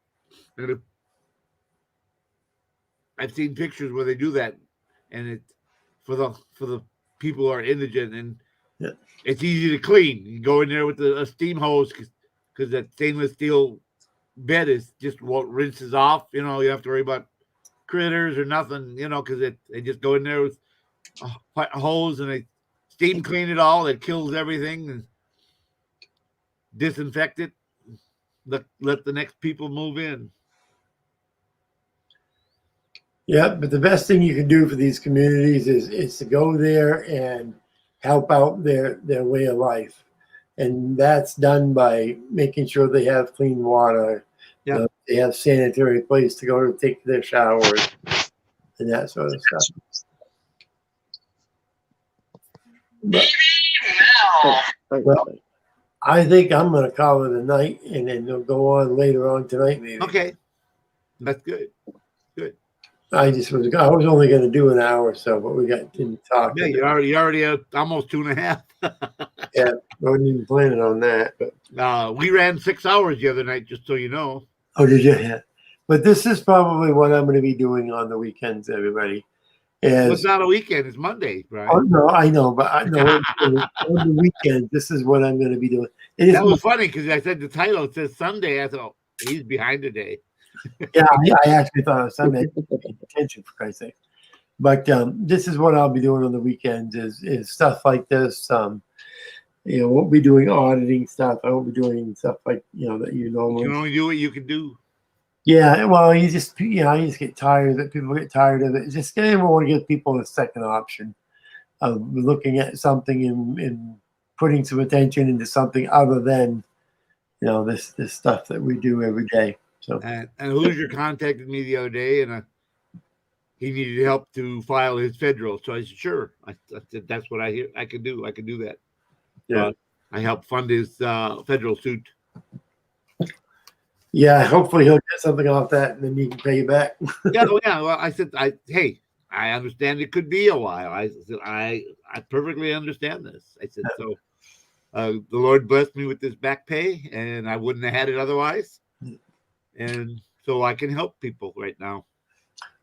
I've seen pictures where they do that, and it for the people who are indigent and. Yeah. It's easy to clean. You go in there with a steam hose because that stainless steel bed is just what rinses off. You have to worry about critters or nothing, because they just go in there with a hose and they steam clean it all. It kills everything and disinfect it. Let the next people move in. Yeah, but the best thing you can do for these communities is to go there and help out their way of life. And that's done by making sure they have clean water. Yeah. They have sanitary place to go to take their showers and that sort of stuff. Well, I think I'm going to call it a night, and then we'll go on later on tonight, maybe. Okay. That's good. Good. I was only going to do an hour or so, but we got to talk. Yeah, you're already at almost 2.5. Yeah, I wasn't even planning on that. But we ran 6 hours the other night, just so you know. Oh, did you? Yeah. But this is probably what I'm going to be doing on the weekends, everybody. It's not a weekend; it's Monday, right? Oh no, I know, but I know on the weekend. This is what I'm going to be doing. That was funny because I said the title. It says Sunday. I thought he's behind today. Yeah, I actually thought it was Sunday. Attention, for Christ's sake. But this is what I'll be doing on the weekends is stuff like this. We'll be doing auditing stuff. I won't be doing stuff like that you normally. You can only do what you can do. Yeah, well, you just get tired that people get tired of it. It's just I want to give people a second option of looking at something and putting some attention into something other than this stuff that we do every day. So and Hoosier contacted me the other day, and he needed help to file his federal. So I said, sure. I said, that's what I can do. I can do that. Yeah, I helped fund his federal suit. Yeah, hopefully he'll get something off that, and then he can pay you back. Yeah. Well, I said, hey, I understand it could be a while. I said, I perfectly understand this. I said, so the Lord blessed me with this back pay, and I wouldn't have had it otherwise. And so I can help people right now.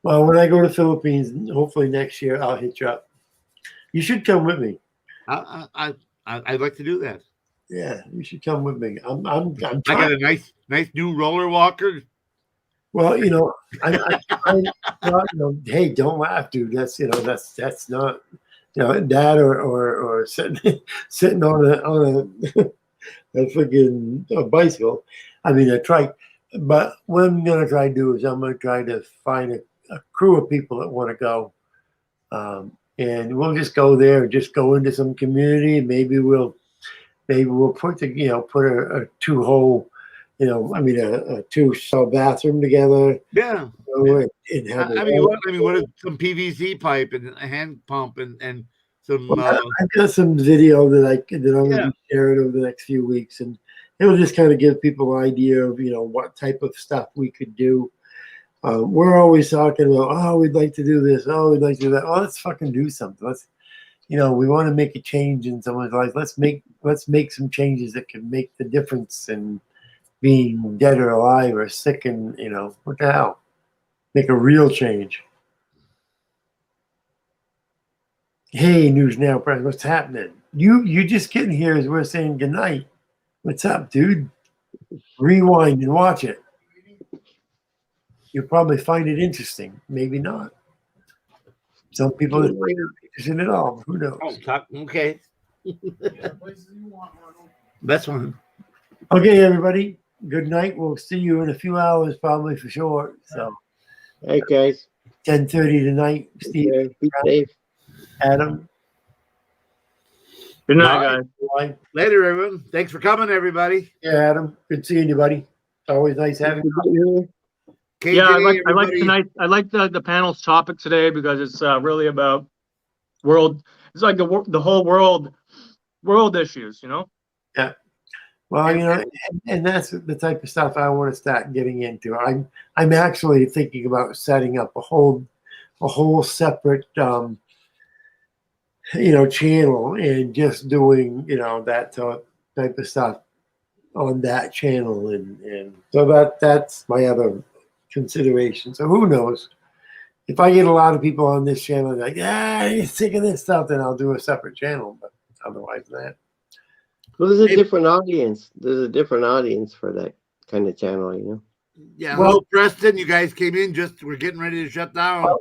Well, when I go to Philippines, hopefully next year, I'll hit you up. You should come with me. I'd like to do that. Yeah, you should come with me. I got a nice new roller walker. Well, hey, don't laugh, dude. That's not that or sitting on a freaking bicycle. I mean, a trike. But what I'm going to try to do is I'm going to try to find a crew of people that want to go. and we'll just go there, just go into some community. Maybe we'll put a 2-hole, a 2-cell bathroom together. Yeah. And have what is some PVC pipe and a hand pump and some. Well, I've got some video that I'm going to be sharing over the next few weeks, and it'll just kind of give people an idea of what type of stuff we could do. We're always talking about, oh, we'd like to do this, oh, we'd like to do that. Oh, let's fucking do something. Let's, we want to make a change in someone's life. Let's make some changes that can make the difference in being dead or alive or sick, and what the hell, make a real change. Hey, News Now Press, what's happening? You just getting here as we're saying goodnight. What's up, dude? Rewind and watch it. You'll probably find it interesting. Maybe not. Some people that might not be interested at all. Who knows? Oh, okay. That's one. Okay, everybody. Good night. We'll see you in a few hours, probably for sure. So, hey guys, 10:30 tonight. Steve, be safe. Adam. Good night, guys. Later, everyone. Thanks for coming, everybody. Yeah, Adam. Good seeing you, buddy. It's always nice having you. KJ, Yeah, I like everybody. tonight. I like the panel's topic today because it's really about world. It's like the whole world issues. Yeah. Well, and that's the type of stuff I want to start getting into. I'm actually thinking about setting up a whole separate channel and just doing that type of stuff on that channel, and so that's my other consideration. So who knows? If I get a lot of people on this channel like, you're sick of this stuff, then I'll do a separate channel. But otherwise than that. Well, there's a different audience. There's a different audience for that kind of channel, Yeah. Well, Preston, you guys came in we're getting ready to shut down.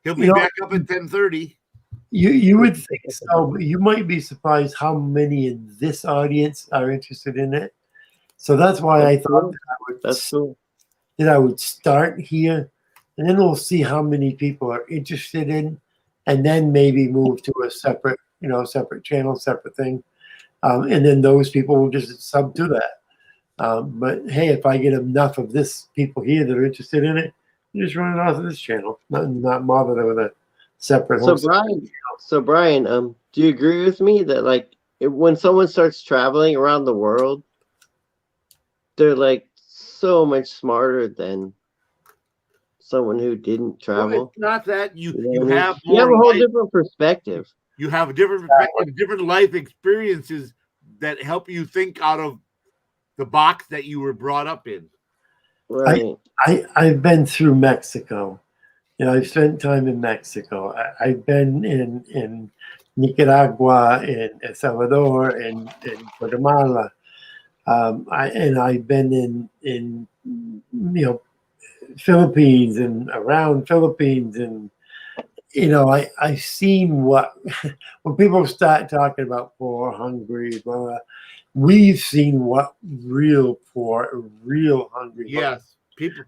He'll be back up at 10:30. You would think so, but you might be surprised how many in this audience are interested in it. So that's why I thought that I would start here, and then we'll see how many people are interested in, and then maybe move to a separate channel, separate thing. And then those people will just sub to that. But hey, if I get enough of this people here that are interested in it, you just run it off of this channel, not bother with a separate. So Brian, do you agree with me that when someone starts traveling around the world, they're so much smarter than someone who didn't travel? Well, it's not that you have a whole different perspective. You have a different perspective, different life experiences that help you think out of the box that you were brought up in. Right. I've been through Mexico. I've spent time in Mexico. I've been in Nicaragua, in El Salvador, and in Guatemala. I've been in Philippines and around Philippines, and I've seen what when people start talking about poor, hungry, blah, blah, we've seen what real poor, real hungry. Yes, people.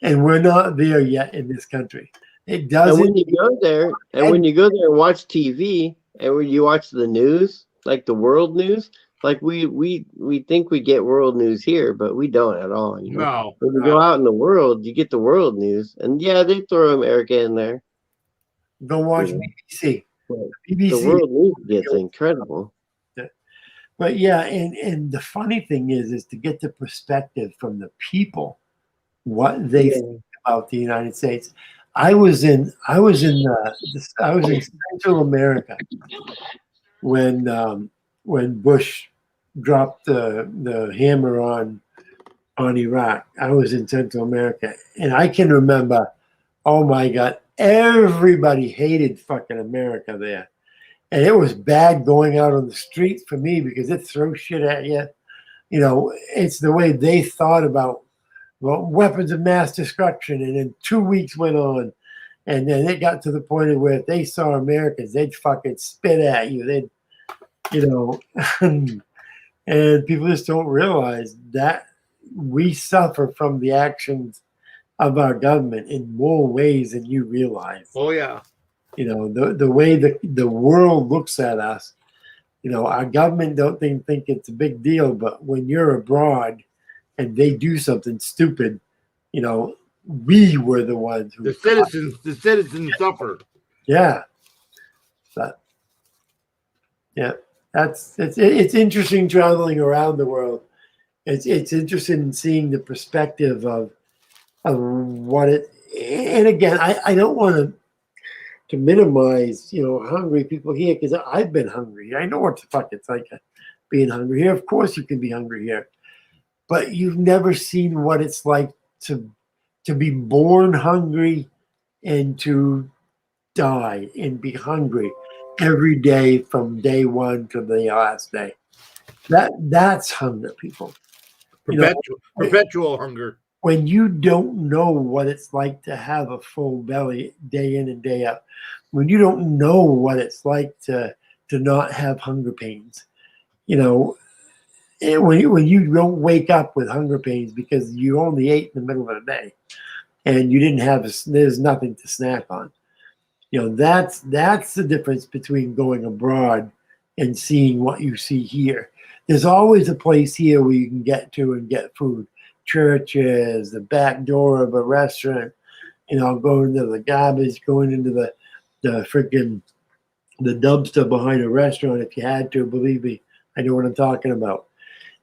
And we're not there yet in this country. It doesn't. And when you go there, and watch TV, and when you watch the news, like the world news, we think we get world news here, but we don't at all. No. When you go out in the world, you get the world news, and they throw America in there. Go watch BBC. BBC. The world news gets incredible. But yeah, and the funny thing is to get the perspective from the people, what they think about the United States. I was in Central America when Bush dropped the hammer on Iraq. I was in Central America, and I can remember, oh my God, everybody hated fucking America there. And it was bad going out on the streets for me because it throws shit at you. It's the way they thought about weapons of mass destruction. And then 2 weeks went on, and then it got to the point of where if they saw Americans, they'd fucking spit at you. And people just don't realize that we suffer from the actions of our government in more ways than you realize. Oh yeah. You know, the way the world looks at us, you know, our government don't think it's a big deal, but when you're abroad and they do something stupid, you know, we were the ones who the citizens suffer. Yeah. But yeah, it's interesting traveling around the world. It's interesting in seeing the perspective of what it, and again, I don't want to minimize, you know, hungry people here, because I've been hungry. I know what the fuck it's like being hungry here. Of course you can be hungry here, but you've never seen what it's like to be born hungry and to die and be hungry every day from day one to the last day. That's hunger, people. Perpetual hunger. When you don't know what it's like to have a full belly day in and day out, when you don't know what it's like to not have hunger pains, you know, when you don't wake up with hunger pains because you only ate in the middle of the day and you didn't have there's nothing to snack on. You know, that's the difference between going abroad and seeing what you see here. There's always a place here where you can get to and get food. Churches, the back door of a restaurant, you know, going into the garbage, going into the freaking the dumpster behind a restaurant if you had to. Believe me, I know what I'm talking about.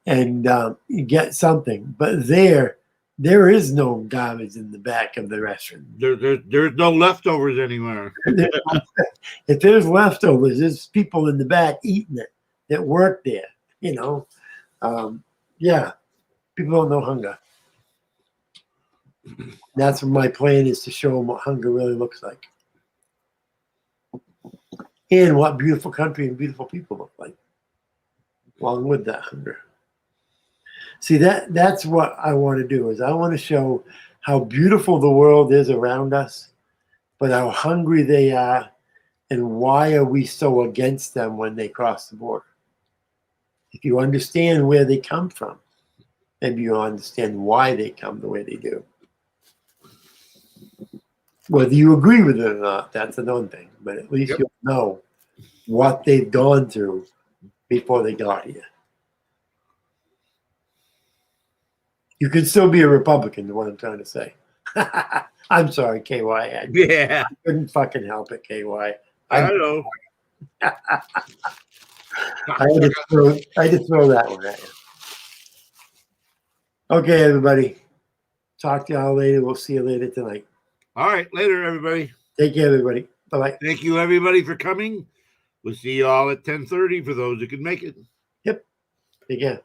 And you get something. But there is no garbage in the back of the restaurant. There's no leftovers anywhere. If there's leftovers, there's people in the back eating it that work there, you know. Yeah, people don't know hunger. That's what my plan is, to show them what hunger really looks like. And what beautiful country and beautiful people look like, along with that hunger. See, that's what I want to do, is I want to show how beautiful the world is around us, but how hungry they are, and why are we so against them when they cross the border. If you understand where they come from, maybe you'll understand why they come the way they do. Whether you agree with it or not, that's another thing, but at least you'll know what they've gone through before they got here. You can still be a Republican, is what I'm trying to say. I'm sorry, KY. I couldn't fucking help it, KY. I know. I had to throw that one at you. Okay, everybody. Talk to y'all later. We'll see you later tonight. All right, later, everybody. Take care, everybody. Bye-bye. Thank you, everybody, for coming. We'll see you all at 10:30 for those who can make it. Yep. Take care.